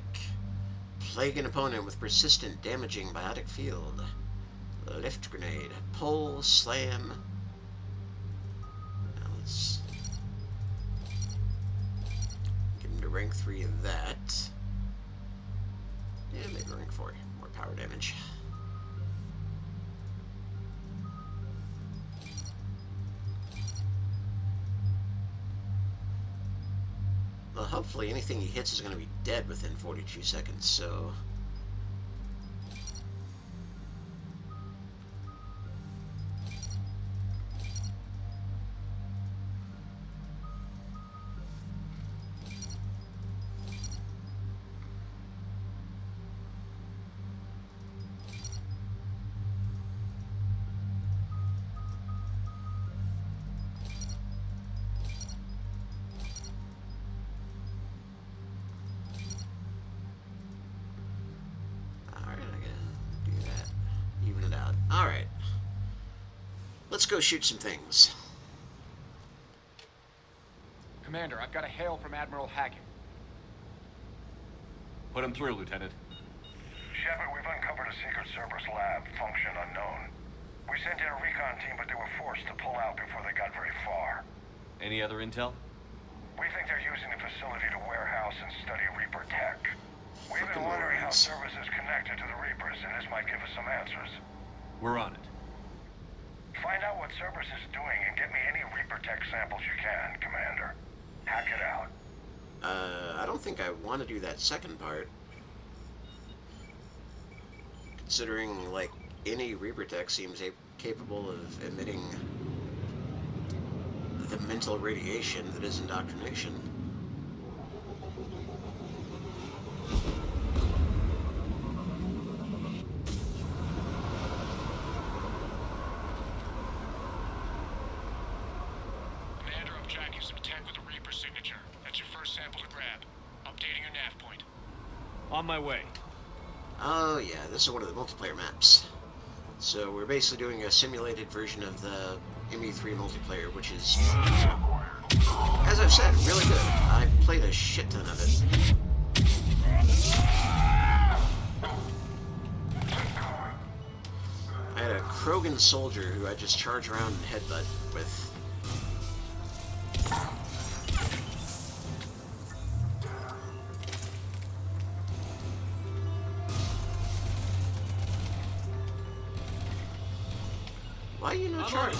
S1: Plague an opponent with persistent, damaging biotic field. Lift grenade. Pull, slam. Now let's get him to rank 3 of that. Yeah, maybe rank 4. More power damage. Well, hopefully anything he hits is going to be dead within 42 seconds, so... Alright. Let's go shoot some things.
S13: Commander, I've got a hail from Admiral Hackett.
S3: Put him through, Lieutenant.
S11: Shepard, we've uncovered a secret Cerberus lab, function unknown. We sent in a recon team, but they were forced to pull out before they got very far.
S3: Any other intel?
S11: We think they're using the facility to warehouse and study Reaper tech. We've been wondering how Cerberus is connected to the Reapers, and this might give us some answers.
S3: We're on it.
S11: Find out what Cerberus is doing and get me any Reaper tech samples you can, Commander. Hack it out.
S1: I don't think I want to do that second part. Considering, like, any Reaper tech seems capable of emitting the mental radiation that is indoctrination.
S7: Commander, I'm tracking some tech with a Reaper signature. That's your first sample to grab. Updating your nav point.
S3: On my way.
S1: Oh yeah, this is one of the multiplayer maps. So we're basically doing a simulated version of the ME3 multiplayer, which is, as I've said, really good. I played a shit ton of it. I had a Krogan soldier who I just charge around and headbutt with. Why you no charge?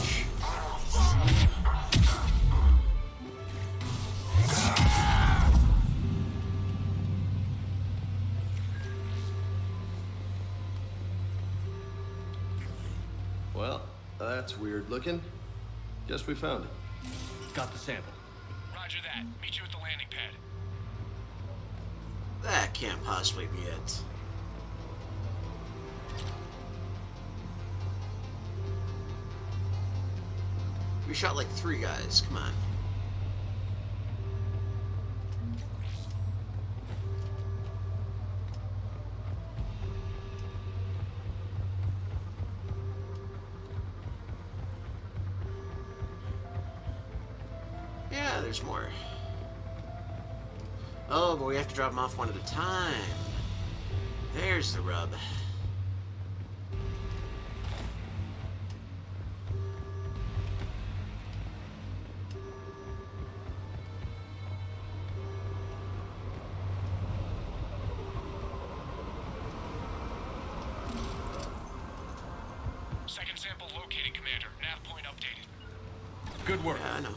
S8: Well, that's weird looking. Guess we found it.
S3: Got the sample.
S7: Roger that. Meet you at the landing pad.
S1: That can't possibly be it. We shot like 3 guys, come on. Yeah, there's more. Oh, but we have to drop them off one at a time. There's the rub.
S7: Second sample located, Commander. Nav point updated.
S3: Good work.
S1: Yeah, I know.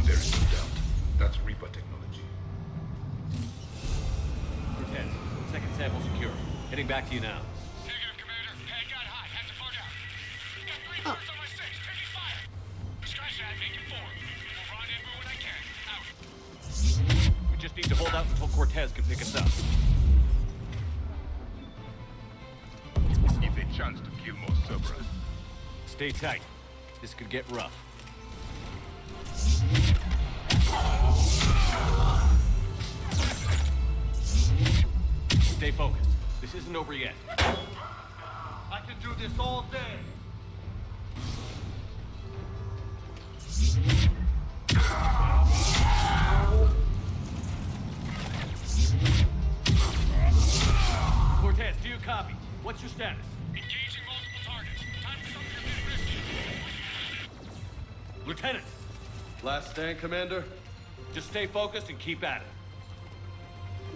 S7: There's no doubt. That's Reaper technology.
S3: Meatheads, second sample secure. Heading back to you now.
S7: Negative, Commander. Pad got hot. Have to bug out. Got Reapers on my 6. Taking fire. Scratch that. Making 4. We'll rendezvous when I can. Out.
S3: We just need to hold out until Cortez can pick us up.
S7: If they chance to kill more Cerberus.
S3: Stay tight. This could get rough. Stay focused. This isn't over yet.
S7: I can do this all day.
S3: Cortez, do you copy? What's your status?
S7: Engaging multiple targets. Time for something a bit risky.
S3: Lieutenant,
S8: Last stand, Commander?
S3: just stay focused and keep at it.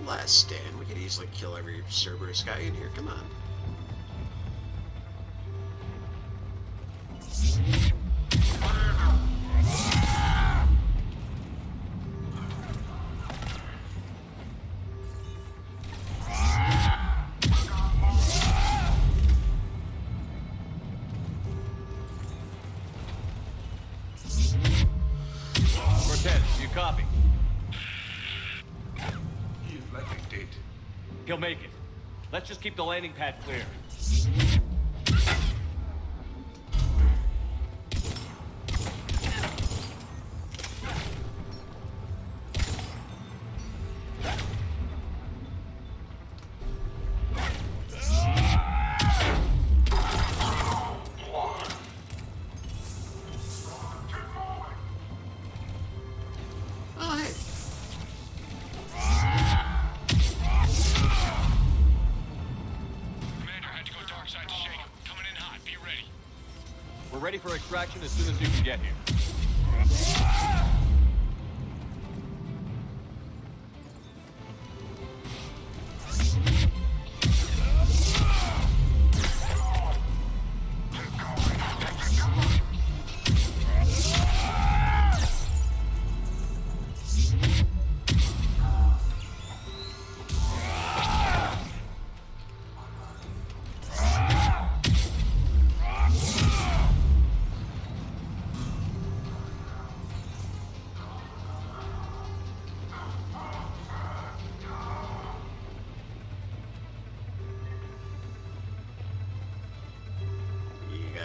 S1: Last stand. We could easily kill every Cerberus guy in here. Come on.
S3: Cortez, do you copy?
S7: He is likely dead.
S3: He'll make it. Let's just keep the landing pad clear.
S1: Oh, hey.
S7: Commander had to go dark side to shake him. Coming in hot. Be ready.
S3: We're ready for extraction as soon as you can get here.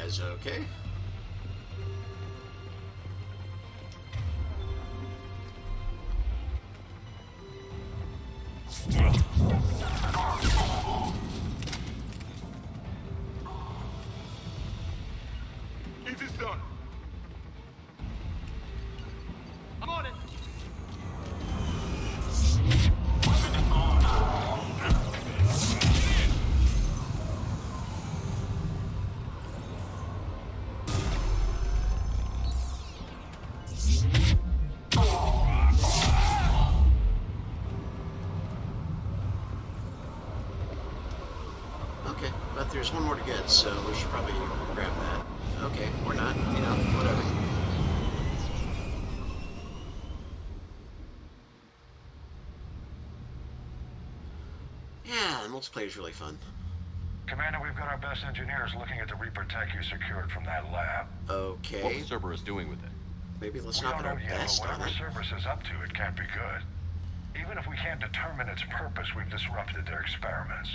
S1: guys okay?
S7: Get this done. I'm on it.
S1: Okay, but there's one more to get, so we should probably grab that. Okay, or not, you know, whatever. Yeah, the multiplayer is really fun.
S11: Commander, we've got our best engineers looking at the Reaper tech you secured from that lab.
S1: Okay.
S3: What was Cerberus doing with it?
S1: Maybe let's
S11: We
S1: not
S11: don't
S1: put our
S11: know yet,
S1: best
S11: but
S1: on
S11: whatever
S1: it.
S11: Cerberus is up to, it can't be good. Even if we can't determine its purpose, we've disrupted their experiments.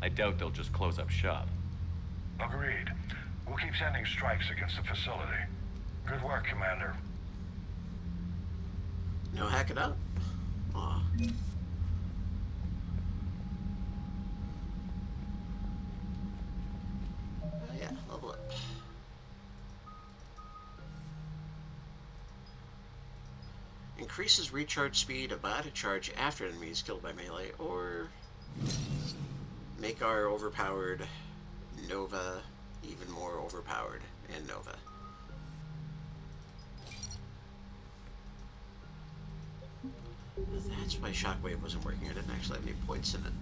S3: I doubt they'll just close up shop.
S11: Agreed. We'll keep sending strikes against the facility. Good work, Commander.
S1: No hack it up? Aw. Oh yeah, level up. Increases recharge speed of biotic charge after enemy is killed by melee, or make our overpowered Nova even more overpowered and Nova. That's why Shockwave wasn't working. I didn't actually have any points in it.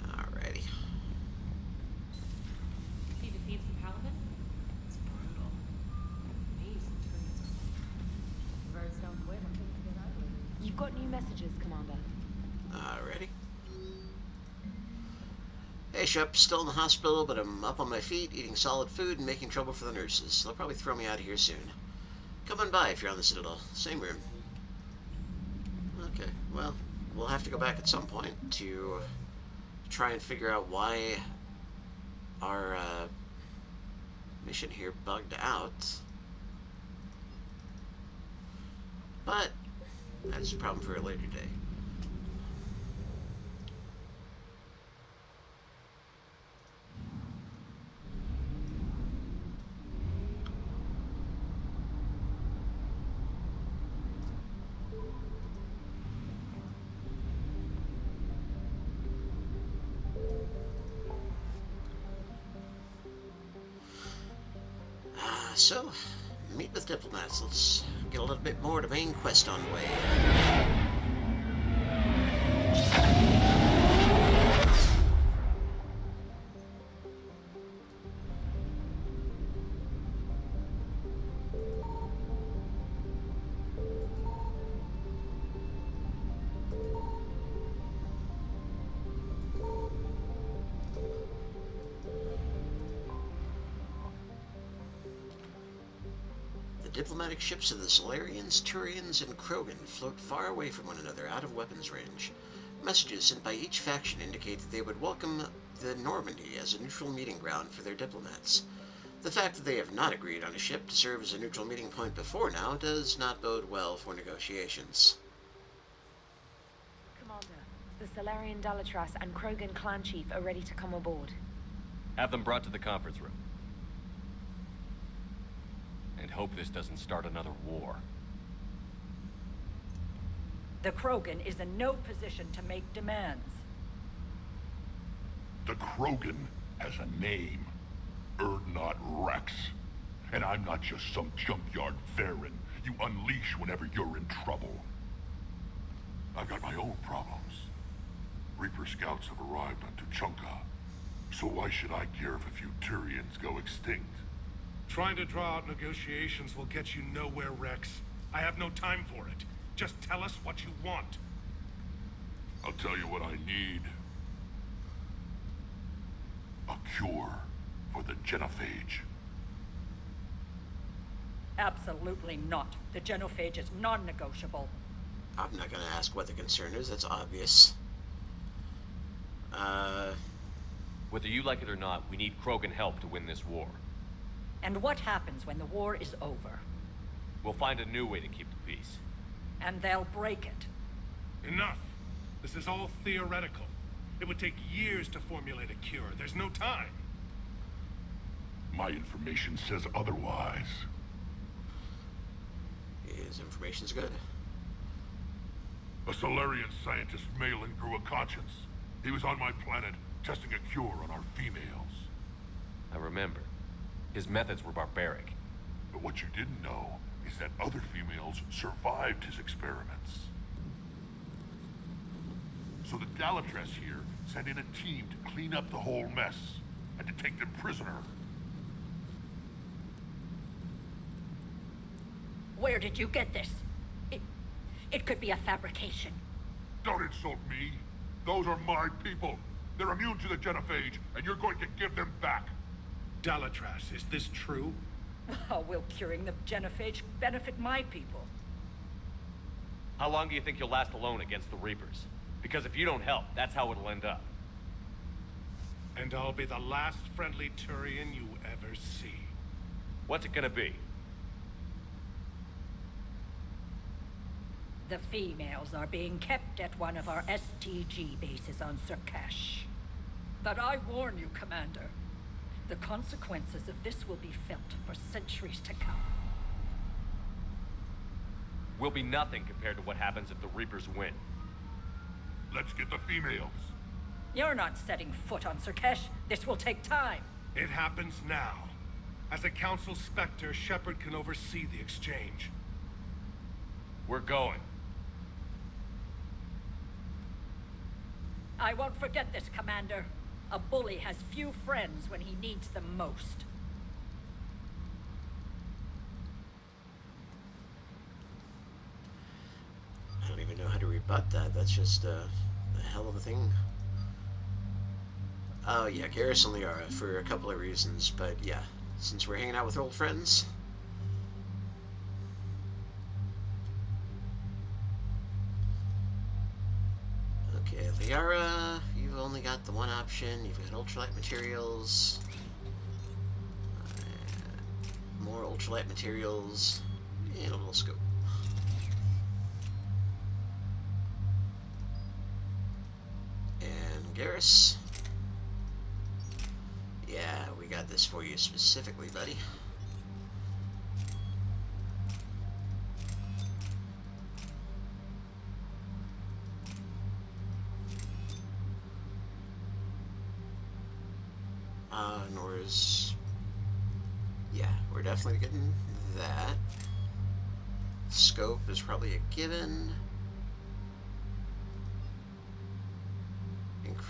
S1: Alrighty.
S12: He defeats the Paladin? It's brutal. Amazing trees. Birds don't quit until they get ugly.
S21: You've got new messages, Commander.
S1: Alrighty. Hey, Shep, still in the hospital, but I'm up on my feet, eating solid food and making trouble for the nurses. They'll probably throw me out of here soon. Come on by if you're on the Citadel. Same room. Okay, well, we'll have to go back at some point to try and figure out why our mission here bugged out. But that's a problem for a later day. So, meet with diplomats. Let's get a little bit more to main quest on the way. Diplomatic ships of the Solarians, Turians, and Krogan float far away from one another out of weapons range. Messages sent by each faction indicate that they would welcome the Normandy as a neutral meeting ground for their diplomats. The fact that they have not agreed on a ship to serve as a neutral meeting point before now does not bode well for negotiations.
S10: Commander, the Solarian Dalatras and Krogan clan chief are ready to come aboard.
S3: Have them brought to the conference room. And hope this doesn't start another war.
S14: The Krogan is in no position to make demands.
S18: The Krogan has a name. Erdnot Rex. And I'm not just some junkyard Varen you unleash whenever you're in trouble. I've got my own problems. Reaper scouts have arrived on Tuchanka. So why should I care if a few Turians go extinct? Trying to draw out negotiations will get you nowhere, Rex. I have no time for it. Just tell us what you want. I'll tell you what I need. A cure for the genophage.
S14: Absolutely not. The genophage is non-negotiable.
S1: I'm not gonna ask what the concern is, that's obvious.
S3: Whether you like it or not, we need Krogan help to win this war.
S14: And what happens when the war is over?
S3: We'll find a new way to keep the peace.
S14: And they'll break it.
S18: Enough! This is all theoretical. It would take years to formulate a cure. There's no time.
S6: My information says otherwise.
S1: His information's good.
S6: A Solarian scientist Malin grew a conscience. He was on my planet, testing a cure on our females.
S3: I remember. His methods were barbaric.
S6: But what you didn't know is that other females survived his experiments. So the Galatress here sent in a team to clean up the whole mess, and to take them prisoner.
S14: Where did you get this? It could be a fabrication.
S6: Don't insult me. Those are my people. They're immune to the genophage, and you're going to give them back.
S18: Dalatras, is this true?
S14: How will curing the genophage benefit my people?
S3: How long do you think you'll last alone against the Reapers? Because if you don't help, that's how it'll end up.
S18: And I'll be the last friendly Turian you ever see.
S3: What's it gonna be?
S14: The females are being kept at one of our STG bases on Surkash. But I warn you, Commander, the consequences of this will be felt for centuries to come.
S3: Will be nothing compared to what happens if the Reapers win.
S6: Let's get the females.
S14: You're not setting foot on Surkash. This will take time.
S18: It happens now. As a Council Spectre, Shepard can oversee the exchange.
S3: We're going.
S14: I won't forget this, Commander. A bully has few friends when he needs them most.
S1: I don't even know how to rebut that. That's just a hell of a thing. Oh yeah, Garrison Liara for a couple of reasons, but yeah, since we're hanging out with old friends. Okay, Liara, you've only got the one option. You've got ultralight materials. More ultralight materials. And a little scope. And Garrus. Yeah, we got this for you specifically, buddy. Nora's... Yeah, we're definitely getting that. Scope is probably a given.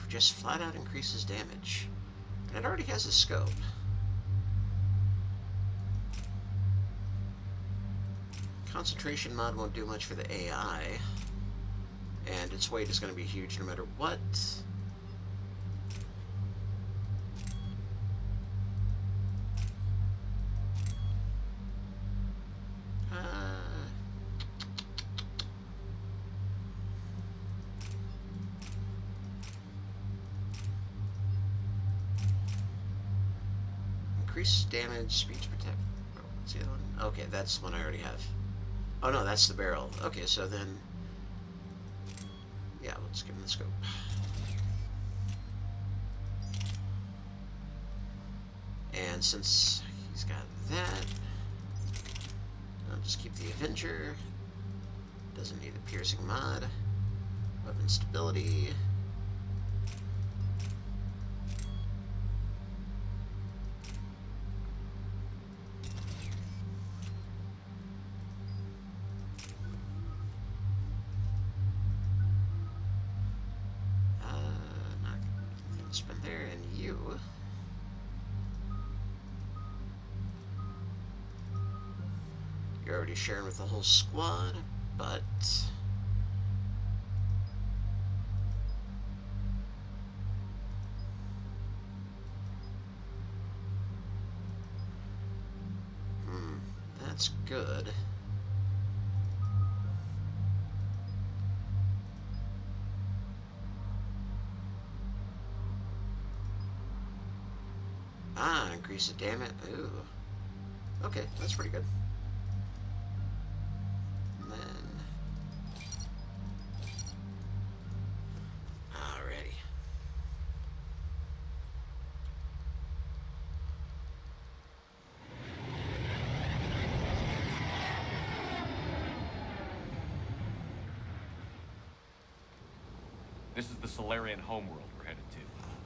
S1: Just flat out increases damage. And it already has a scope. Concentration mod won't do much for the AI. And its weight is going to be huge no matter what. Increase damage, speed to protect. Oh, what's the other one? Okay, that's the one I already have. Oh no, that's the barrel. Okay, so then... Yeah, let's give him the scope. And since he's got that, I'll just keep the Avenger. Doesn't need a piercing mod. Weapon stability. Spin there, and you. You're already sharing with the whole squad, but that's good. Ah, increase the damage. Ooh. Okay, that's pretty good. And then... Alrighty.
S3: This is the Solarian homeworld we're headed to.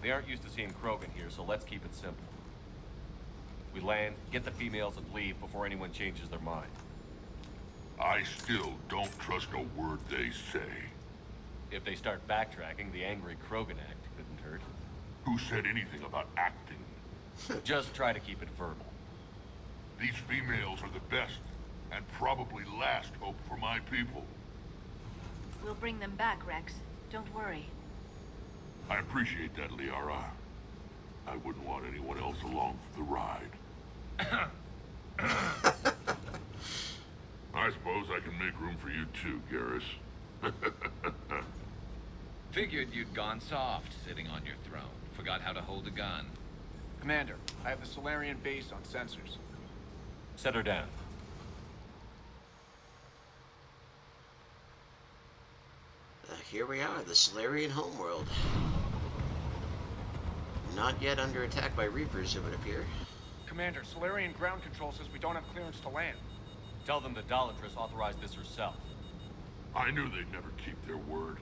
S3: They aren't used to seeing Krogan here, so let's keep it simple. We land, get the females, and leave before anyone changes their mind.
S6: I still don't trust a word they say.
S3: If they start backtracking, the angry Krogan act couldn't hurt.
S6: Who said anything about acting?
S3: Just try to keep it verbal.
S6: These females are the best, and probably last hope for my people.
S10: We'll bring them back, Rex. Don't worry.
S6: I appreciate that, Liara. I wouldn't want anyone else along for the ride. I suppose I can make room for you too, Garrus.
S5: Figured you'd gone soft sitting on your throne. Forgot how to hold a gun.
S13: Commander, I have the Solarian base on sensors.
S3: Set her down.
S1: Here we are, the Solarian homeworld. Not yet under attack by Reapers, it would appear.
S13: Commander, Solarian ground control says we don't have clearance to land.
S3: Tell them the Dolatress authorized this herself.
S6: I knew they'd never keep their word.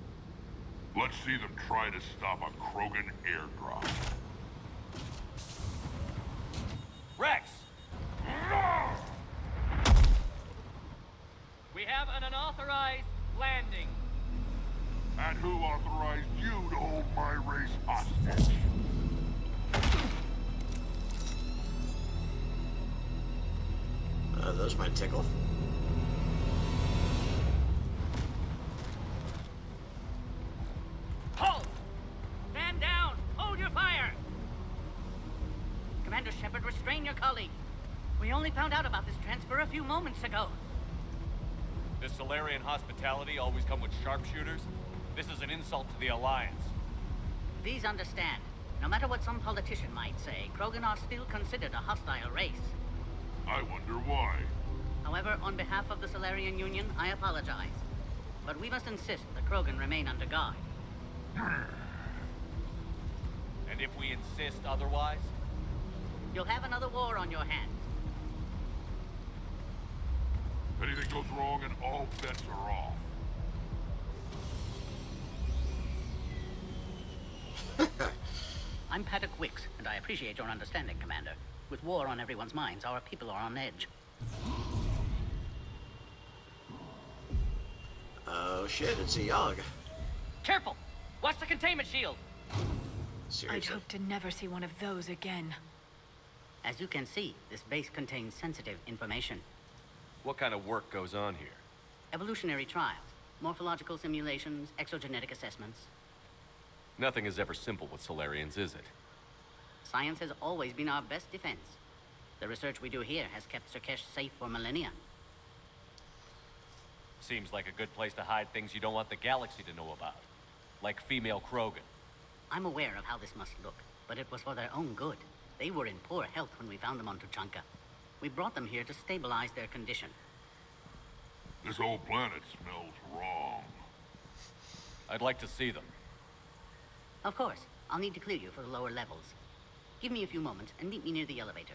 S6: Let's see them try to stop a Krogan airdrop.
S3: Rex!
S9: We have an unauthorized landing.
S6: And who authorized you to hold my race hostage?
S1: Those might tickle.
S9: Hold! Stand down! Hold your fire! Commander Shepard, restrain your colleague. We only found out about this transfer a few moments ago.
S3: Does Solarian hospitality always come with sharpshooters? This is an insult to the Alliance.
S9: Please understand, no matter what some politician might say, Krogan are still considered a hostile race.
S6: I wonder why.
S9: However, on behalf of the Solarian Union, I apologize. But we must insist the Krogan remain under guard.
S3: And if we insist otherwise?
S9: You'll have another war on your hands.
S6: If anything goes wrong and all bets are off.
S9: I'm Paddock Wicks, and I appreciate your understanding, Commander. With war on everyone's minds, our people are on edge.
S1: Oh shit, it's a Yogg.
S9: Careful! Watch the containment shield!
S1: Seriously.
S10: I'd hope to never see one of those again.
S9: As you can see, this base contains sensitive information.
S3: What kind of work goes on here?
S9: Evolutionary trials, morphological simulations, exogenetic assessments.
S3: Nothing is ever simple with Solarians, is it?
S9: Science has always been our best defense. The research we do here has kept Surkesh safe for millennia.
S3: Seems like a good place to hide things you don't want the galaxy to know about. Like female Krogan.
S9: I'm aware of how this must look, but it was for their own good. They were in poor health when we found them on Tuchanka. We brought them here to stabilize their condition.
S6: This whole planet smells wrong.
S3: I'd like to see them.
S9: Of course. I'll need to clear you for the lower levels. Give me a few moments and meet me near the elevator.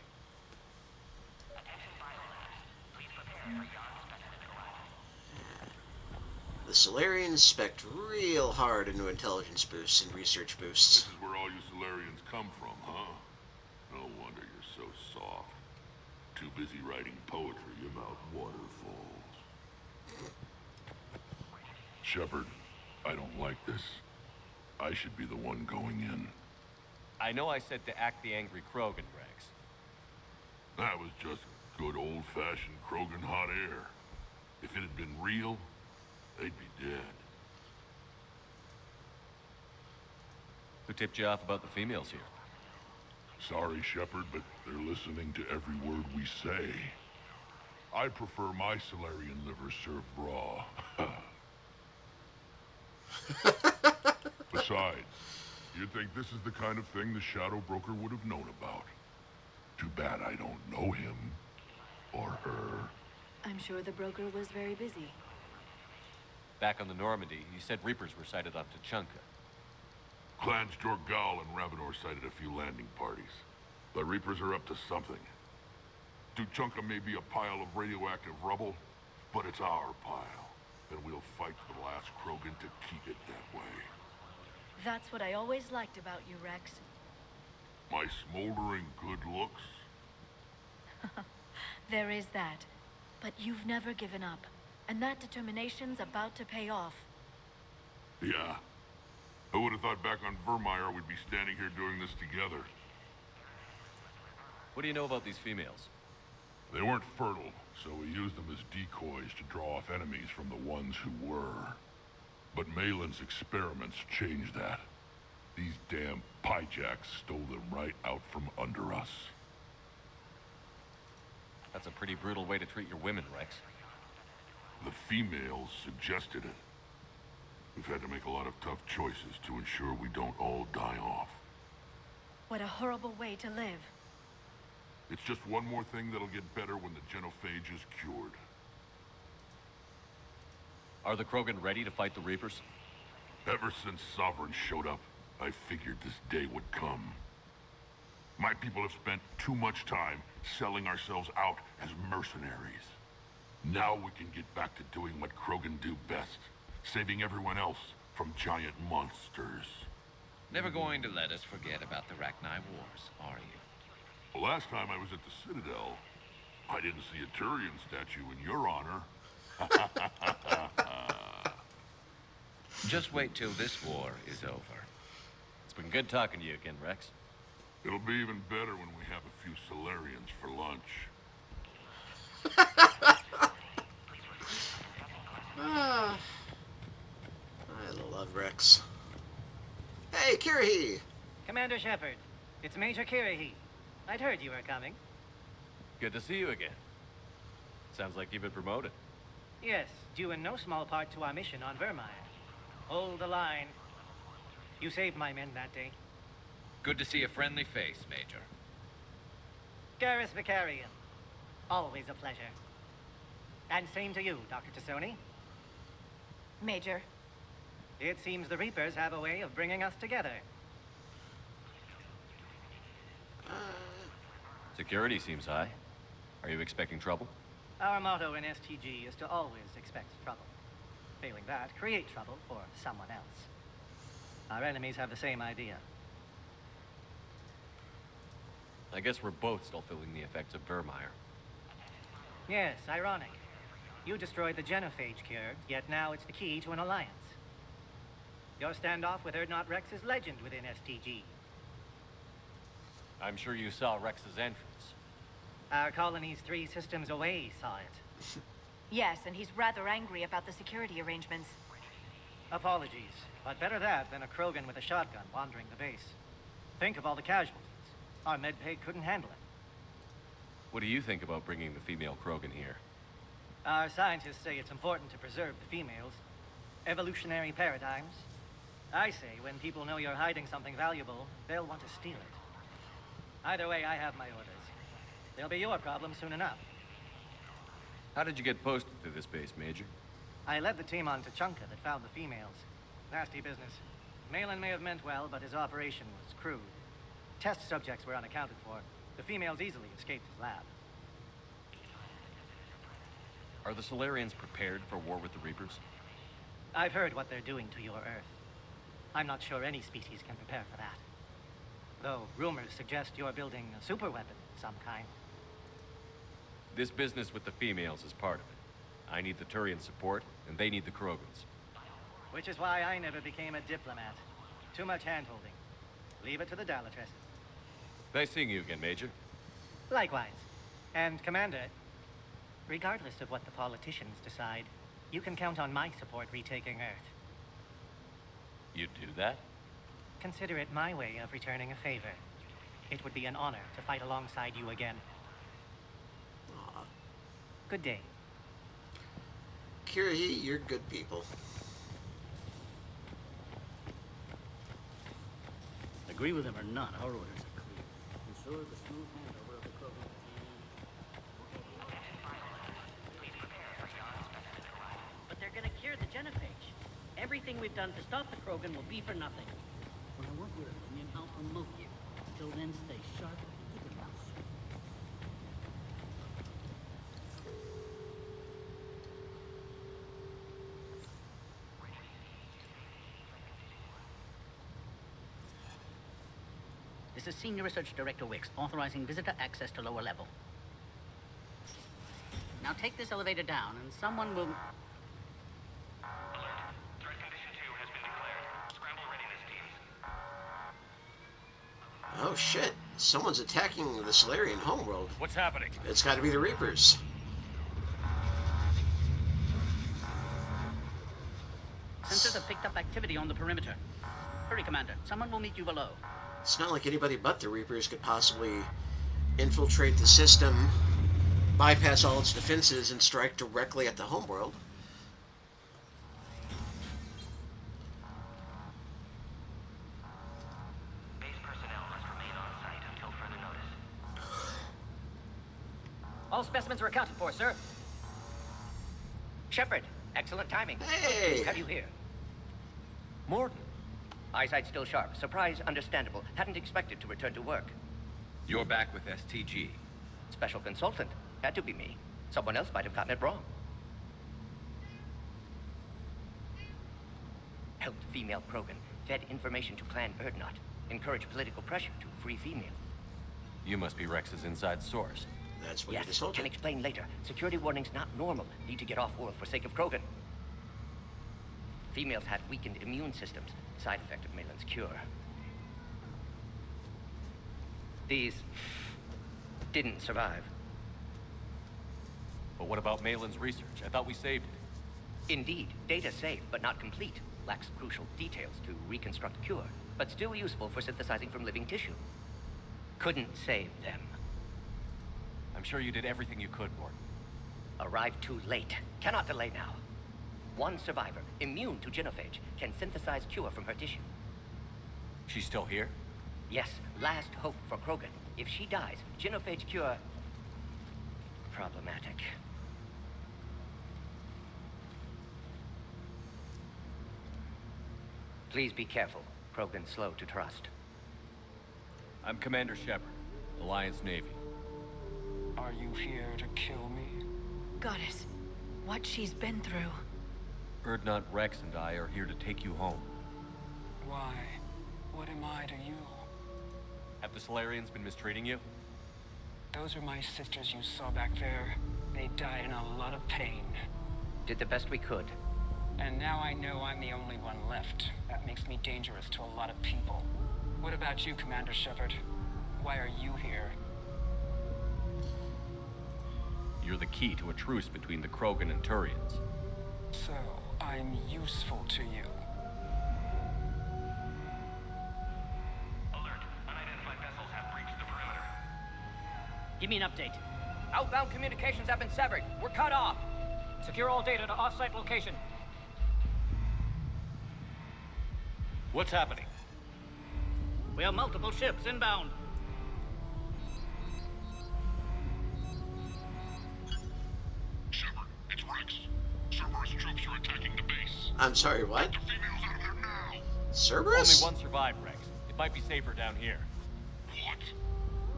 S1: The Solarians spec'd real hard into intelligence boosts and research boosts.
S6: This is where all you Solarians come from, huh? No wonder you're so soft. Too busy writing poetry about waterfalls. Shepard, I don't like this. I should be the one going in.
S3: I know I said to act the angry Krogan, Rex.
S6: That was just good old-fashioned Krogan hot air. If it had been real, they'd be dead.
S3: Who tipped you off about the females here?
S6: Sorry, Shepard, but they're listening to every word we say. I prefer my Solarian liver served raw. Besides, you'd think this is the kind of thing the Shadow Broker would have known about. Too bad I don't know him. Or her.
S21: I'm sure the broker was very busy.
S3: Back on the Normandy, he said Reapers were sighted on Tuchanka.
S6: Clans Jorgal and Ravenor sighted a few landing parties. The Reapers are up to something. Tuchanka may be a pile of radioactive rubble, but it's our pile. And we'll fight to the last Krogan to keep it that way.
S21: That's what I always liked about you, Rex.
S6: My smoldering good looks?
S21: There is that. But you've never given up. And that determination's about to pay off.
S6: Yeah. Who would have thought back on Vermeer we'd be standing here doing this together?
S3: What do you know about these females?
S6: They weren't fertile, so we used them as decoys to draw off enemies from the ones who were. But Malin's experiments changed that. These damn pyjacks stole them right out from under us.
S3: That's a pretty brutal way to treat your women, Rex.
S6: The females suggested it. We've had to make a lot of tough choices to ensure we don't all die off.
S21: What a horrible way to live.
S6: It's just one more thing that'll get better when the genophage is cured.
S3: Are the Krogan ready to fight the Reapers?
S6: Ever since Sovereign showed up, I figured this day would come. My people have spent too much time selling ourselves out as mercenaries. Now we can get back to doing what Krogan do best, saving everyone else from giant monsters.
S5: Never going to let us forget about the Rachni Wars, are you?
S6: The last time I was at the Citadel, I didn't see a Turian statue in your honor.
S5: Just wait till this war is over.
S3: It's been good talking to you again, Rex.
S6: It'll be even better when we have a few Solarians for lunch.
S1: I love Rex. Hey, Kirahi!
S17: Commander Shepard, it's Major Kirahi. I'd heard you were coming.
S3: Good to see you again. Sounds like you've been promoted.
S17: Yes, due in no small part to our mission on Vermeer. Hold the line. You saved my men that day.
S5: Good to see a friendly face, Major.
S17: Garrus Vicarian. Always a pleasure. And same to you, Dr. Tassoni.
S21: Major.
S17: It seems the Reapers have a way of bringing us together.
S3: Security seems high. Are you expecting trouble?
S17: Our motto in STG is to always expect trouble. Failing that, create trouble for someone else. Our enemies have the same idea.
S3: I guess we're both still feeling the effects of Vermeer.
S17: Yes, ironic. You destroyed the genophage cure, yet now it's the key to an alliance. Your standoff with Erdnot Rex is legend within STG.
S3: I'm sure you saw Rex's entrance.
S17: Our colonies 3 systems away saw it.
S21: Yes, and he's rather angry about the security arrangements.
S17: Apologies, but better that than a Krogan with a shotgun wandering the base. Think of all the casualties. Our medpay couldn't handle it.
S3: What do you think about bringing the female Krogan here?
S17: Our scientists say it's important to preserve the females. Evolutionary paradigms. I say when people know you're hiding something valuable, they'll want to steal it. Either way, I have my orders. They'll be your problem soon enough.
S3: How did you get posted to this base, Major?
S17: I led the team on Tuchanka that found the females. Nasty business. Malin may have meant well, but his operation was crude. Test subjects were unaccounted for. The females easily escaped his lab.
S3: Are the Solarians prepared for war with the Reapers?
S17: I've heard what they're doing to your Earth. I'm not sure any species can prepare for that. Though rumors suggest you're building a superweapon of some kind.
S3: This business with the females is part of it. I need the Turian support, and they need the Krogans.
S17: Which is why I never became a diplomat. Too much hand-holding. Leave it to the Dalatresses.
S3: Nice seeing you again, Major.
S17: Likewise. And, Commander, regardless of what the politicians decide, you can count on my support retaking Earth.
S3: You'd do that?
S17: Consider it my way of returning a favor. It would be an honor to fight alongside you again.
S1: Aw.
S17: Good day.
S1: Kirahi, you're good people.
S9: Agree with him or not, our orders are clear. Ensure the smooth handover of the But they're gonna cure the genophage. Everything we've done to stop the Krogan will be for nothing. When I work with them, I'll promote you. Till then, stay sharp and keep your mouth shut. This is Senior Research Director Wicks, authorizing visitor access to lower level. Now take this elevator down, and someone will...
S1: Oh shit, someone's attacking the Solarian homeworld.
S3: What's happening?
S1: It's gotta be the Reapers.
S9: Sensors have picked up activity on the perimeter. Hurry, Commander. Someone will meet you below.
S1: It's not like anybody but the Reapers could possibly infiltrate the system, bypass all its defenses, and strike directly at the homeworld.
S4: All specimens are accounted for, sir. Shepard, excellent timing.
S1: Hey!
S4: Good to have you here. Morden. Eyesight still sharp. Surprise understandable. Hadn't expected to return to work.
S5: You're back with STG.
S4: Special consultant. Had to be me. Someone else might have gotten it wrong. Helped female Krogan. Fed information to Clan Erdnot. Encouraged political pressure to free females.
S3: You must be Rex's inside source.
S1: That's what
S4: yes,
S1: you just told
S4: can explain later. Security warnings not normal. Need to get off-world for sake of Krogan. Females had weakened immune systems. Side effect of Malin's cure. These didn't survive.
S3: But what about Malin's research? I thought we saved it.
S4: Indeed, data saved, but not complete. Lacks crucial details to reconstruct a cure, but still useful for synthesizing from living tissue. Couldn't save them.
S3: I'm sure you did everything you could, Morden.
S4: Arrived too late. Cannot delay now. One survivor, immune to genophage, can synthesize cure from her tissue.
S3: She's still here?
S4: Yes, last hope for Krogan. If she dies, genophage cure... problematic. Please be careful. Krogan slow to trust.
S3: I'm Commander Shepard, Alliance Navy.
S15: Are you here to kill me?
S10: Goddess, what she's been through.
S3: Erdnot, Rex, and I are here to take you home.
S15: Why? What am I to you?
S3: Have the Solarians been mistreating you?
S15: Those are my sisters you saw back there. They died in a lot of pain.
S4: Did the best we could.
S15: And now I know I'm the only one left. That makes me dangerous to a lot of people. What about you, Commander Shepard? Why are you here?
S3: You're the key to a truce between the Krogan and Turians.
S15: So, I'm useful to you.
S7: Alert. Unidentified vessels have breached the perimeter.
S9: Give me an update.
S4: Outbound communications have been severed. We're cut off.
S17: Secure all data to off-site location.
S3: What's happening?
S9: We have multiple ships inbound.
S6: Shepard, it's Rex. Cerberus troops are attacking the base.
S1: I'm sorry, what?
S6: Get the females out of there now.
S1: Cerberus?
S3: Only one survived, Rex. It might be safer down here.
S6: What?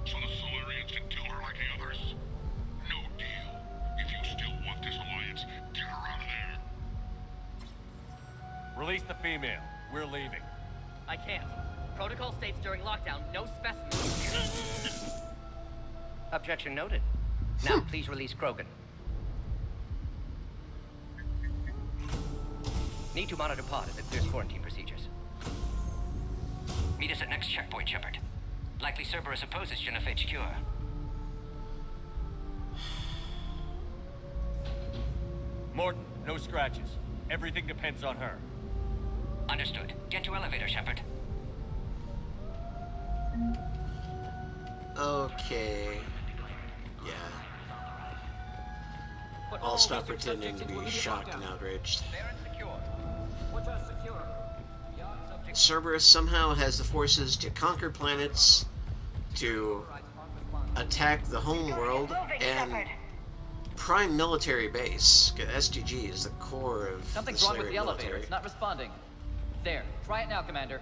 S6: So the Solarians can kill her like the others? No deal. If you still want this alliance, get her out of there.
S3: Release the female. We're leaving.
S9: I can't. Protocol states during lockdown, no specimens.
S4: Objection noted. Now, please release Krogan. Need to monitor pod as it clears quarantine procedures. Meet us at next checkpoint, Shepard. Likely Cerberus opposes genophage cure.
S3: Morden, no scratches. Everything depends on her.
S4: Understood. Get to elevator, Shepard.
S1: Okay. Yeah. I'll stop pretending to be shocked and outraged. Cerberus somehow has the forces to conquer planets, to attack the homeworld and prime military base. STG is the core of
S19: Something's
S1: the
S19: wrong with the
S1: Solarian
S19: elevator.
S1: military.
S19: It's not responding. There. Try it now, Commander.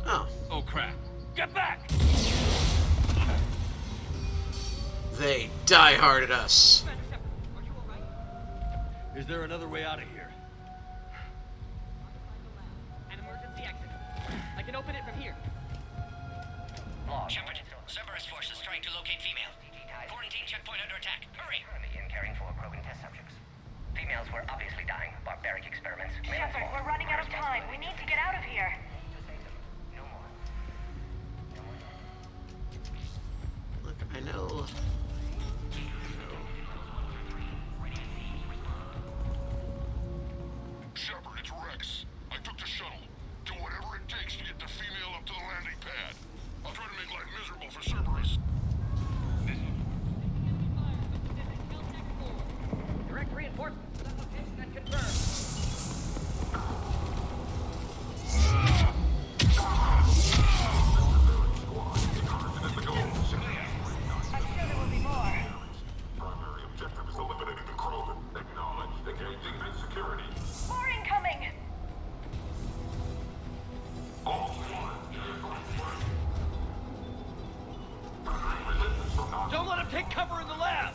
S1: Oh.
S5: Oh, crap. Get back!
S1: They die-harded us.
S3: Is there another way out of here?
S19: An emergency exit. I can open it from here.
S4: Shepard, Cerberus forces trying to locate female. Quarantine checkpoint under attack. Hurry! Currently in caring for Krogan test subjects. Females were obviously dying. Barbaric experiments.
S10: Shepard, we're running out of time. We need to get out of here.
S1: Look, I know.
S6: Shepard, it's Rex. I took the shuttle. Do whatever it takes to get the female up to the landing pad. I'll try to make life miserable for Cerberus.
S19: Direct reinforcements to that location and confirmed.
S10: I'm sure there will be more.
S6: Primary objective is eliminating the Krogan. Acknowledge. Engaging mid-security.
S10: More incoming!
S3: Don't let him take cover in the lab!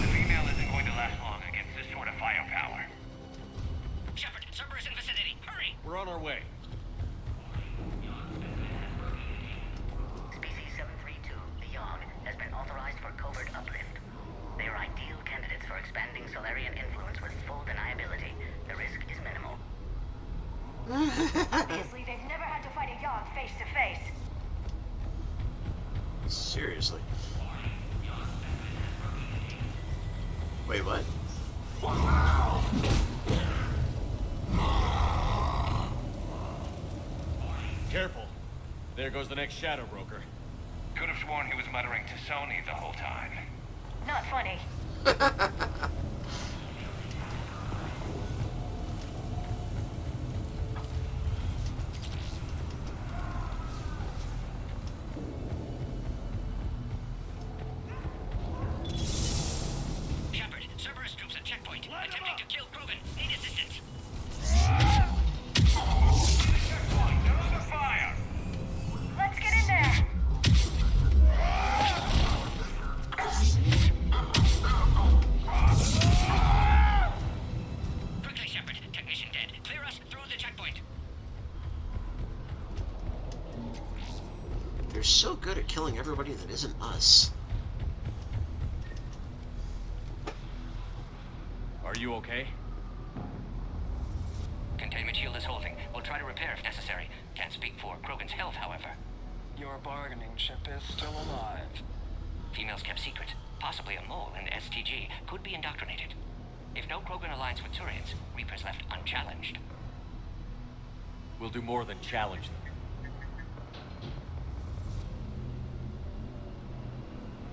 S7: The female isn't going to last long against this sort of firepower.
S4: Shepard, Cerberus in vicinity. Hurry!
S3: We're on our way.
S4: Species 732, the Yogg, has been authorized for covert uplift. They are ideal candidates for expanding Solarian influence with full deniability. The risk is minimal.
S10: Obviously, they've never had to fight a Yogg face to face.
S1: Seriously. Wait, what?
S3: Careful. There goes the next shadow broker.
S7: Could have sworn he was muttering to Sony the whole time.
S10: Not funny.
S4: Shepard, Cerberus troops at checkpoint. Attempting to kill Krogan. Need assistance.
S7: They're under fire!
S10: Let's get in there.
S4: Quickly, Shepard. Technician dead. Clear us through the checkpoint.
S1: They're so good at killing everybody that isn't us.
S3: Are you okay?
S4: Containment shield is holding. We'll try to repair if necessary. Can't speak for Krogan's health, however.
S15: Your bargaining chip is still alive.
S4: Females kept secret. Possibly a mole in the STG. Could be indoctrinated. If no Krogan aligns with Turians, Reapers left unchallenged.
S3: We'll do more than challenge them.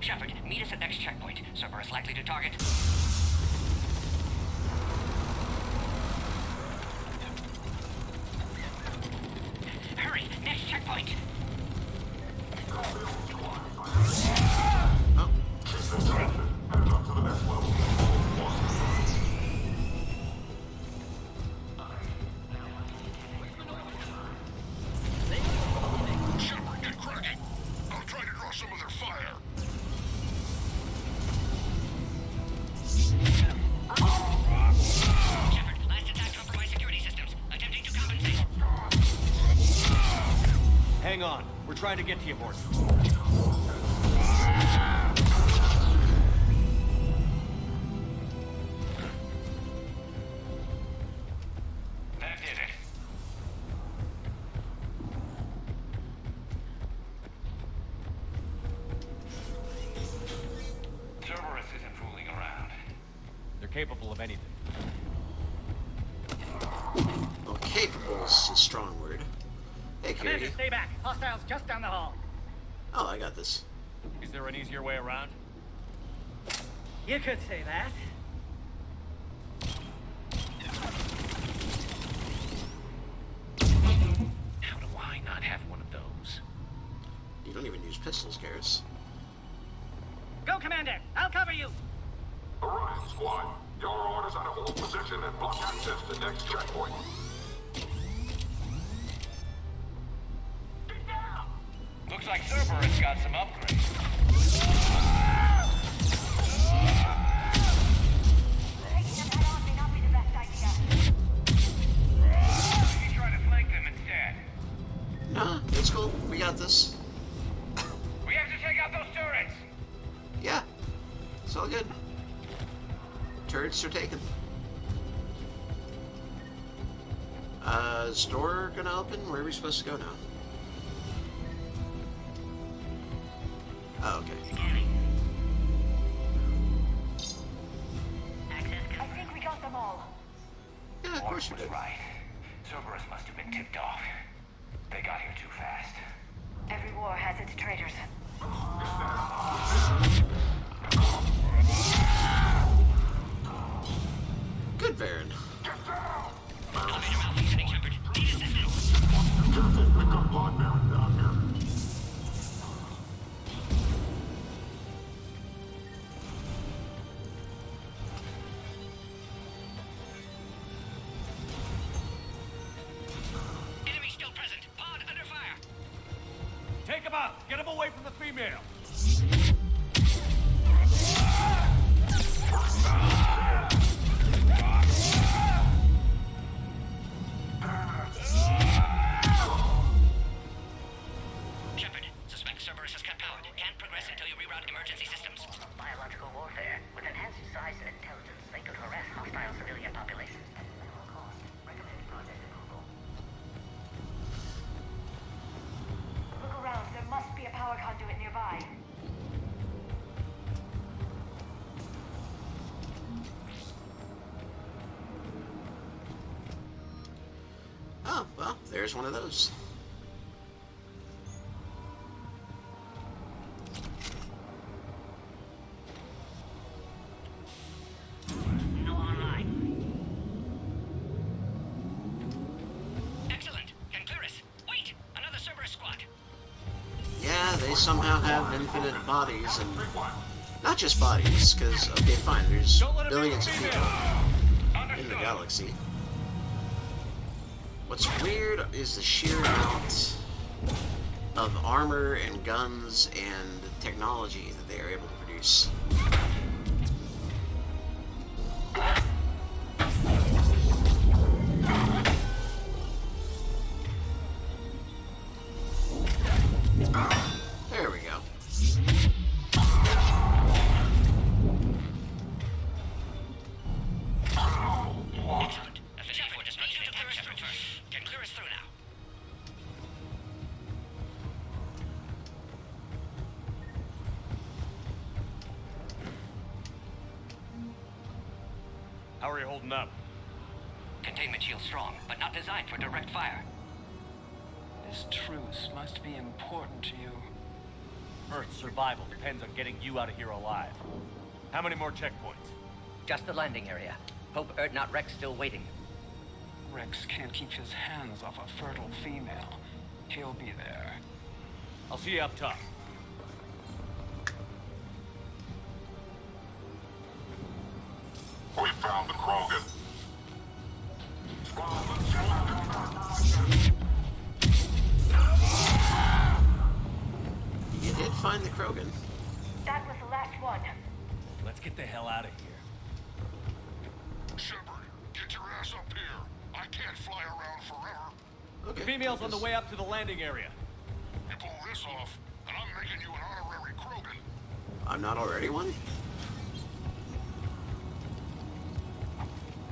S4: Shepard, meet us at next checkpoint. Cerberus likely to target. Hurry! Next checkpoint!
S6: Shepard, get cracking. I'll try to draw some of their fire.
S4: Shepard, last attack compromised security systems. Attempting to compensate.
S3: Hang on. We're trying to get to you, Morton.
S7: That did it. Cerberus isn't fooling around.
S3: They're capable of anything.
S1: Well, capable is a strong word. Hey,
S19: Commander,
S1: Kirby.
S19: stay back. Hostiles just down the hall.
S1: Oh, I got this.
S3: Is there an easier way around?
S17: You could say that.
S5: How do I not have one of those?
S1: You don't even use pistols, Garrus.
S17: Go, Commander! I'll cover you!
S6: Orion Squad, your orders are to hold position and block access to next checkpoint.
S5: Looks like Cerberus got some upgrades. You try to flank them instead.
S1: Nah, it's cool. We got this.
S5: We have to take out those turrets.
S1: Yeah, it's all good. Turrets are taken. Is the door gonna open? Where are we supposed to go now? Oh, okay.
S4: I think we got them all.
S1: Yeah, of course you did.
S5: Right. Cerberus must have been tipped off. They got here too fast.
S4: Every war has its traitors.
S1: Good, Varen.
S5: Enemy still present. Pod under fire.
S13: Take him out! Get him away from the female!
S4: Shepard, suspect Cerberus has cut power. Can't progress until you reroute emergency systems. Biological warfare. With enhanced size and intelligence, they could harass hostile civilian populations at minimal cost. Recommend project approval. Look around. There must be a power conduit nearby.
S1: Oh, well, there's one of those.
S4: No online. Excellent. Can clear us. Wait! Another Cerberus squad.
S1: Yeah, they somehow have infinite bodies, and not just bodies, because, okay, fine, there's billions of people in the galaxy. What's weird is the sheer amount of armor and guns and technology that they are able to produce. There we go.
S4: Excellent. Efficient for destruction and Shepard first. Can clear us through now.
S13: How are you holding up?
S4: Containment shield strong, but not designed for direct fire.
S15: This truce must be important to you.
S3: Earth's survival depends on getting you out of here alive.
S13: How many more checkpoints?
S4: Just the landing area. Hope not Rex still waiting.
S15: Rex can't keep his hands off a fertile female. He'll be there.
S3: I'll see you up top.
S6: We found the Krogan.
S1: You did find the Krogan.
S4: That was the last one.
S3: Let's get the hell out of here.
S6: Shepard, get your ass up here. I can't fly around forever.
S1: Okay.
S3: Female's on the way up to the landing area.
S6: You pull this off, and I'm making you an honorary Krogan.
S1: I'm not already one?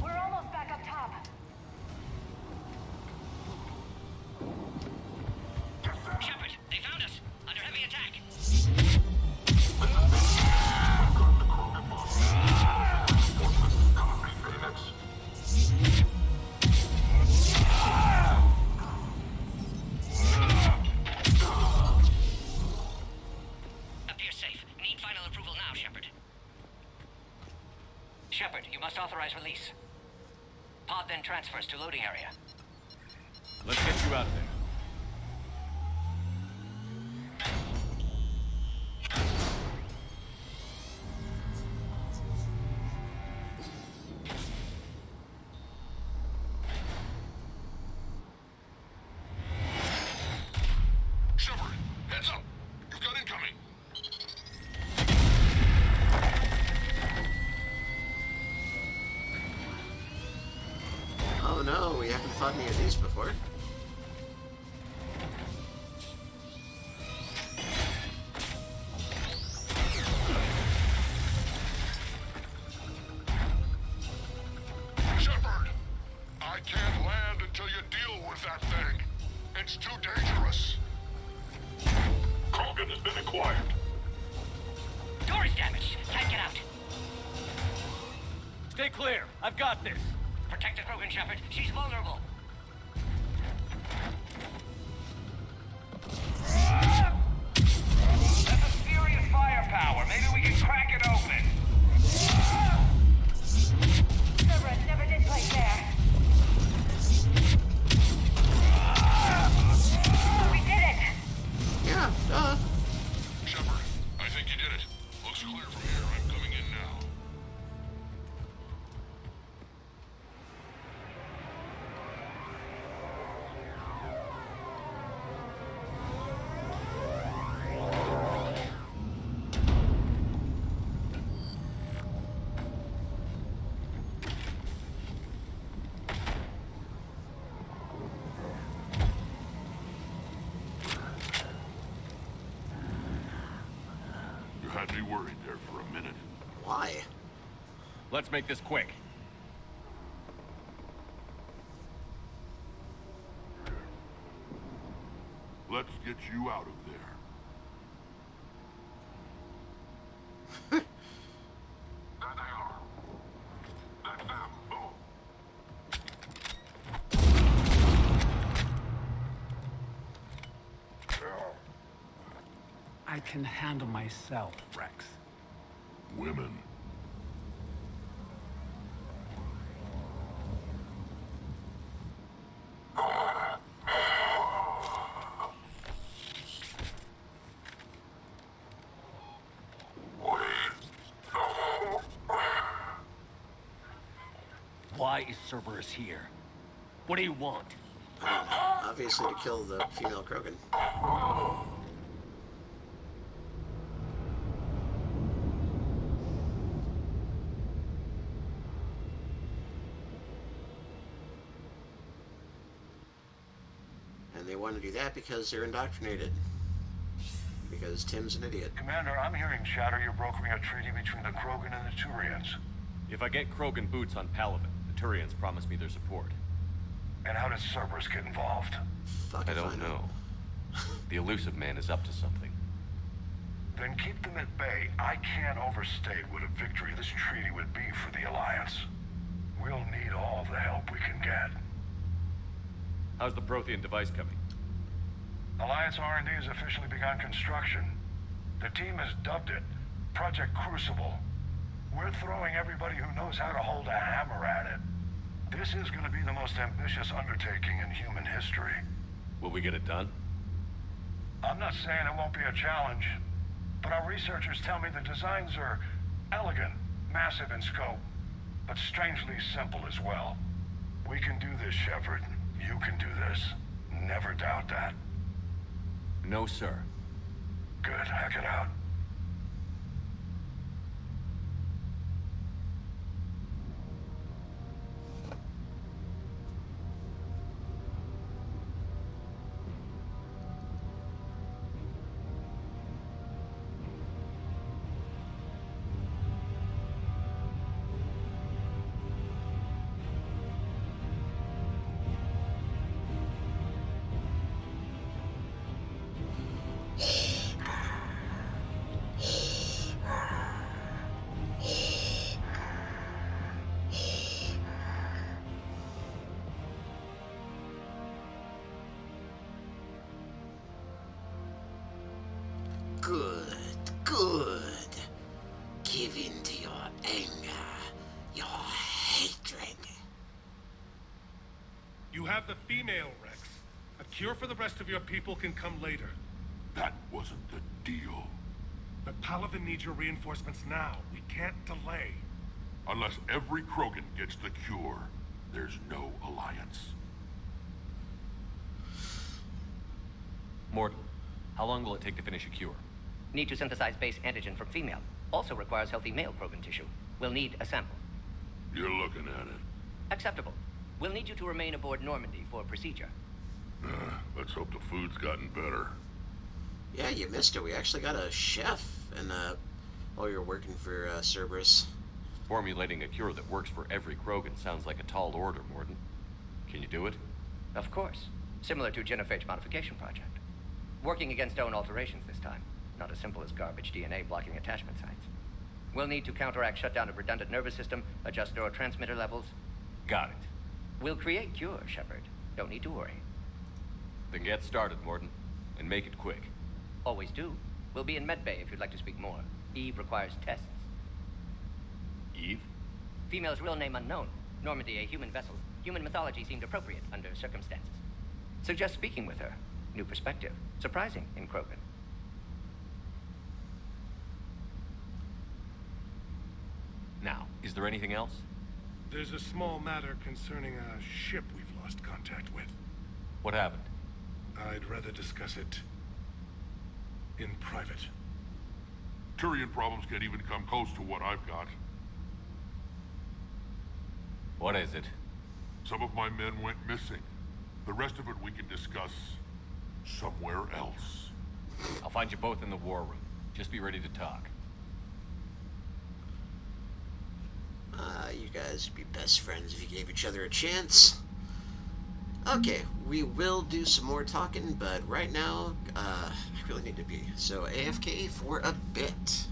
S4: We're almost back up top. Shepard, they found us. Under heavy attack.
S6: Copy, Phoenix.
S4: Appears safe. Need final approval now, Shepard.
S15: Shepard, you must authorize release. Pod then transfers to loading area.
S3: Let's get you out of there.
S6: Shepard, heads up! You've got incoming!
S1: Oh no, we haven't fought any of these before.
S6: Shepard! I can't land until you deal with that thing. It's too dangerous. Krogan has been acquired.
S15: Door is damaged. Can't get out.
S3: Stay clear. I've got this.
S15: Protect the Krogan, Shepard. She's vulnerable.
S11: That's a serious firepower. Maybe we can crack it open.
S4: Cerberus never did play fair. We did it!
S1: Yeah, duh.
S6: Shepard, I think you did it. Looks clear from here. I'm coming in now. You had me worried there for a minute.
S1: Why?
S3: Let's make this quick.
S6: Let's get you out of there. There they are. That's them. Move.
S15: I can handle myself, Rex.
S6: Women.
S3: Why is Cerberus here? What do you want?
S1: Obviously to kill the female Krogan. And they want to do that because they're indoctrinated. Because Tim's an idiot.
S18: Commander, I'm hearing chatter you're brokering a treaty between the Krogan and the Turians.
S3: If I get Krogan boots on Palaven, the Turians promise me their support.
S18: And how does Cerberus get involved?
S1: Fuck
S3: I
S1: if
S3: don't
S1: know.
S3: know. The elusive man is up to something.
S18: Then keep them at bay. I can't overstate what a victory this treaty would be for the Alliance. We'll need all the help we can get.
S3: How's the Prothean device coming?
S18: Alliance R&D has officially begun construction. The team has dubbed it Project Crucible. We're throwing everybody who knows how to hold a hammer at it. This is going to be the most ambitious undertaking in human history.
S3: Will we get it done?
S18: I'm not saying it won't be a challenge, but our researchers tell me the designs are elegant, massive in scope, but strangely simple as well. We can do this, Shepard. You can do this. Never doubt that.
S3: No, sir.
S18: Good. Hack it out.
S1: Good, good. Give in to your anger. Your hatred.
S18: You have the female, Rex. A cure for the rest of your people can come later.
S6: That wasn't the deal.
S18: But Paladin needs your reinforcements now. We can't delay.
S6: Unless every Krogan gets the cure, there's no alliance.
S3: Morton, how long will it take to finish a cure?
S4: Need to synthesize base antigen from female. Also requires healthy male Krogan tissue. We'll need a sample.
S6: You're looking at it.
S4: Acceptable. We'll need you to remain aboard Normandy for procedure.
S6: Let's hope the food's gotten better.
S1: Yeah, you missed it. We actually got a chef, and while you're working for Cerberus.
S3: Formulating a cure that works for every Krogan sounds like a tall order, Morton. Can you do it?
S4: Of course. Similar to genophage modification project. Working against own alterations this time. Not as simple as garbage DNA blocking attachment sites. We'll need to counteract shutdown of redundant nervous system, adjust neurotransmitter levels.
S3: Got it.
S4: We'll create cure, Shepard. Don't need to worry.
S3: Then get started, Morton. And make it quick.
S4: Always do. We'll be in medbay if you'd like to speak more. Eve requires tests.
S3: Eve?
S4: Female's real name unknown. Normandy, a human vessel. Human mythology seemed appropriate under circumstances. Suggest speaking with her. New perspective. Surprising in Krogan.
S3: Now, is there anything else?
S18: There's a small matter concerning a ship we've lost contact with.
S3: What happened?
S18: I'd rather discuss it in private.
S6: Turian problems can't even come close to what I've got.
S3: What is it?
S6: Some of my men went missing. The rest of it we can discuss somewhere else.
S3: I'll find you both in the war room. Just be ready to talk.
S1: You guys would be best friends if you gave each other a chance. Okay, we will do some more talking, but right now, I really need to be. So AFK for a bit.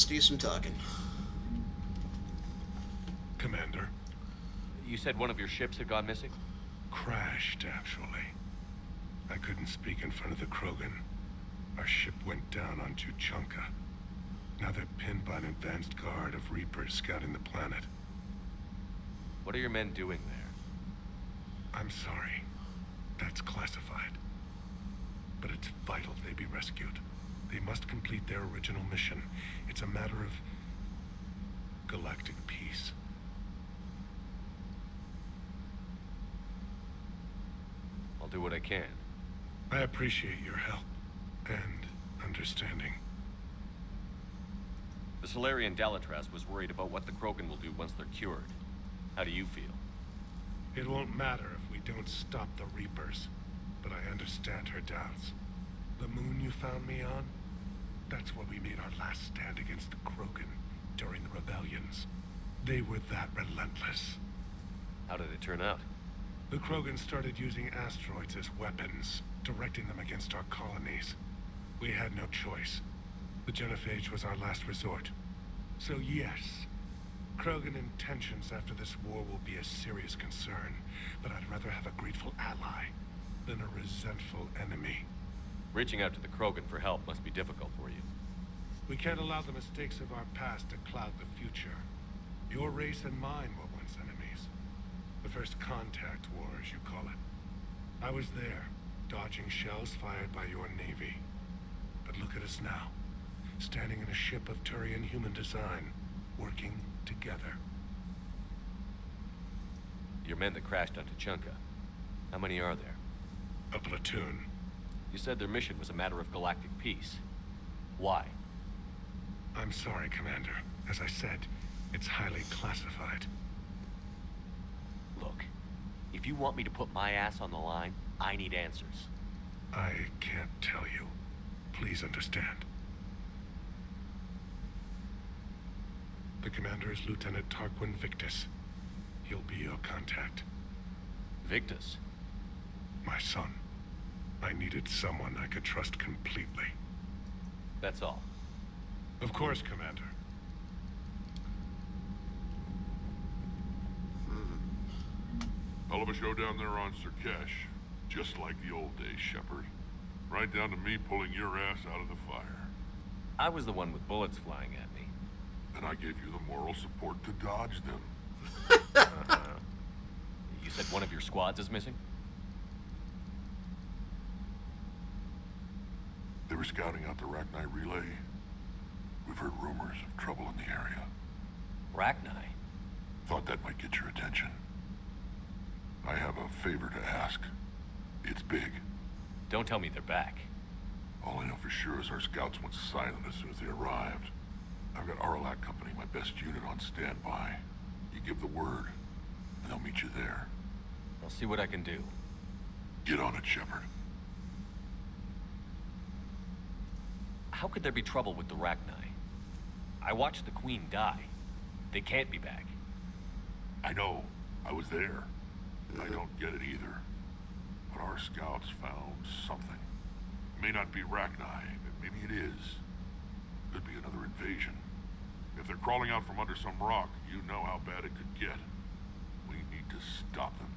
S1: let's do some talking.
S3: Commander. You said one of your ships had gone missing?
S11: Crashed, actually. I couldn't speak in front of the Krogan. Our ship went down on Tuchanka. Now they're pinned by an advanced guard of Reapers scouting the planet.
S3: What are your men doing there?
S11: I'm sorry. That's classified. But it's vital they be rescued. They must complete their original mission. It's a matter of galactic peace.
S3: I'll do what I can.
S11: I appreciate your help and understanding.
S3: The Solarian Dalatras was worried about what the Krogan will do once they're cured. How do you feel?
S11: It won't matter if we don't stop the Reapers, but I understand her doubts. The moon you found me on? That's where we made our last stand against the Krogan during the rebellions. They were that relentless.
S3: How did it turn out?
S11: The Krogan started using asteroids as weapons, directing them against our colonies. We had no choice. The genophage was our last resort. So yes, Krogan intentions after this war will be a serious concern, but I'd rather have a grateful ally than a resentful enemy.
S3: Reaching out to the Krogan for help must be difficult for you.
S11: We can't allow the mistakes of our past to cloud the future. Your race and mine were once enemies. The first contact war, as you call it. I was there, dodging shells fired by your navy. But look at us now, standing in a ship of Turian human design, working together.
S3: Your men that crashed on Tuchanka, how many are there?
S11: A platoon.
S3: You said their mission was a matter of galactic peace. Why?
S11: I'm sorry, Commander. As I said, it's highly classified.
S3: Look, if you want me to put my ass on the line, I need answers.
S11: I can't tell you. Please understand. The commander is Lieutenant Tarquin Victus. He'll be your contact.
S3: Victus?
S11: My son. I needed someone I could trust completely.
S3: That's all.
S11: Of course, Commander.
S6: Hell of a show down there on Surkesh. Just like the old days, Shepard. Right down to me pulling your ass out of the fire.
S3: I was the one with bullets flying at me.
S6: And I gave you the moral support to dodge them.
S3: You said one of your squads is missing?
S6: They were scouting out the Rachni relay. We've heard rumors of trouble in the area.
S3: Rachni?
S6: Thought that might get your attention. I have a favor to ask. It's big.
S3: Don't tell me they're back.
S6: All I know for sure is our scouts went silent as soon as they arrived. I've got Aralac Company, my best unit, on standby. You give the word, and they'll meet you there.
S3: I'll see what I can do.
S6: Get on it, Shepard.
S3: How could there be trouble with the Rachni? I watched the Queen die. They can't be back.
S6: I know. I was there. I don't get it either. But our scouts found something. It may not be Rachni, but maybe it is. Could be another invasion. If they're crawling out from under some rock, you know how bad it could get. We need to stop them.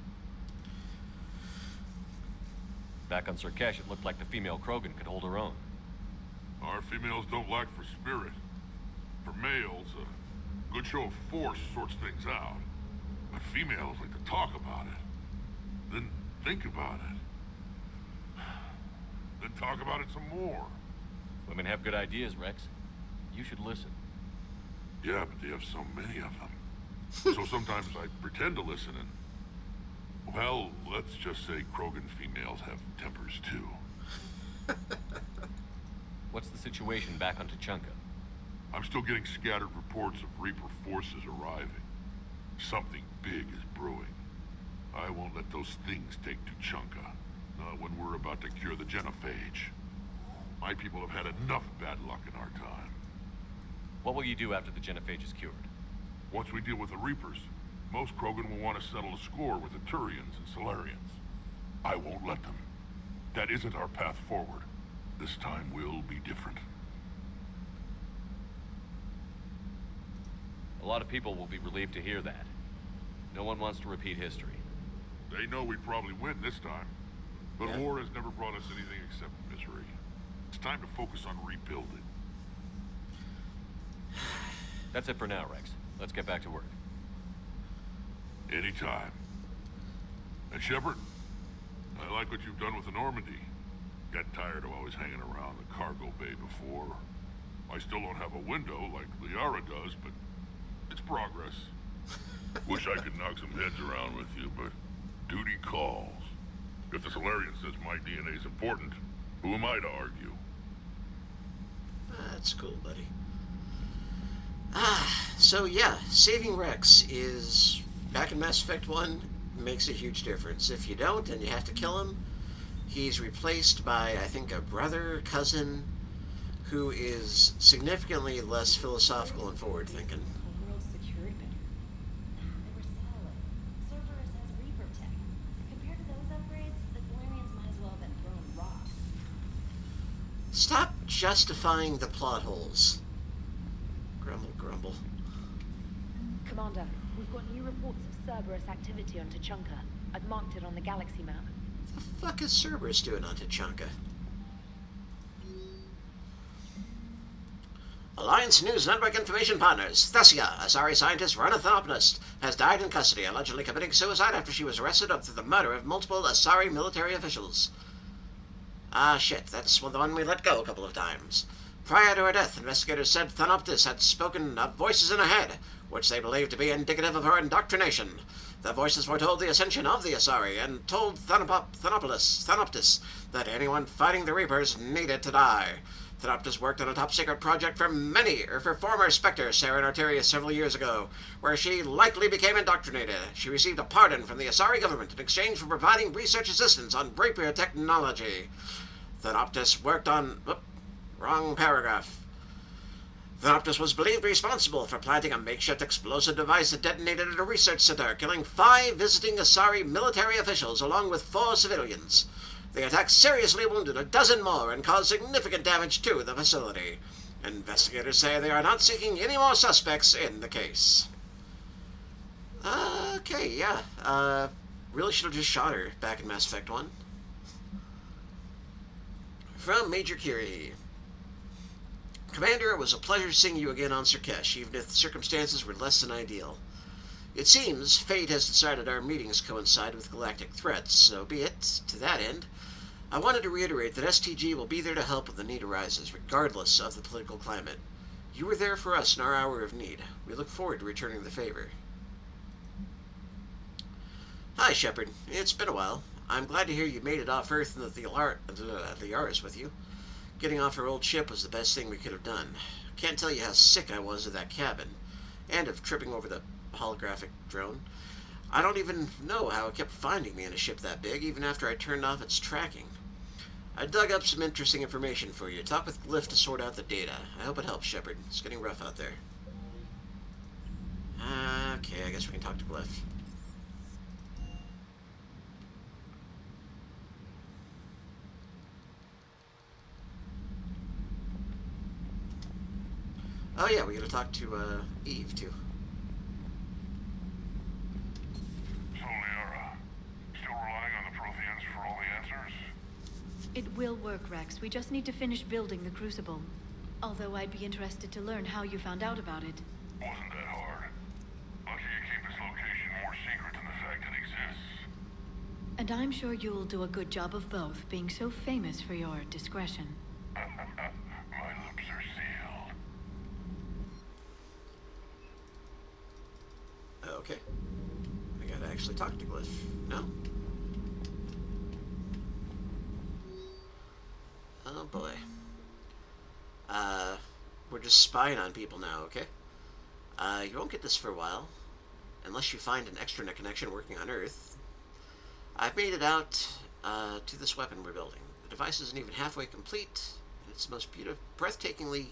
S3: Back on Surkesh, it looked like the female Krogan could hold her own.
S6: Our females don't lack for spirit. For males, a good show of force sorts things out. But females like to talk about it. Then think about it. Then talk about it some more.
S3: Women have good ideas, Rex. You should listen.
S6: Yeah, but they have so many of them. So sometimes I pretend to listen and... Well, let's just say Krogan females have tempers too.
S3: What's the situation back on Tuchanka?
S6: I'm still getting scattered reports of Reaper forces arriving. Something big is brewing. I won't let those things take Tuchanka. Not when we're about to cure the genophage. My people have had enough bad luck in our time.
S3: What will you do after the genophage is cured?
S6: Once we deal with the Reapers, most Krogan will want to settle a score with the Turians and Solarians. I won't let them. That isn't our path forward. This time will be different.
S3: lot of people will be relieved to hear that. No one wants to repeat history.
S6: They know we'd probably win this time. But
S1: Yeah.
S6: war has never brought us anything except misery. It's time to focus on rebuilding.
S3: That's it for now, Rex. Let's get back to work.
S6: Anytime. And Shepard, I like what you've done with the Normandy. Got tired of always hanging around the cargo bay before. I still don't have a window like Liara does, but it's progress. Wish I could knock some heads around with you, but duty calls. If the Solarian says my DNA's important, who am I to argue?
S1: That's cool, buddy. So yeah, saving Rex is, back in Mass Effect 1, makes a huge difference. If you don't and you have to kill him, he's replaced by, I think, a brother, cousin, who is significantly less philosophical and forward-thinking.
S21: Homeworld secured better. They were solid. Cerberus has Reaper tech. Compared to those upgrades, the Solarians might as well have been throwing rocks.
S1: Stop justifying the plot holes. Grumble, grumble.
S10: Commander, we've got new reports of Cerberus activity on Tuchanka. I've marked it on the galaxy map.
S1: What the fuck is Cerberus doing on Tuchanka? Alliance News Network Information Partners. Thessia, a sorry scientist run a thanopnist, has died in custody, allegedly committing suicide after she was arrested after the murder of multiple Asari military officials. Ah, shit, that's the one we let go a couple of times. Prior to her death, investigators said Thanoptis had spoken of voices in her head, which they believed to be indicative of her indoctrination. The voices foretold the ascension of the Asari and told Thanoptis that anyone fighting the Reapers needed to die. Thanoptis worked on a top-secret project for former Spectre Saren Arterius several years ago, where she likely became indoctrinated. She received a pardon from the Asari government in exchange for providing research assistance on Rapier technology. Thanoptis worked on... wrong paragraph. Thanoptis was believed responsible for planting a makeshift explosive device that detonated at a research center, killing 5 visiting Asari military officials along with 4 civilians. The attack seriously wounded a dozen more and caused significant damage to the facility. Investigators say they are not seeking any more suspects in the case. Okay, yeah. Really should have just shot her back in Mass Effect 1. From Major Curie. Commander, it was a pleasure seeing you again on Surkesh, even if the circumstances were less than ideal. It seems fate has decided our meetings coincide with galactic threats, so be it. To that end, I wanted to reiterate that STG will be there to help when the need arises, regardless of the political climate. You were there for us in our hour of need. We look forward to returning the favor. Hi, Shepard. It's been a while. I'm glad to hear you made it off Earth and that the Liara's with you. Getting off our old ship was the best thing we could have done. Can't tell you how sick I was of that cabin, and of tripping over the holographic drone. I don't even know how it kept finding me in a ship that big, even after I turned off its tracking. I dug up some interesting information for you. Talk with Glyph to sort out the data. I hope it helps, Shepard. It's getting rough out there. Okay, I guess we can talk to Glyph. Oh yeah, we gotta talk to, Eve, too.
S6: So, Liara, still relying on the Protheans for all the answers?
S20: It will work, Rex. We just need to finish building the Crucible. Although I'd be interested to learn how you found out about it.
S6: Wasn't that hard. Lucky you keep its location more secret than the fact it exists.
S20: And I'm sure you'll do a good job of both, being so famous for your discretion.
S6: My lips are sealed.
S1: Okay. I gotta actually talk to Glyph. No? Oh boy. We're just spying on people now, okay? You won't get this for a while. Unless you find an extranet connection working on Earth. I've made it out, to this weapon we're building. The device isn't even halfway complete. It's the most breathtakingly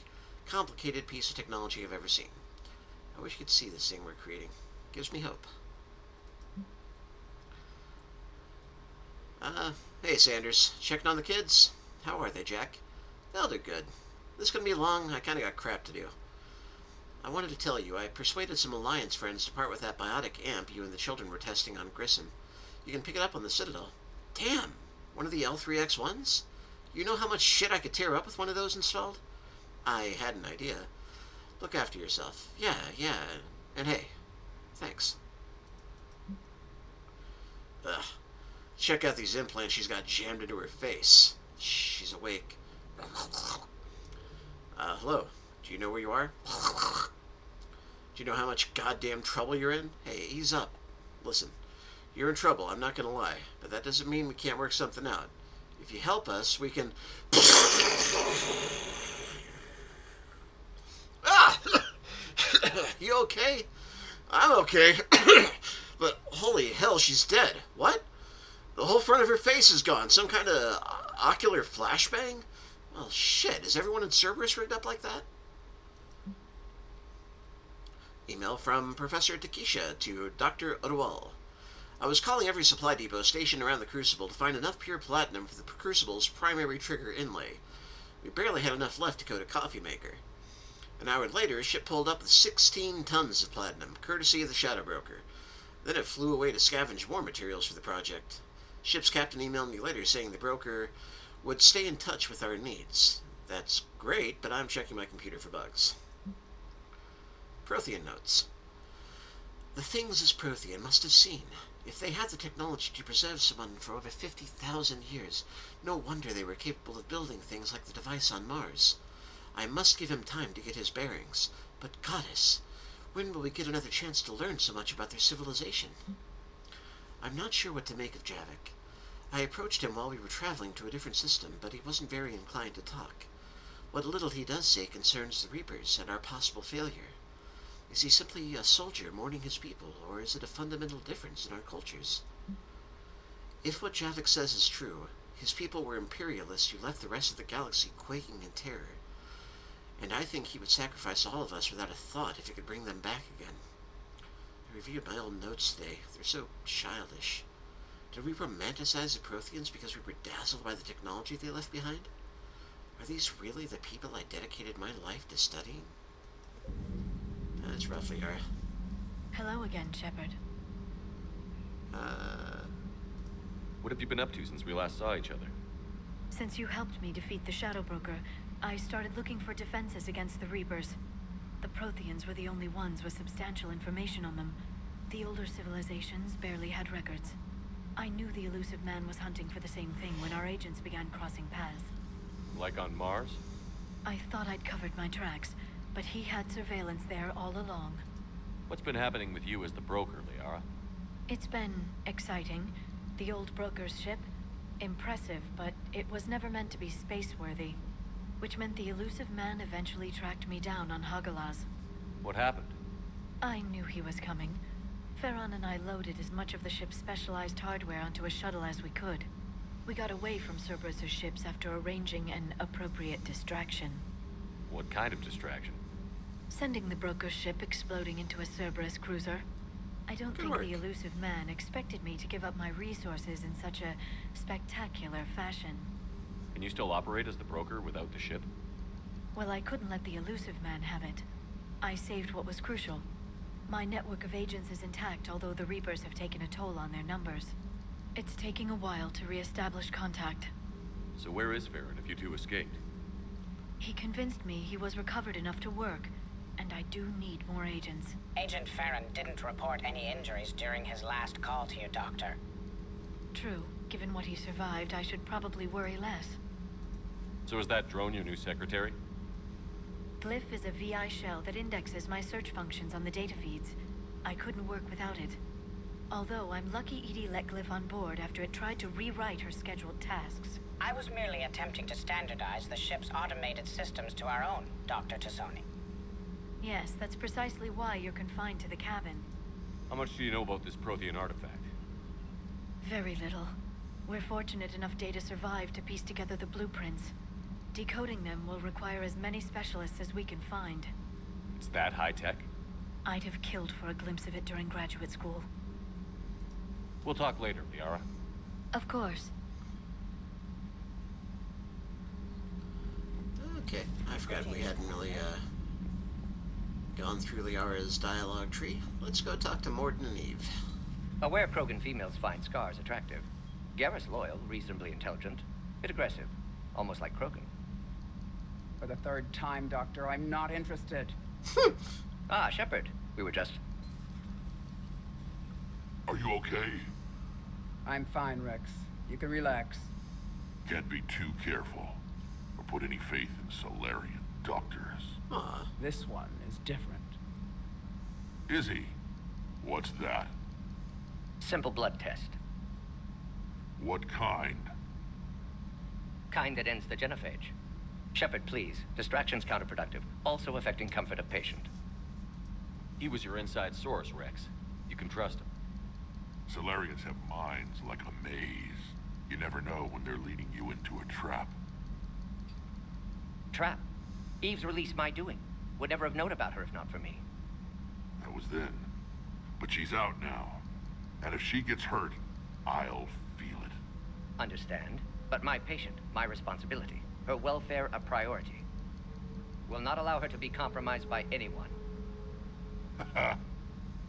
S1: complicated piece of technology I've ever seen. I wish you could see this thing we're creating. Gives me hope. Hey Sanders, checking on the kids? How are they, Jack? They'll do good. This is gonna be long, I kinda got crap to do. I wanted to tell you, I persuaded some Alliance friends to part with that biotic amp you and the children were testing on Grissom. You can pick it up on the Citadel. Damn! One of the L3X1s? You know how much shit I could tear up with one of those installed? I had an idea. Look after yourself. Yeah. And hey, thanks. Ugh. Check out these implants she's got jammed into her face. She's awake. Hello. Do you know where you are? Do you know how much goddamn trouble you're in? Hey, ease up. Listen, you're in trouble, I'm not gonna lie. But that doesn't mean we can't work something out. If you help us, we can... Ah! You okay? I'm okay. But holy hell, she's dead. What? The whole front of her face is gone. Some kind of ocular flashbang? Well, shit. Is everyone in Cerberus rigged up like that? Email from Professor Takesha to Dr. Odwal. I was calling every supply depot stationed around the Crucible to find enough pure platinum for the Crucible's primary trigger inlay. We barely had enough left to coat a coffee maker. An hour later, a ship pulled up with 16 tons of platinum, courtesy of the Shadow Broker. Then it flew away to scavenge more materials for the project. Ship's captain emailed me later saying the broker would stay in touch with our needs. That's great, but I'm checking my computer for bugs. Prothean notes. The things this Prothean must have seen. If they had the technology to preserve someone for over 50,000 years, no wonder they were capable of building things like the device on Mars. I must give him time to get his bearings. But Goddess, when will we get another chance to learn so much about their civilization? I'm not sure what to make of Javik. I approached him while we were traveling to a different system, but he wasn't very inclined to talk. What little he does say concerns the Reapers and our possible failure. Is he simply a soldier mourning his people, or is it a fundamental difference in our cultures? If what Javik says is true, his people were imperialists who left the rest of the galaxy quaking in terror. And I think he would sacrifice all of us without a thought if it could bring them back again. I reviewed my old notes today. They're so childish. Did we romanticize the Protheans because we were dazzled by the technology they left behind? Are these really the people I dedicated my life to studying? That's roughly her.
S20: Hello again, Shepard.
S3: What have you been up to since we last saw each other?
S20: Since you helped me defeat the Shadow Broker, I started looking for defenses against the Reapers. The Protheans were the only ones with substantial information on them. The older civilizations barely had records. I knew the elusive man was hunting for the same thing when our agents began crossing paths.
S3: Like on Mars?
S20: I thought I'd covered my tracks, but he had surveillance there all along.
S3: What's been happening with you as the broker, Liara?
S20: It's been exciting. The old broker's ship, impressive, but it was never meant to be space-worthy. Which meant the elusive man eventually tracked me down on Hagalaz.
S3: What happened?
S20: I knew he was coming. Farron and I loaded as much of the ship's specialized hardware onto a shuttle as we could. We got away from Cerberus' ships after arranging an appropriate distraction.
S3: What kind of distraction?
S20: Sending the broker's ship exploding into a Cerberus cruiser. I don't think the elusive man expected me to give up my resources in such a spectacular fashion.
S3: Can you still operate as the broker without the ship?
S20: Well, I couldn't let the elusive man have it. I saved what was crucial. My network of agents is intact, although the Reapers have taken a toll on their numbers. It's taking a while to re-establish contact.
S3: So where is Farron if you two escaped?
S20: He convinced me he was recovered enough to work, and I do need more agents.
S15: Agent Farron didn't report any injuries during his last call to you, Doctor.
S20: True. Given what he survived, I should probably worry less.
S3: So is that drone your new secretary?
S20: Glyph is a VI shell that indexes my search functions on the data feeds. I couldn't work without it. Although I'm lucky Edie let Glyph on board after it tried to rewrite her scheduled tasks.
S15: I was merely attempting to standardize the ship's automated systems to our own, Dr. Tassoni.
S20: Yes, that's precisely why you're confined to the cabin.
S3: How much do you know about this Prothean artifact?
S20: Very little. We're fortunate enough data survived to piece together the blueprints. Decoding them will require as many specialists as we can find.
S3: It's that high-tech?
S20: I'd have killed for a glimpse of it during graduate school.
S3: We'll talk later, Liara.
S20: Of course.
S1: Okay, I forgot we hadn't really, Gone through Liara's dialogue tree. Let's go talk to Morden and Eve.
S16: Aware Krogan females find scars attractive. Garrus loyal, reasonably intelligent, bit aggressive, almost like Krogan.
S15: For the third time, Doctor, I'm not interested.
S16: Ah, Shepard. We were just...
S6: Are you okay?
S15: I'm fine, Rex. You can relax.
S6: Can't be too careful, or put any faith in Solarian doctors.
S15: This one is different.
S6: Is he? What's that?
S16: Simple blood test.
S6: What kind?
S16: Kind that ends the genophage. Shepard, please. Distraction's counterproductive, also affecting comfort of patient.
S3: He was your inside source, Rex. You can trust him.
S6: Solarians have minds like a maze. You never know when they're leading you into a trap.
S16: Trap? Eve's release my doing. Would never have known about her if not for me.
S6: That was then. But she's out now. And if she gets hurt, I'll feel it.
S16: Understand. But my patient, my responsibility. Her welfare a priority. Will not allow her to be compromised by anyone.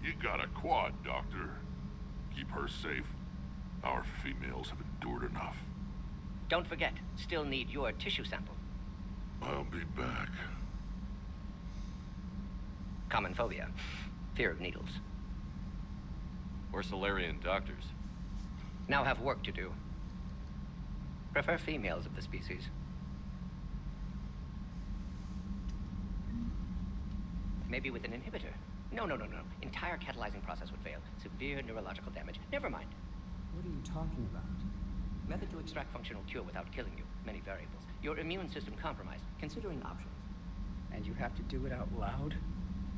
S6: You got a quad, Doctor. Keep her safe. Our females have endured enough.
S16: Don't forget, still need your tissue sample.
S6: I'll be back.
S16: Common phobia. Fear of needles.
S3: Or Solarian doctors.
S16: Now have work to do. Prefer females of the species. Maybe with an inhibitor. No. Entire catalyzing process would fail. Severe neurological damage. Never mind.
S15: What are you talking about?
S16: Method to extract functional cure without killing you. Many variables. Your immune system compromised. Considering options.
S15: And you have to do it out loud?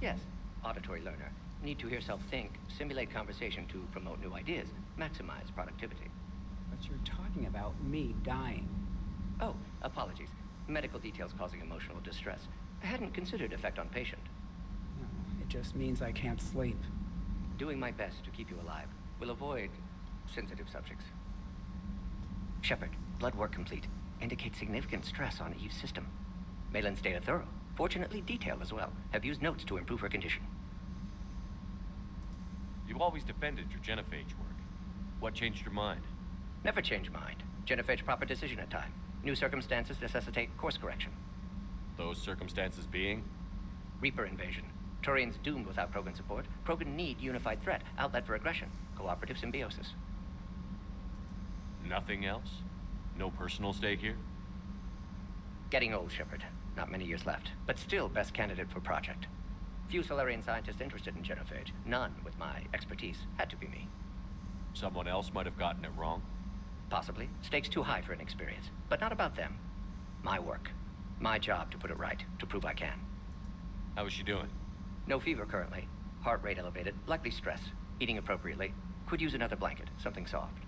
S16: Yes. Auditory learner. Need to hear self think. Simulate conversation to promote new ideas. Maximize productivity.
S15: But you're talking about me dying.
S16: Oh, apologies. Medical details causing emotional distress. I hadn't considered effect on patient.
S15: No, it just means I can't sleep.
S16: Doing my best to keep you alive. Will avoid sensitive subjects. Shepard, blood work complete. Indicates significant stress on Eve's system. Malin's data thorough. Fortunately detailed as well. Have used notes to improve her condition.
S3: You always defended your genophage work. What changed your mind?
S16: Never change mind. Genophage proper decision at time. New circumstances necessitate course correction.
S3: Those circumstances being?
S16: Reaper invasion. Turians doomed without Krogan support. Krogan need unified threat. Outlet for aggression. Cooperative symbiosis.
S3: Nothing else? No personal stake here?
S16: Getting old, Shepard. Not many years left. But still best candidate for project. Few Solarian scientists interested in genophage. None with my expertise. Had to be me.
S3: Someone else might have gotten it wrong?
S16: Possibly. Stakes too high for inexperience. But not about them. My work. My job to put it right. To prove I can.
S3: How is she doing?
S16: No fever currently. Heart rate elevated. Likely stress. Eating appropriately. Could use another blanket. Something soft.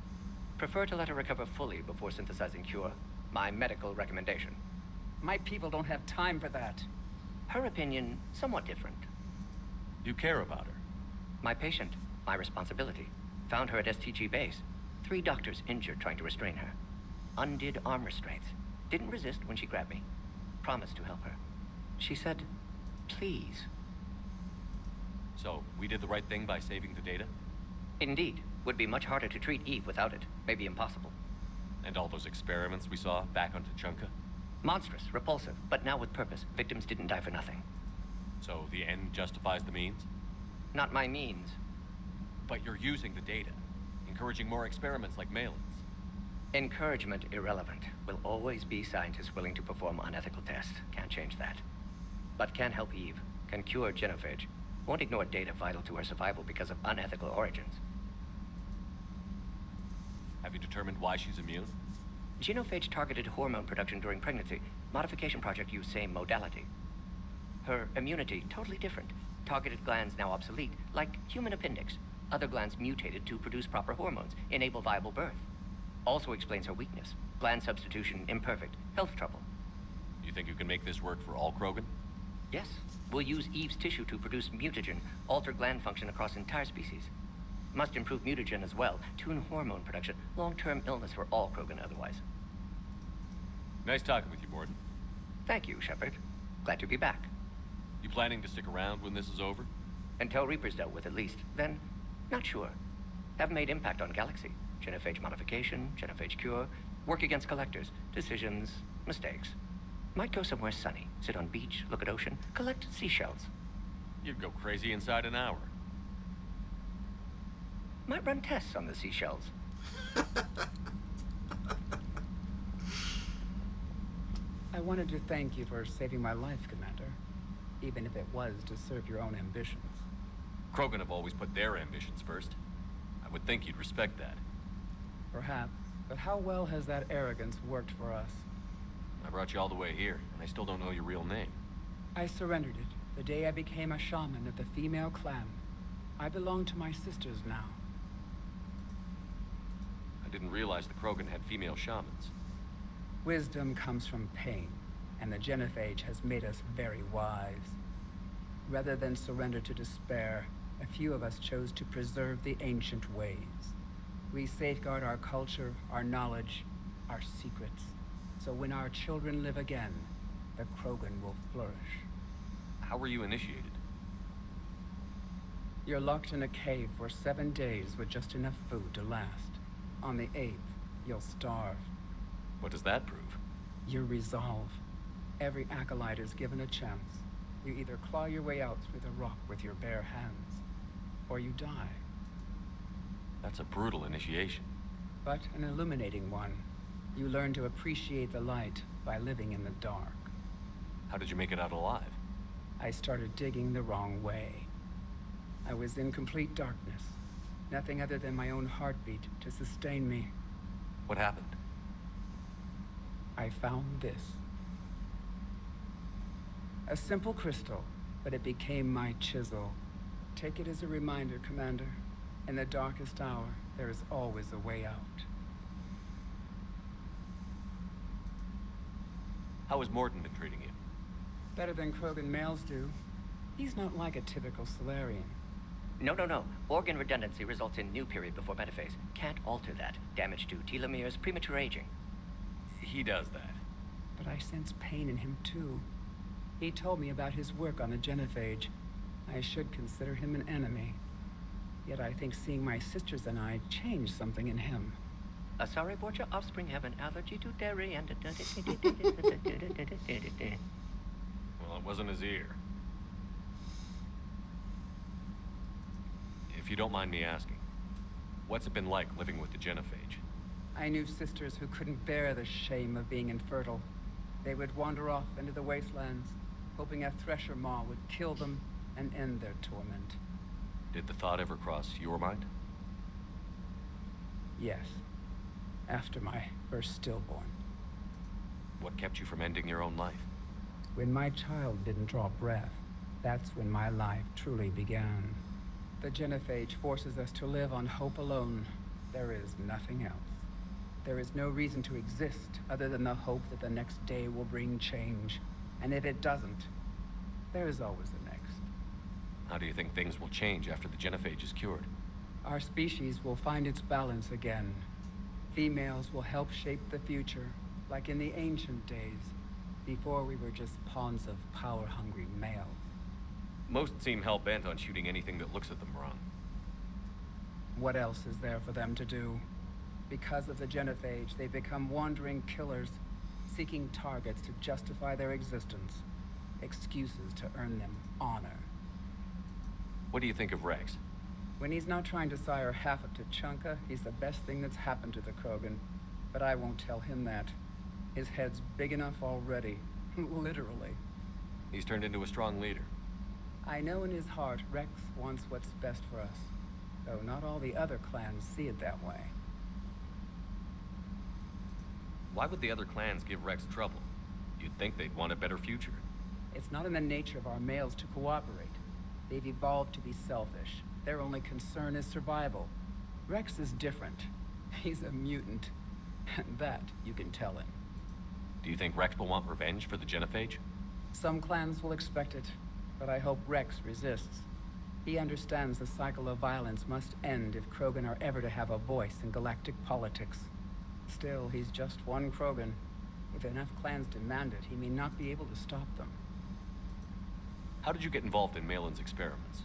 S16: Prefer to let her recover fully before synthesizing cure. My medical recommendation.
S15: My people don't have time for that.
S16: Her opinion, somewhat different.
S3: You care about her?
S16: My patient. My responsibility. Found her at STG base. 3 doctors injured trying to restrain her. Undid arm restraints. Didn't resist when she grabbed me. Promised to help her. She said, please.
S3: So, we did the right thing by saving the data?
S16: Indeed. Would be much harder to treat Eve without it. Maybe impossible.
S3: And all those experiments we saw back on Tuchanka?
S16: Monstrous, repulsive, but now with purpose. Victims didn't die for nothing.
S3: So the end justifies the means?
S16: Not my means.
S3: But you're using the data, encouraging more experiments like Malin's.
S16: Encouragement irrelevant. Will always be scientists willing to perform unethical tests. Can't change that. But can help Eve. Can cure genophage. Won't ignore data vital to her survival because of unethical origins.
S3: Have you determined why she's immune?
S16: Genophage targeted hormone production during pregnancy. Modification project used same modality. Her immunity, totally different. Targeted glands now obsolete, like human appendix. Other glands mutated to produce proper hormones, enable viable birth. Also explains her weakness. Gland substitution imperfect. Health trouble.
S3: You think you can make this work for all Krogan?
S16: Yes. We'll use Eve's tissue to produce mutagen, alter gland function across entire species. Must improve mutagen as well, tune hormone production. Long-term illness for all Krogan otherwise.
S3: Nice talking with you, Morden.
S16: Thank you, Shepard. Glad to be back.
S3: You planning to stick around when this is over?
S16: Until Reaper's dealt with, at least. Then, not sure. Haven't made impact on Galaxy. Genophage modification, genophage cure, work against collectors, decisions, mistakes. Might go somewhere sunny, sit on beach, look at ocean, collect seashells.
S3: You'd go crazy inside an hour.
S16: Might run tests on the seashells.
S2: I wanted to thank you for saving my life, Commander. Even if it was to serve your own ambitions.
S3: Krogan have always put their ambitions first. I would think you'd respect that.
S2: Perhaps, but how well has that arrogance worked for us?
S3: I brought you all the way here, and I still don't know your real name.
S2: I surrendered it the day I became a shaman of the female clan. I belong to my sisters now.
S3: I didn't realize the Krogan had female shamans.
S2: Wisdom comes from pain, and the genophage has made us very wise. Rather than surrender to despair, a few of us chose to preserve the ancient ways. We safeguard our culture, our knowledge, our secrets. So when our children live again, the Krogan will flourish.
S3: How were you initiated?
S2: You're locked in a cave for 7 days with just enough food to last. On the 8th, you'll starve.
S3: What does that prove?
S2: Your resolve. Every acolyte is given a chance. You either claw your way out through the rock with your bare hands, or you die.
S3: That's a brutal initiation.
S2: But an illuminating one. You learn to appreciate the light by living in the dark.
S3: How did you make it out alive?
S2: I started digging the wrong way. I was in complete darkness. Nothing other than my own heartbeat to sustain me.
S3: What happened?
S2: I found this. A simple crystal, but it became my chisel. Take it as a reminder, Commander. In the darkest hour, there is always a way out.
S3: How has Morton been treating you?
S2: Better than Krogan males do. He's not like a typical Solarian.
S16: No. Organ redundancy results in new period before metaphase. Can't alter that. Damage to telomeres, premature aging.
S3: He does that.
S2: But I sense pain in him, too. He told me about his work on the genophage. I should consider him an enemy. Yet I think seeing my sisters and I changed something in him.
S16: Sorry, both your offspring have an allergy to dairy and...
S3: Well, it wasn't his ear. If you don't mind me asking, what's it been like living with the genophage?
S2: I knew sisters who couldn't bear the shame of being infertile. They would wander off into the wastelands, hoping a thresher maw would kill them and end their torment.
S3: Did the thought ever cross your mind?
S2: Yes. After my first stillborn.
S3: What kept you from ending your own life?
S2: When my child didn't draw breath, that's when my life truly began. The genophage forces us to live on hope alone. There is nothing else. There is no reason to exist other than the hope that the next day will bring change. And if it doesn't, there is always the next.
S3: How do you think things will change after the genophage is cured?
S2: Our species will find its balance again. Females will help shape the future, like in the ancient days, before we were just pawns of power-hungry males.
S3: Most seem hell-bent on shooting anything that looks at them wrong.
S2: What else is there for them to do? Because of the genophage, they become wandering killers, seeking targets to justify their existence, excuses to earn them honor.
S3: What do you think of Rex?
S2: When he's not trying to sire half of Tuchanka, he's the best thing that's happened to the Krogan. But I won't tell him that. His head's big enough already. Literally.
S3: He's turned into a strong leader.
S2: I know in his heart Rex wants what's best for us. Though not all the other clans see it that way.
S3: Why would the other clans give Rex trouble? You'd think they'd want a better future.
S2: It's not in the nature of our males to cooperate. They've evolved to be selfish. Their only concern is survival. Rex is different. He's a mutant. And that you can tell him.
S3: Do you think Rex will want revenge for the genophage?
S2: Some clans will expect it, but I hope Rex resists. He understands the cycle of violence must end if Krogan are ever to have a voice in galactic politics. Still, he's just one Krogan. If enough clans demand it, he may not be able to stop them.
S3: How did you get involved in Malin's experiments?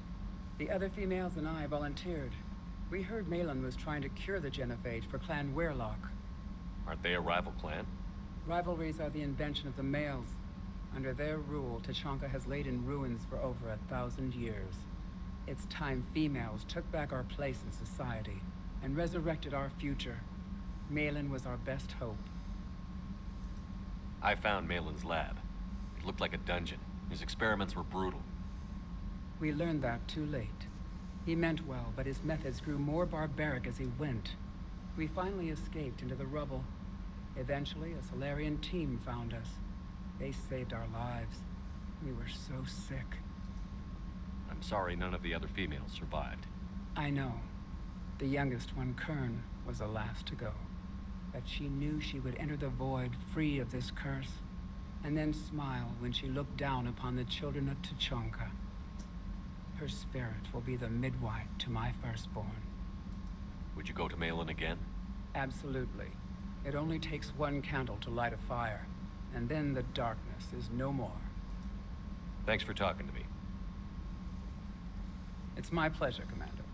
S2: The other females and I volunteered. We heard Malin was trying to cure the genophage for Clan Weirlock.
S3: Aren't they a rival clan?
S2: Rivalries are the invention of the males. Under their rule, Tachanka has laid in ruins for over 1,000 years. It's time females took back our place in society and resurrected our future. Malin was our best hope.
S3: I found Malin's lab. It looked like a dungeon. His experiments were brutal.
S2: We learned that too late. He meant well, but his methods grew more barbaric as he went. We finally escaped into the rubble. Eventually, a Solarian team found us. They saved our lives. We were so sick.
S3: I'm sorry none of the other females survived.
S2: I know. The youngest one, Kern, was the last to go. But she knew she would enter the void free of this curse, and then smile when she looked down upon the children of Tachanka. Her spirit will be the midwife to my firstborn.
S3: Would you go to Malin again?
S2: Absolutely. It only takes one candle to light a fire, and then the darkness is no more.
S3: Thanks for talking to me.
S2: It's my pleasure, Commander.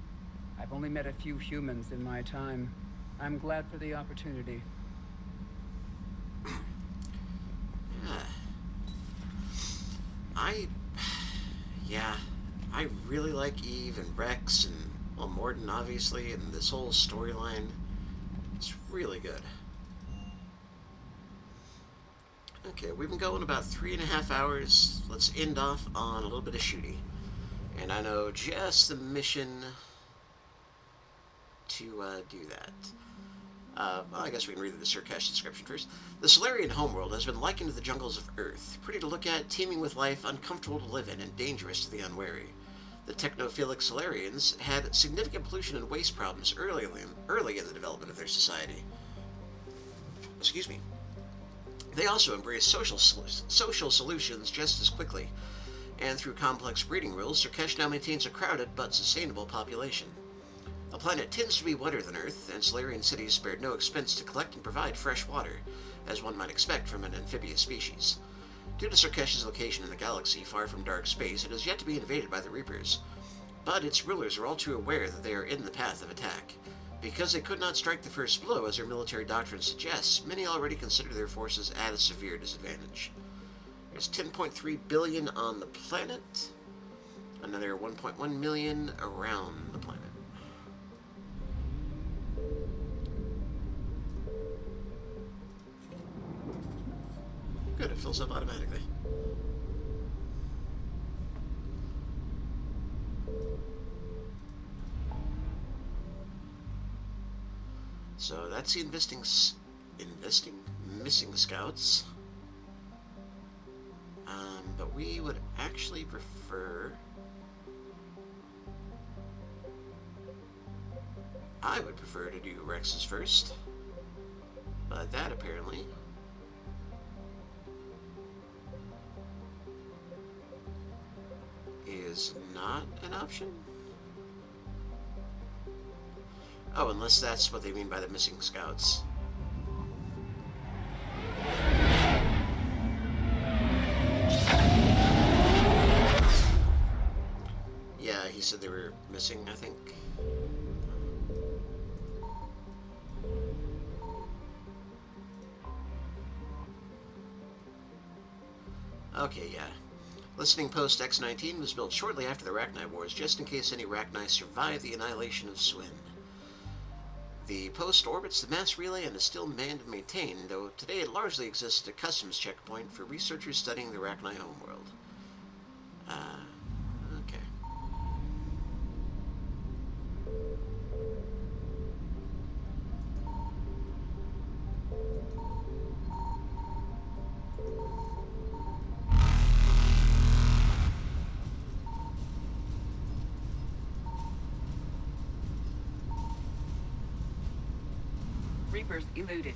S2: I've only met a few humans in my time. I'm glad for the opportunity.
S1: I really like Eve and Rex and, well, Morden, obviously, and this whole storyline. It's really good. Okay, we've been going about 3.5 hours. Let's end off on a little bit of shooty. And I know just the mission to do that. Well, I guess we can read the Surcash description first. The Solarian homeworld has been likened to the jungles of Earth. Pretty to look at, teeming with life, uncomfortable to live in, and dangerous to the unwary. The technophilic Solarians had significant pollution and waste problems early in the development of their society. Excuse me. They also embraced social solutions just as quickly, and through complex breeding rules, Surkesh now maintains a crowded but sustainable population. The planet tends to be wetter than Earth, and Solarian cities spared no expense to collect and provide fresh water, as one might expect from an amphibious species. Due to Surkesh's location in the galaxy, far from dark space, it has yet to be invaded by the Reapers. But its rulers are all too aware that they are in the path of attack. Because they could not strike the first blow, as their military doctrine suggests, many already consider their forces at a severe disadvantage. There's 10.3 billion on the planet, another 1.1 million around the planet. Good, it fills up automatically. So that's the missing scouts. But we would actually prefer... I would prefer to do Rex's first. But that apparently... is not an option? Oh, unless that's what they mean by the missing scouts. Yeah, he said they were missing, I think. Okay, yeah. Listening Post X-19 was built shortly after the Rachni Wars, just in case any Rachni survived the annihilation of Swin. The post orbits the mass relay and is still manned and maintained, though today it largely exists as a customs checkpoint for researchers studying the Rachni homeworld. Okay.
S15: Reapers eluded.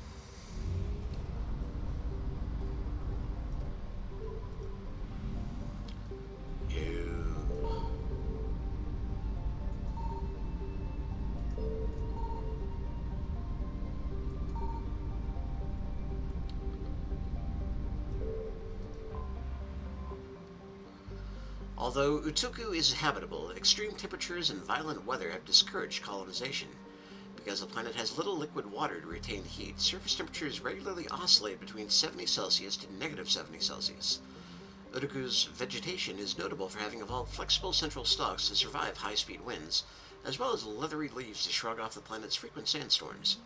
S1: Although Utuku is habitable, extreme temperatures and violent weather have discouraged colonization. Because the planet has little liquid water to retain heat, surface temperatures regularly oscillate between 70 Celsius to negative 70 Celsius. Utuku's vegetation is notable for having evolved flexible central stalks to survive high-speed winds, as well as leathery leaves to shrug off the planet's frequent sandstorms.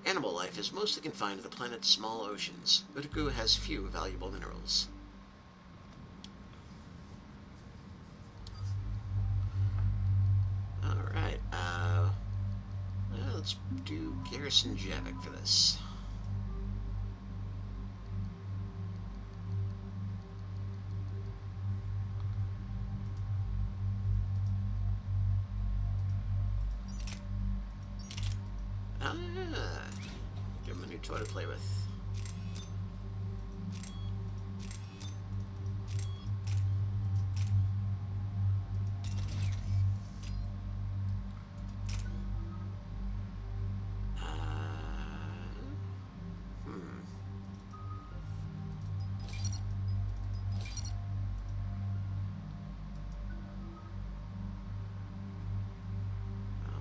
S1: Animal life is mostly confined to the planet's small oceans. Utuku has few valuable minerals. Alright, let's do Garrison Javik for this. Give him a new toy to play with.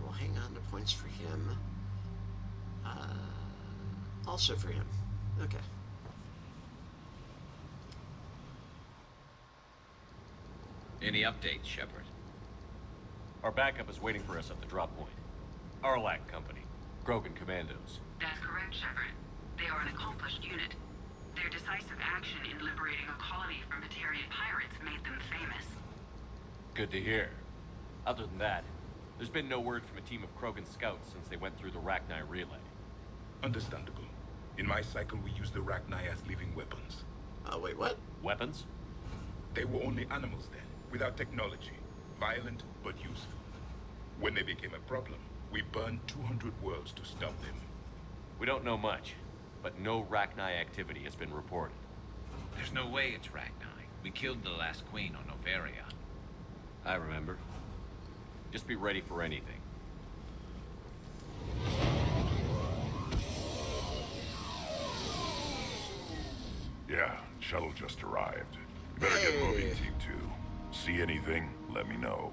S1: We'll hang on to points for him. Also for him. Okay.
S5: Any updates, Shepard?
S3: Our backup is waiting for us at the drop point. Arlac Company. Krogan Commandos.
S8: That's correct, Shepard. They are an accomplished unit. Their decisive action in liberating a colony from Batarian pirates made them famous.
S3: Good to hear. Other than that, there's been no word from a team of Krogan scouts since they went through the Rachni relay.
S22: Understandable. In my cycle, we use the Rachni as living weapons.
S1: Wait, what?
S3: Weapons?
S22: They were only animals then, without technology. Violent, but useful. When they became a problem, we burned 200 worlds to stop them.
S3: We don't know much, but no Rachni activity has been reported.
S5: There's no way it's Rachni. We killed the last queen on Noveria.
S3: I remember. Just be ready for anything.
S6: Yeah, shuttle just arrived. You better get moving, Team 2. See anything, let me know.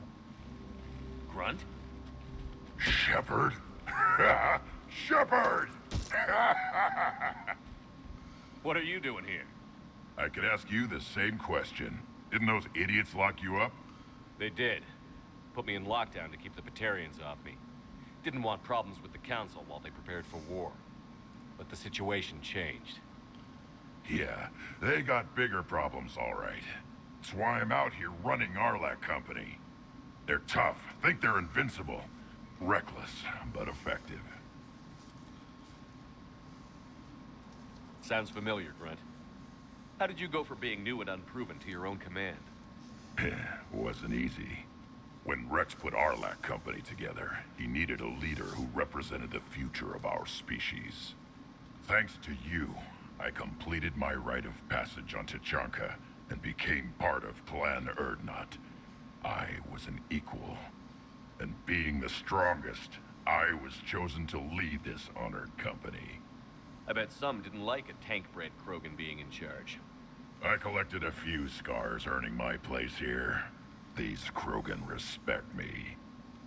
S3: Grunt?
S6: Shepard? Shepard!
S3: What are you doing here?
S6: I could ask you the same question. Didn't those idiots lock you up?
S3: They did. Put me in lockdown to keep the Batarians off me. Didn't want problems with the Council while they prepared for war. But the situation changed.
S6: Yeah, they got bigger problems, all right. That's why I'm out here running Arlac Company. They're tough, think they're invincible. Reckless, but effective.
S3: Sounds familiar, Grunt. How did you go from being new and unproven to your own command?
S6: Wasn't easy. When Rex put Arlac Company together, he needed a leader who represented the future of our species. Thanks to you, I completed my rite of passage on Tachanka and became part of Clan Erdnot. I was an equal. And being the strongest, I was chosen to lead this honored company.
S3: I bet some didn't like a tank-bred Krogan being in charge.
S6: I collected a few scars earning my place here. These Krogan respect me.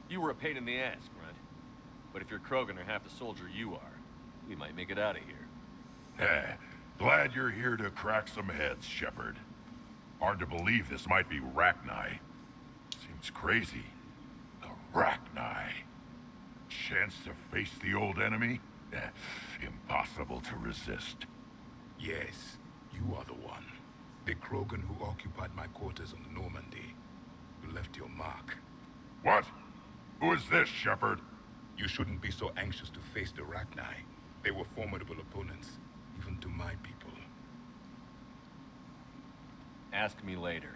S3: You were a pain in the ass, Grunt. But if you're Krogan or half the soldier you are, we might make it out of here.
S6: Glad you're here to crack some heads, Shepard. Hard to believe this might be Rachni. Seems crazy. The Rachni. Chance to face the old enemy? Impossible to resist.
S22: Yes, you are the one. The Krogan who occupied my quarters on Normandy. You left your mark.
S6: What? Who is this, Shepard?
S22: You shouldn't be so anxious to face the Rachni. They were formidable opponents, even to my people.
S3: Ask me later.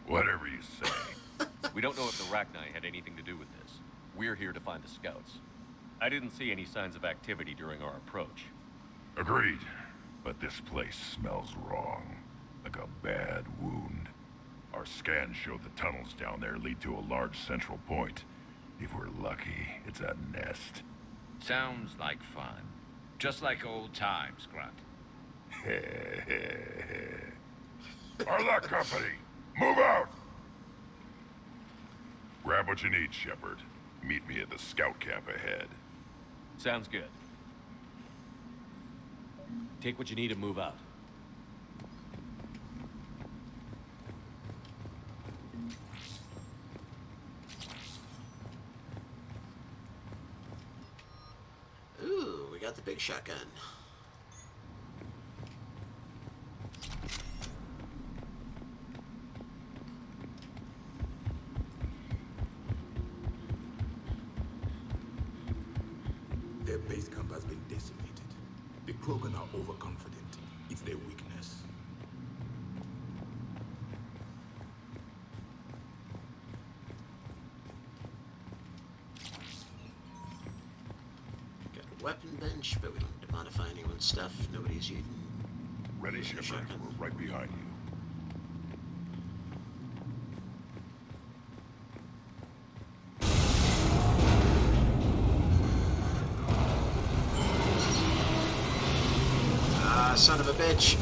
S6: Whatever you say.
S3: We don't know if the Rachni had anything to do with this. We're here to find the scouts. I didn't see any signs of activity during our approach.
S6: Agreed. But this place smells wrong. Like a bad wound. Our scans show the tunnels down there lead to a large central point. If we're lucky, it's a nest.
S5: Sounds like fun. Just like old times, Grunt.
S6: Arlac Company, move out! Grab what you need, Shepard. Meet me at the scout camp ahead.
S3: Sounds good. Take what you need and move out.
S1: Ooh, we got the big shotgun.
S22: Their base camp has been decimated. The Krogan are overconfident. It's their weakness.
S1: Got a weapon bench, but we don't need to modify anyone's stuff. Nobody's using.
S6: Ready, Shepard. We're right behind you.
S1: Son of a bitch.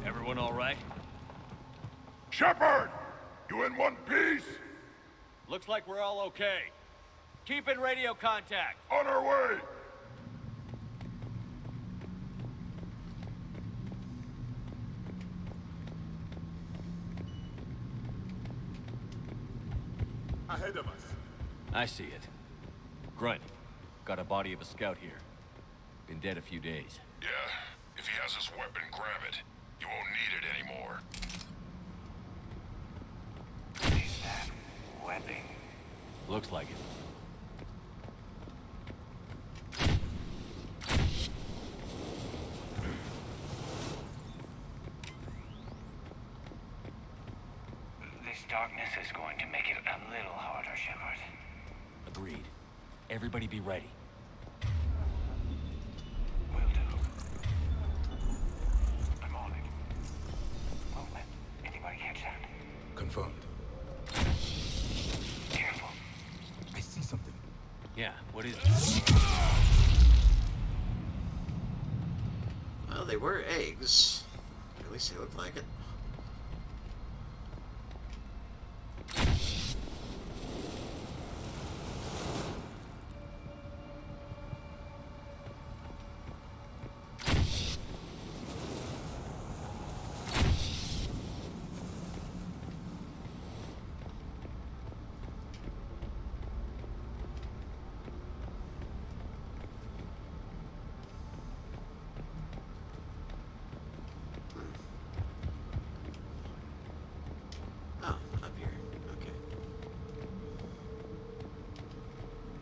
S3: Everyone all right?
S6: Shepard! You in one piece?
S3: Looks like we're all okay. Keep in radio contact.
S6: On our way!
S22: Ahead of us.
S3: I see it. Grunt, got a body of a scout here. Been dead a few days.
S6: Yeah, if he has his weapon, grab it. You won't need it anymore.
S11: Is that webbing?
S3: Looks like it.
S11: This darkness is going to make it a little harder, Shepard.
S3: Agreed. Everybody be ready.
S11: Will do. I'm on it. Movement. Anybody catch that?
S22: Confirmed.
S11: Careful.
S22: I see something.
S3: Yeah, what is it?
S1: Well, they were eggs. At least they look like it.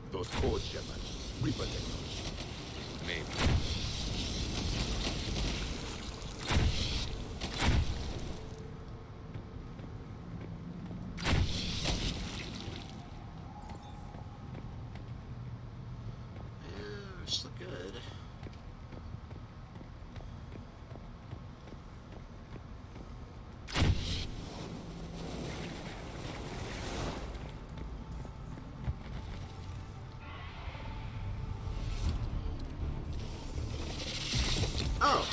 S22: Those codes, Shepard. Reaper technology.
S3: Maybe.
S1: This look good. Oh,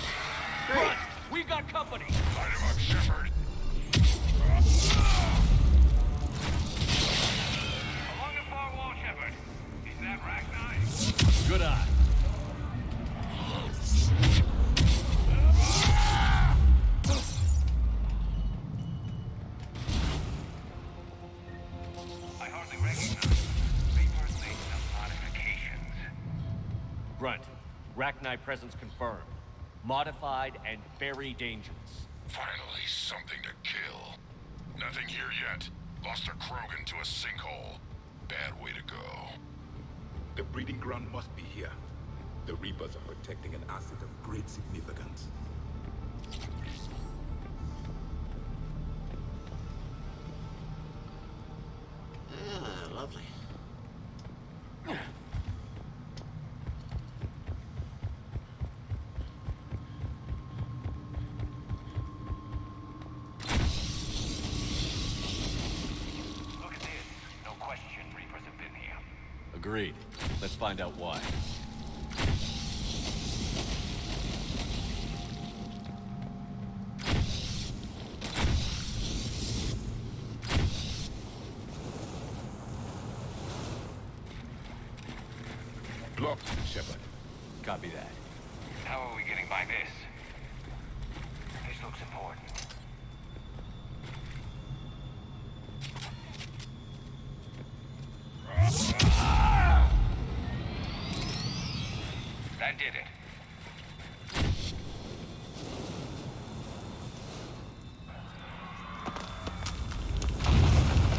S1: great.
S3: Run! We got company!
S6: Light him up, Shepard.
S11: Along the far wall, Shepard. Is that Ragnar?
S3: Good eye.
S11: I hardly recognize. Reapers made some modifications.
S3: Grunt, Rachni presence confirmed. Modified and very dangerous.
S6: Finally, something to kill. Nothing here yet. Lost a Krogan to a sinkhole. Bad way to go.
S22: The breeding ground must be here. The Reapers are protecting an asset of great significance.
S1: Yeah, lovely.
S11: Look at this. No question, Reapers have been here.
S3: Agreed. Let's find out why.
S22: Locked, Shepard.
S3: Copy that.
S5: How are we getting by this? This looks important. That did it.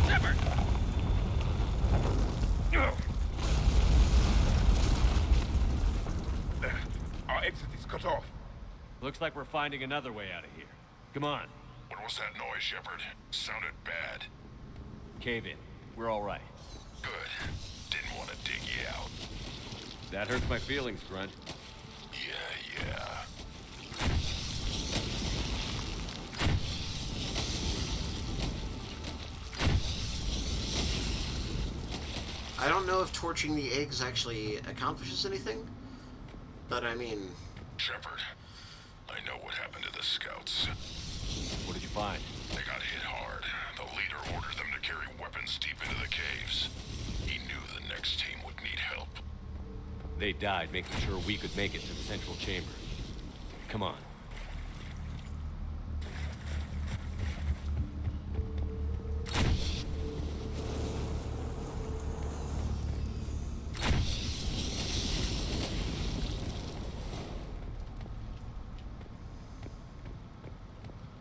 S5: Shepard!
S22: Our exit is cut off.
S3: Looks like we're finding another way out of here. Come on.
S6: What was that noise, Shepard? Sounded bad.
S3: Cave in. We're all right.
S6: Good. Didn't want to dig you out.
S3: That hurts my feelings, Grunt.
S6: Yeah.
S1: I don't know if torching the eggs actually accomplishes anything, but I mean...
S6: Shepard, I know what happened to the scouts.
S3: What did you find?
S6: They got hit hard. The leader ordered them to carry weapons deep into the caves. He knew the next team would need help.
S3: They died making sure we could make it to the central chamber. Come on.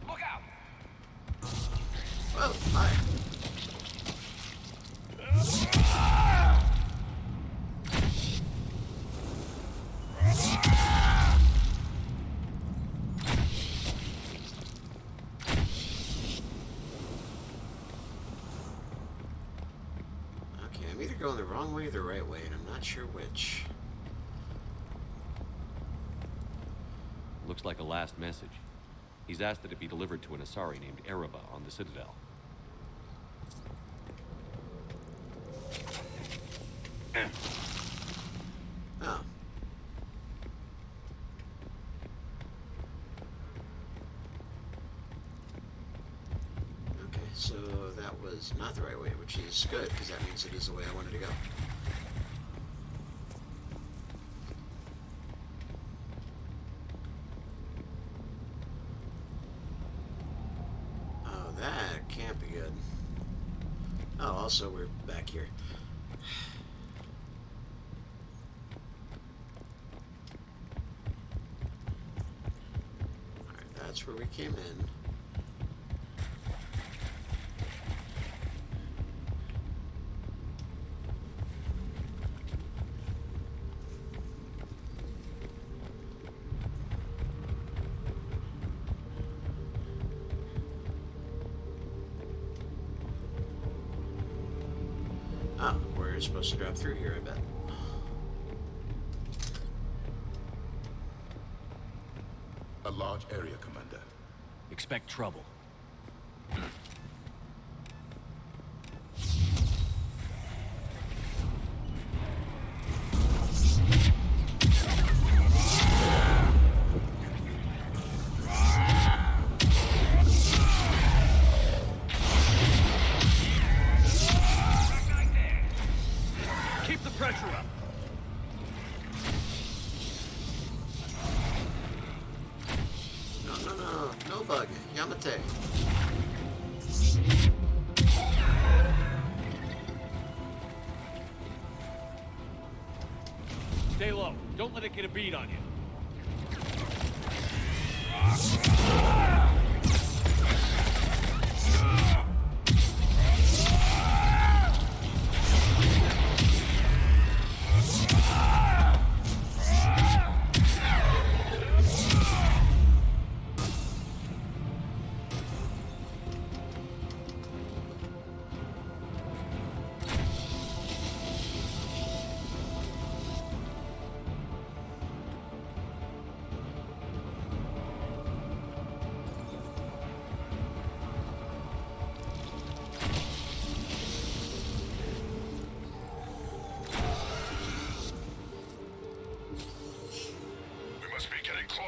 S5: Look out!
S1: Oh, hi. Okay, I'm either going the wrong way or the right way, and I'm not sure which.
S3: Looks like a last message. He's asked that it be delivered to an Asari named Ereba on the Citadel.
S1: Oh. Okay, so that was not the right way, which is good, because that means it is the way I wanted to go. Oh, that can't be good. Oh, also, we're back here. Alright, that's where we came in. Oh, we're supposed to drop through here, I bet.
S22: A large area, Commander.
S3: Expect trouble.
S5: Keep the pressure up!
S1: No bug. Yamate.
S3: Stay low. Don't let it get a bead on you.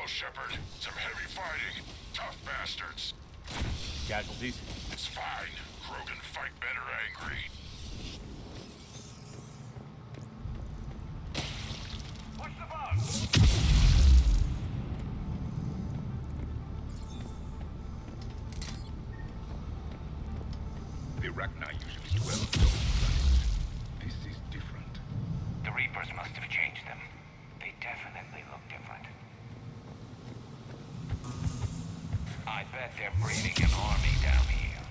S6: Shepard. Some heavy fighting. Tough bastards.
S3: Casualties?
S6: It's fine. Krogan fight better angry.
S22: The Rachni usually dwell on those planets. This is different.
S11: The Reapers must have changed them. They definitely look different. I bet they're breeding an army down here.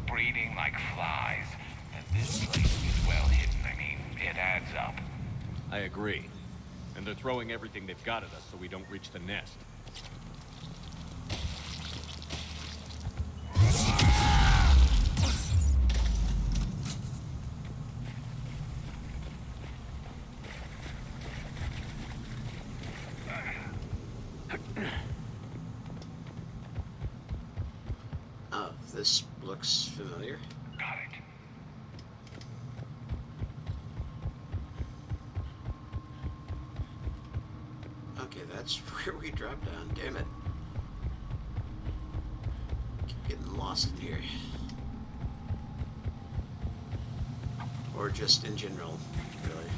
S11: Breeding like flies. And this place is well hidden. I mean, it adds up.
S3: I agree. And they're throwing everything they've got at us so we don't reach the nest.
S1: Oh, this looks familiar.
S11: Got it.
S1: Okay, that's where we drop down. Damn it. Keep getting lost in here. Or just in general, really.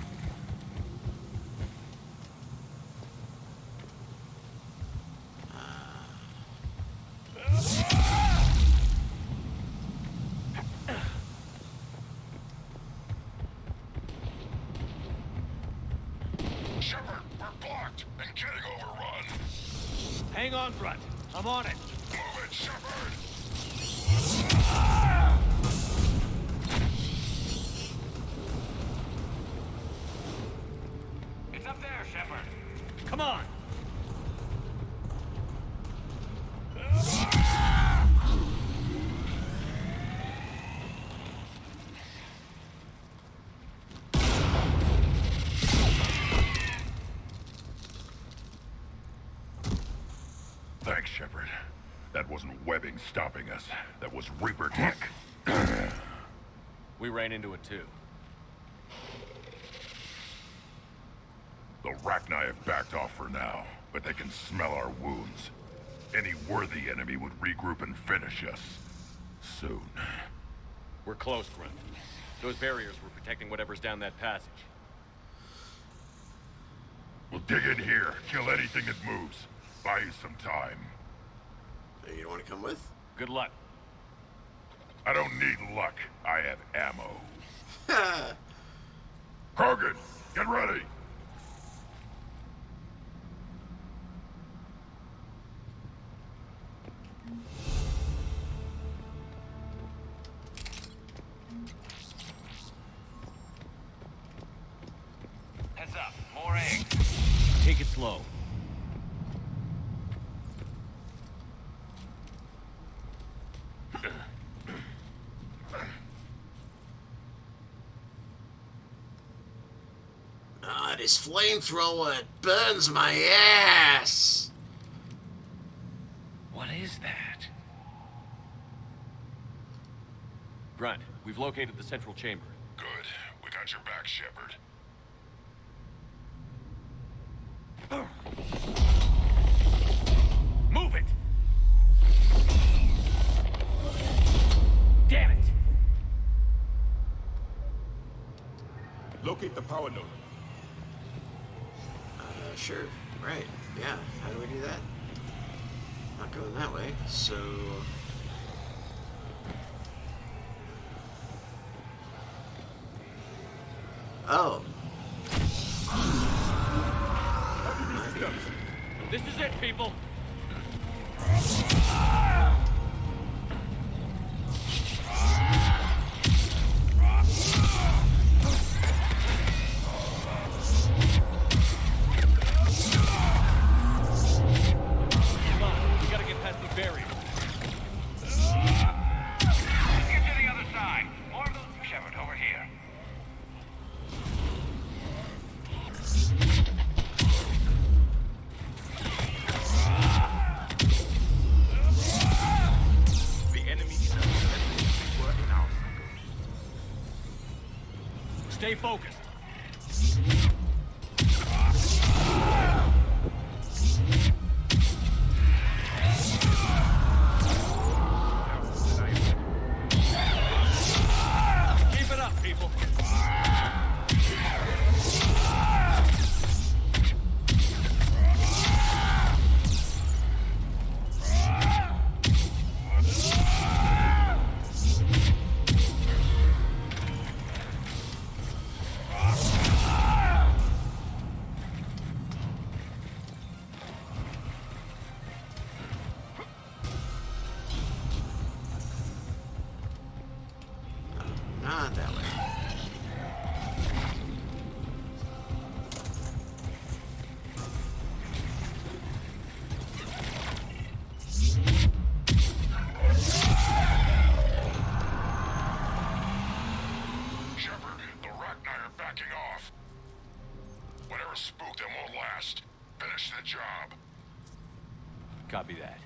S6: Shepard, we're blocked and getting overrun.
S3: Hang on, Grunt. I'm on it.
S6: Move it, Shepard!
S11: It's up there, Shepard.
S3: Come on!
S6: Thanks, Shepard. That wasn't webbing stopping us. That was Reaper tech.
S3: We ran into it too.
S6: The Rachni have backed off for now, but they can smell our wounds. Any worthy enemy would regroup and finish us. Soon.
S3: We're close, Grunt. Those barriers were protecting whatever's down that passage.
S6: We'll dig in here, kill anything that moves. Buy you some time.
S1: You don't want to come with?
S3: Good luck.
S6: I don't need luck. I have ammo. Krogan, get ready!
S11: Heads up. More eggs.
S3: Take it slow.
S1: Ah, this flamethrower, it burns my ass!
S5: What is that?
S3: Grunt, we've located the central chamber.
S6: Good. We got your back, Shepard.
S3: Move it! Damn it!
S22: Locate the power node.
S1: Sure. Right. Yeah. How do we do that? Not going that way, so... Oh.
S3: This is it, people! Stay focused. Keep it up, people.
S1: not that way.
S6: Shepard, the Rachni are backing off. Whatever spooked them won't last. Finish the job.
S3: Copy that.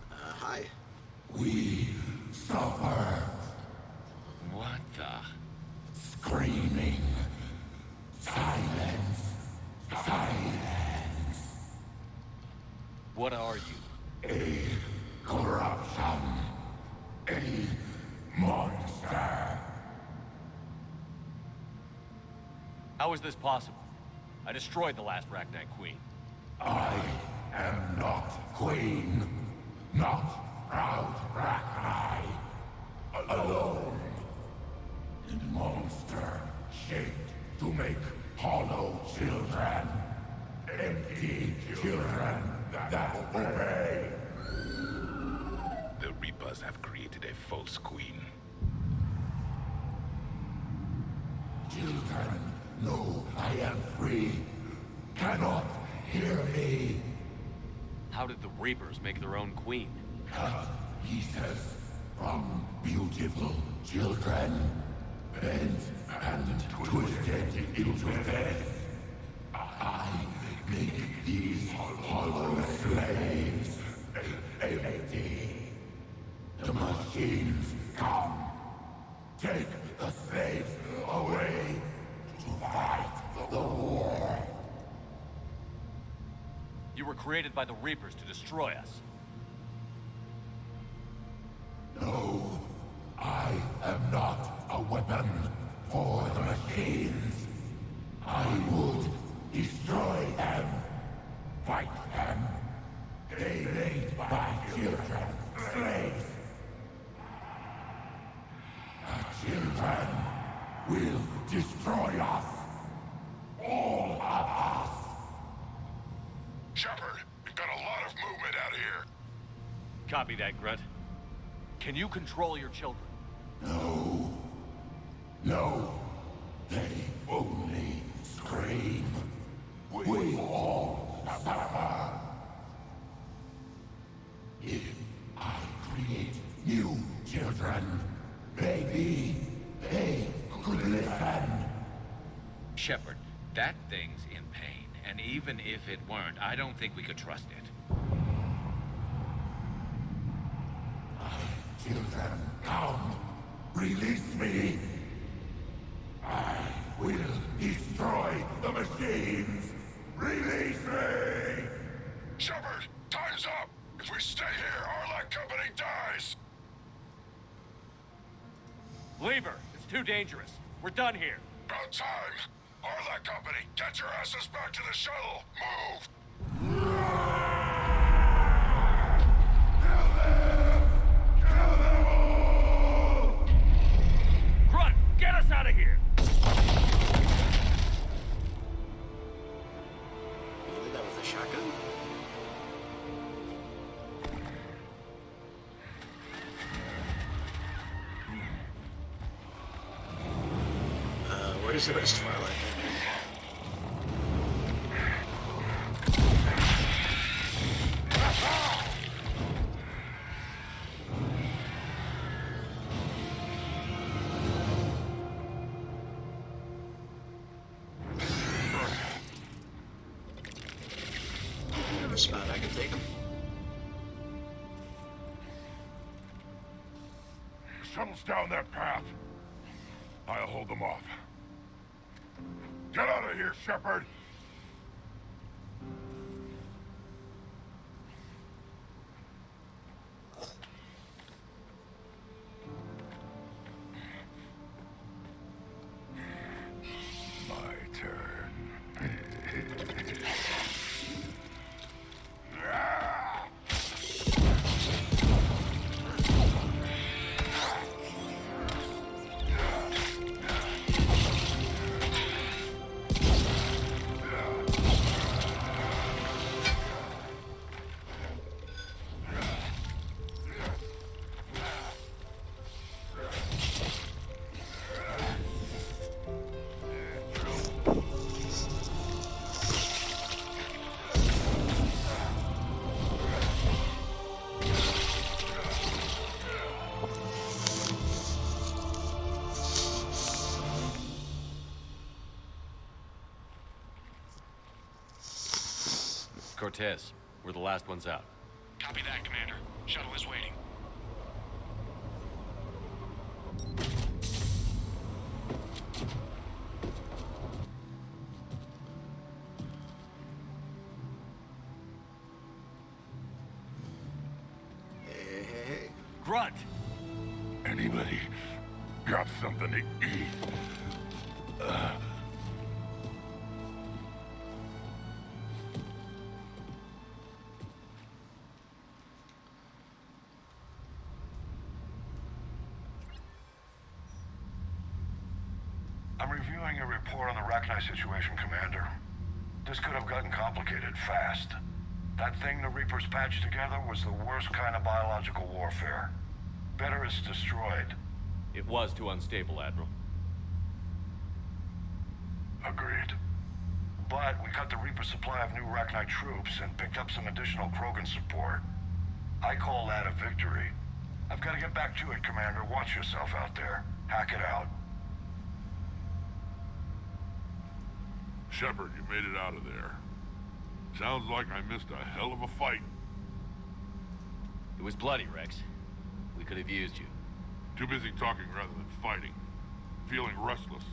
S1: Hi.
S22: We suffer.
S5: What the?
S22: Screaming. Silence. Silence.
S3: What are you?
S22: A corruption. A monster.
S3: How is this possible? I destroyed the last Rachni Queen.
S22: I am not queen. Not proud Rachni. Alone. A monster shaped to make hollow children. Empty children that obey. The Reapers have created a false queen. Children know I am free. Cannot hear me.
S3: How did the Reapers make their own queen?
S22: Cut pieces from beautiful children. Bent and twisted into this. I make these hollow slaves empty. The machines come. Take the slaves away to fight the war.
S3: You were created by the Reapers to destroy us.
S22: No, I am not a weapon for the machines. I would destroy them, fight them. They made my children slaves. The children will destroy us. All of us.
S6: Shepard, we've got a lot of movement out here.
S3: Copy that, Grunt. Can you control your children?
S22: No. No. They only scream. We all suffer. If I create new children, maybe they could listen.
S5: Shepard, that thing's in pain. And even if it weren't, I don't think we could trust it.
S22: Children, come. Release me. I will destroy the machines. Release me.
S6: Shepard, time's up. If we stay here, our light company dies.
S3: Leave her. It's too dangerous. We're done here.
S6: About time. Arla Company, get your asses back to the shuttle. Move!
S3: Grunt, get us out of here!
S1: You did that with a shotgun? Where's the rest of our life? A spot I can take him.
S6: Shuttle's down that path. I'll hold them off. Get out of here, Shepard! My turn.
S3: Cortez. We're the last ones out.
S7: Copy that, Commander. Shuttle is waiting.
S1: Hey.
S3: Grunt!
S6: Anybody got something to eat?
S11: I'm reviewing your report on the Rachni situation, Commander. This could have gotten complicated fast. That thing the Reapers patched together was the worst kind of biological warfare. Better it's destroyed.
S3: It was too unstable, Admiral.
S11: Agreed. But we cut the Reaper supply of new Rachni troops and picked up some additional Krogan support. I call that a victory. I've got to get back to it, Commander. Watch yourself out there. Hack it out.
S6: Shepard, you made it out of there. Sounds like I missed a hell of a fight.
S3: It was bloody, Rex. We could have used you.
S6: Too busy talking rather than fighting. Feeling restless.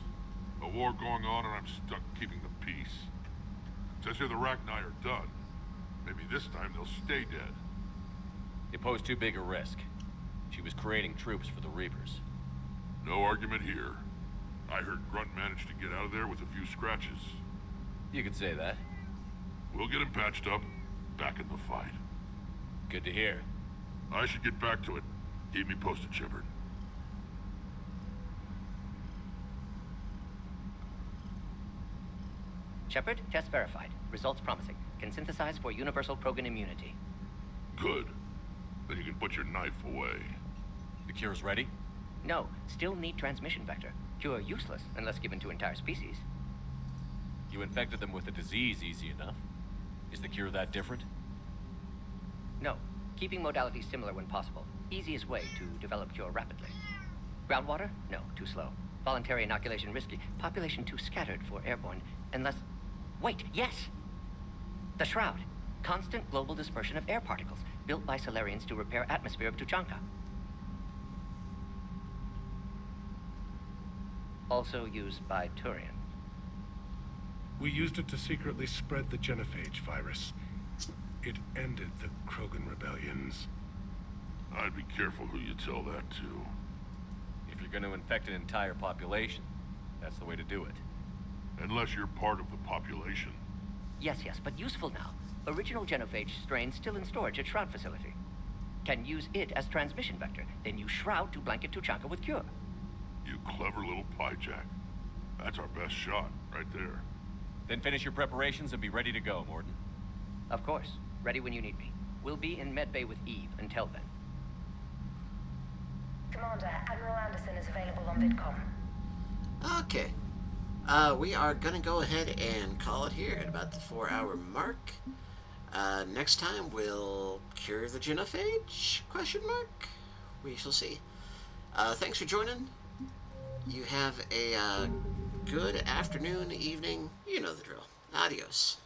S6: A war going on and I'm stuck keeping the peace. Says here the Rachni are done. Maybe this time they'll stay dead.
S3: They posed too big a risk. She was creating troops for the Reapers.
S6: No argument here. I heard Grunt managed to get out of there with a few scratches.
S3: You could say that.
S6: We'll get him patched up, back in the fight.
S3: Good to hear.
S6: I should get back to it. Keep me posted, Shepard.
S16: Shepard, test verified. Results promising. Can synthesize for universal Krogan immunity.
S6: Good. Then you can put your knife away.
S3: The cure's ready?
S16: No, still need transmission vector. Cure useless unless given to entire species.
S3: You infected them with a disease easy enough. Is the cure that different?
S16: No, keeping modalities similar when possible. Easiest way to develop cure rapidly. Groundwater? No, too slow. Voluntary inoculation risky. Population too scattered for airborne. Unless... Wait, yes! The Shroud. Constant global dispersion of air particles, built by Solarians to repair atmosphere of Tuchanka. Also used by Turians.
S18: We used it to secretly spread the genophage virus. It ended the Krogan rebellions.
S6: I'd be careful who you tell that to.
S3: If you're going to infect an entire population, that's the way to do it.
S6: Unless you're part of the population.
S16: Yes, but useful now. Original genophage strain still in storage at Shroud facility. Can use it as transmission vector, then use Shroud to blanket Tuchanka with cure.
S6: You clever little piejack. That's our best shot, right there.
S3: Then finish your preparations and be ready to go, Morden.
S16: Of course. Ready when you need me. We'll be in medbay with Eve until then.
S4: Commander, Admiral Anderson is available on VidCom.
S1: Okay. We are gonna go ahead and call it here at about the 4-hour mark. Next time we'll cure the genophage? Question mark? We shall see. Thanks for joining. You have a good afternoon, evening. You know the drill. Adios.